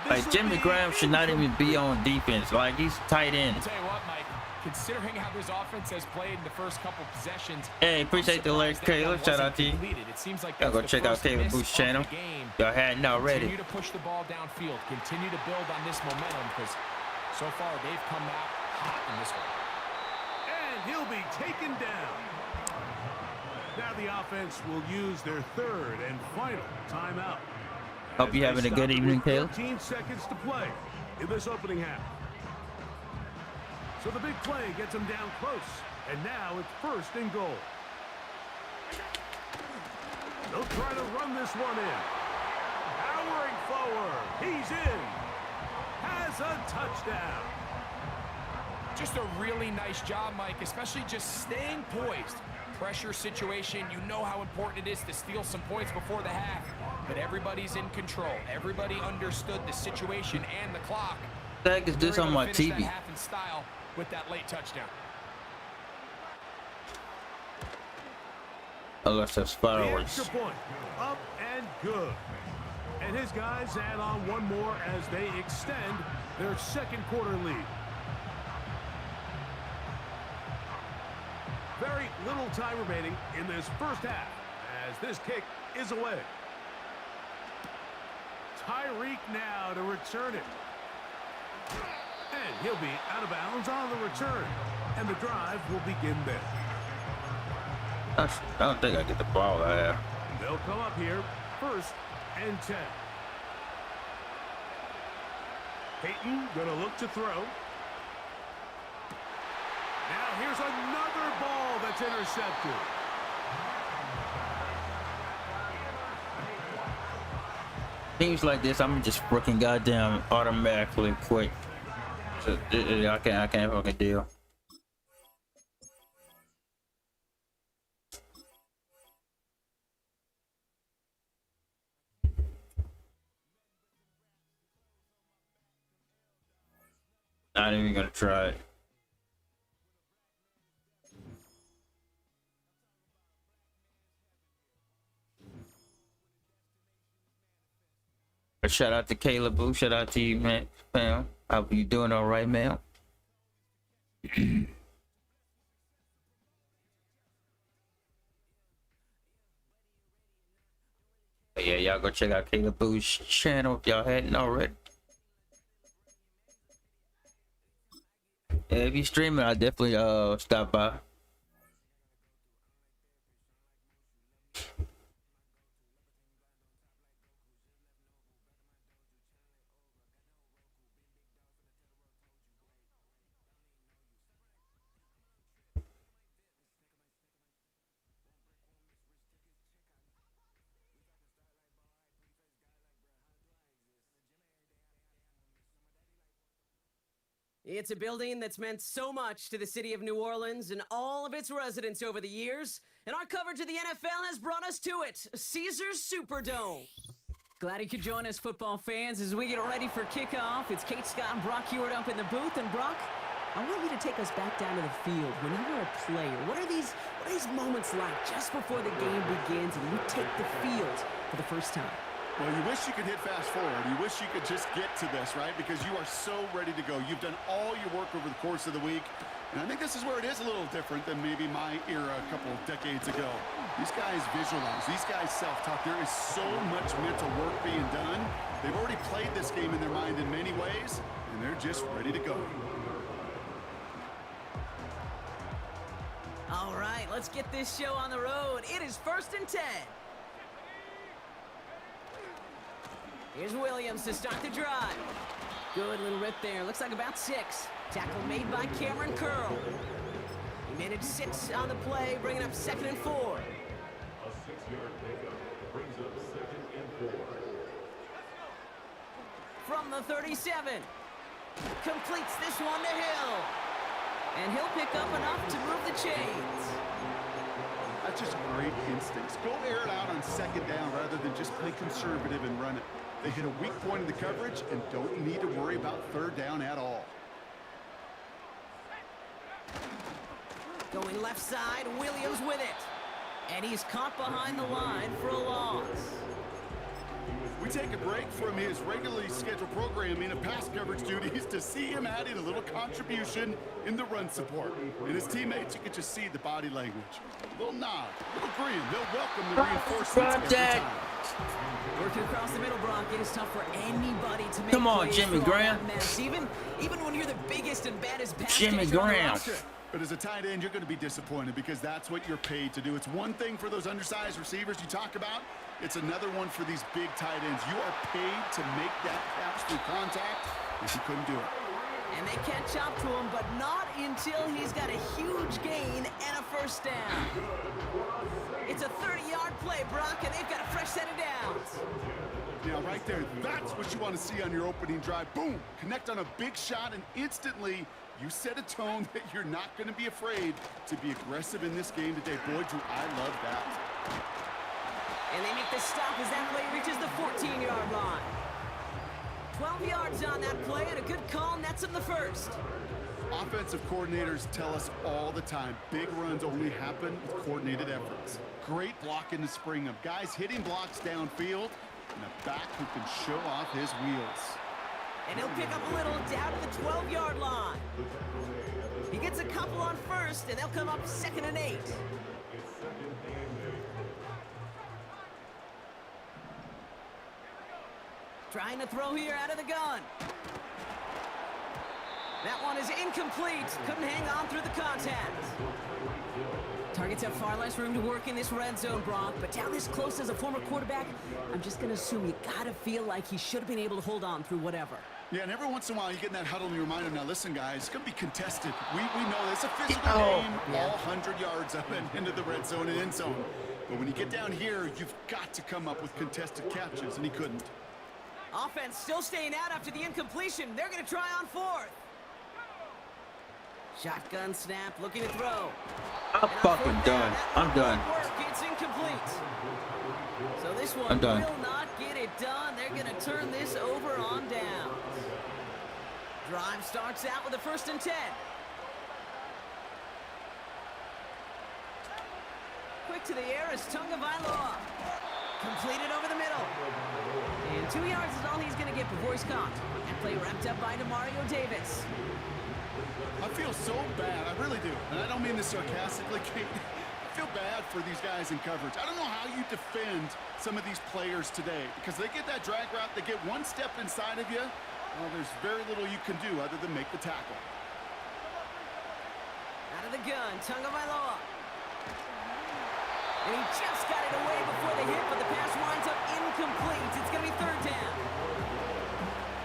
Like, Jimmy Graham should not even be on defense. Like, he's tight end. I'll tell you what, Mike, considering how this offense has played in the first couple possessions. Hey, appreciate the alert, Caleb. Shout out to you. It seems like Y'all go check out Caleb Boo's channel. Y'all hadn't already. Continue to push the ball downfield. Continue to build on this momentum because so far they've come out hot in this one. And he'll be taken down. Now the offense will use their 3rd and final timeout. Hope you're having a good evening, Caleb. 13 seconds to play in this opening half. So the big play gets him down close. And now it's 1st and goal. They'll try to run this one in. Powering forward. He's in. Has a touchdown. Just a really nice job, Mike, especially just staying poised. Pressure situation, you know how important it is to steal some points before the half, but everybody's in control. Everybody understood the situation and the clock. What the heck is this on my TV? Half in style with that late touchdown. Unless that's fireworks. The extra point, up and good. And his guys add on one more as they extend their 2nd quarter lead. Very little time remaining in this first half as this kick is away. Tyreek now to return it. And he'll be out of bounds on the return. And the drive will begin there. I don't think I get the ball there. They'll come up here 1st and 10. Peyton gonna look to throw. Now here's another ball that's intercepted. Things like this, I'm just freaking goddamn automatically quit. So, I can't fucking deal. Not even gonna try it. But shout out to Caleb Boo. Shout out to you, man. Fam. I hope you doing all right, man. But yeah, y'all go check out Caleb Boo's channel if y'all hadn't already. Yeah, if you streaming, I'll definitely stop by. It's a building that's meant so much to the city of New Orleans and all of its residents over the years, and our coverage of the NFL has brought us to it, Caesars Superdome. Glad you could join us, football fans, as we get ready for kickoff. It's Kate, Scott, and Brock Hewitt up in the booth, and Brock, I want you to take us back down to the field. When you were a player, what are these moments like just before the game begins and you take the field for the first time? Well, you wish you could hit fast forward. You wish you could just get to this, right? Because you are so ready to go. You've done all your work over the course of the week. And I think this is where it is a little different than maybe my era a couple of decades ago. These guys visualize. These guys self-talk. There is so much mental work being done. They've already played this game in their mind in many ways, and they're just ready to go. All right, let's get this show on the road. It is 1st and 10. Here's Williams to start the drive. Good little rip there. Looks like about 6. Tackle made by Cameron Curl. He managed 6 on the play, bringing up 2nd and 4. A 6-yard pickup brings up 2nd and 4. From the 37. Completes this one to Hill. And he'll pick up enough to move the chains. That's just great instincts. Go air it out on 2nd down rather than just play conservative and run it. They hit a weak point in the coverage and don't need to worry about 3rd down at all. Going left side, Williams with it. And he's caught behind the line for a loss. We take a break from his regularly scheduled programming of pass coverage duties to see him adding a little contribution in the run support. And his teammates, you can just see the body language. A little nod, a little grin. They'll welcome the reinforcements every time. Working across the middle, Brock, it is tough for anybody to make Come on, plays Jimmy for all Graham. that mess. Even when you're the biggest and baddest pass Jimmy catcher on the Graham. roster. But as a tight end, you're going to be disappointed because that's what you're paid to do. It's one thing for those undersized receivers you talk about. It's another one for these big tight ends. You are paid to make that catch through contact, and he couldn't do it. And they catch up to him, but not until he's got a huge gain and a 1st down. It's a 30-yard play, Brock, and they've got a fresh set of downs. Now, right there, that's what you want to see on your opening drive. Boom! Connect on a big shot, and instantly you set a tone that you're not going to be afraid to be aggressive in this game today. Boy, Drew, I love that. And they make the stop as that play reaches the 14-yard line. 12 yards on that play, and a good call nets him the 1st. Offensive coordinators tell us all the time, big runs only happen with coordinated efforts. Great block in the spring of guys hitting blocks downfield, and a back who can show off his wheels. And he'll pick up a little down to the 12-yard line. He gets a couple on 1st, and they'll come up 2nd and 8. Trying to throw here out of the gun. That one is incomplete. Couldn't hang on through the contact. Targets have far less room to work in this red zone, Brock, but down this close as a former quarterback, I'm just going to assume you got to feel like he should have been able to hold on through whatever. Yeah, and every once in a while you get in that huddle and you remind him, now listen, guys, it's going to be contested. We know it's a physical game, all 100 yards up and into the red zone and end zone. But when you get down here, you've got to come up with contested catches, and he couldn't. Offense still staying out after the incompletion. They're going to try on 4th. Shotgun snap, looking to throw. I'm fucking done. I'm done. It's incomplete. So this one I'm done. will not get it done. They're going to turn this over on downs. Drive Drive starts out with a 1st and 10. Quick to the air is Tagovailoa. Completed over the middle. And 2 yards is all he's going to get before he's caught. That play wrapped up by Demario Davis. I feel so bad, I really do. And I don't mean this sarcastically, Kate. I feel bad for these guys in coverage. I don't know how you defend some of these players today because they get that drag route, they get one step inside of you. Well, there's very little you can do other than make the tackle. Out of the gun, Tagovailoa. And he just got it away before the hit, but the pass winds up incomplete. It's going to be 3rd down.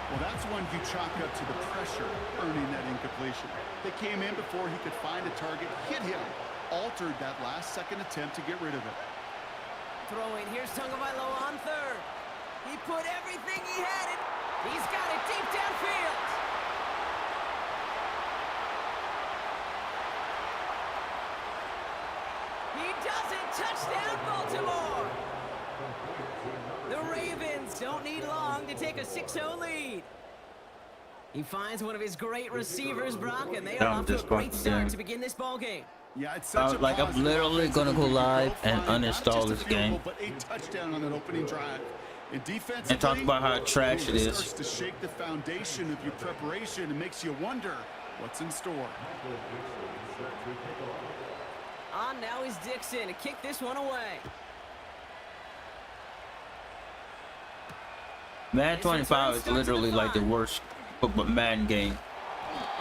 Well, that's one you chalk up to the pressure earning that incompletion. They came in before he could find a target, hit him, altered that last second attempt to get rid of it. Throwing, here's Tagovailoa on 3rd. He put everything he had in. He's got it deep downfield. He does it. Touchdown, Baltimore. The Ravens don't need long to take a 6-0 lead. He finds one of his great receivers, Brock, and they are off to a great start to begin this ball game. Yeah, it's such a like I'm literally gonna go live and uninstall this game but a touchdown on that opening drive. and talk about how trash it is. Starts to shake the foundation of your preparation and makes you wonder what's in store. On now is Dixon to kick this one away. Madden 25 is literally like the worst football Madden game.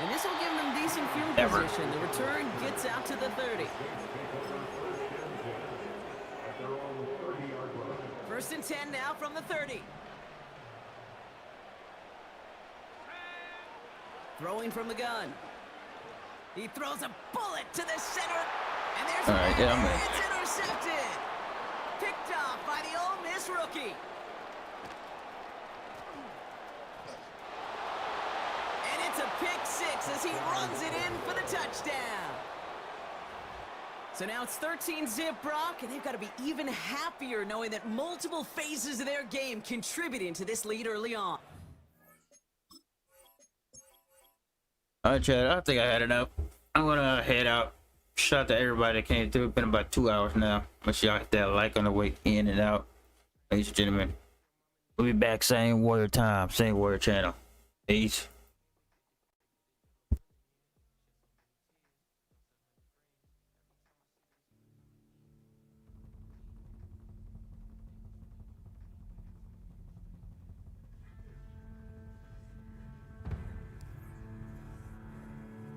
And this will give them decent field Ever. position. The return gets out to the 30. 1st and 10 now from the 30. Throwing from the gun. He throws a bullet to the center. And there's All right, yeah, I'm in. It's intercepted. Picked off by the Ole Miss rookie. And it's a pick 6 as he runs it in for the touchdown. So now it's 13-zip, Brock, and they've got to be even happier knowing that multiple phases of their game contributing to this lead early on. All right, Chad, I think I had enough. I'm gonna head out. Shout out to everybody that came through. It's been about 2 hours now. Make sure y'all hit that like on the way in and out. Ladies and gentlemen, we'll be back same warrior time, same warrior channel. Peace.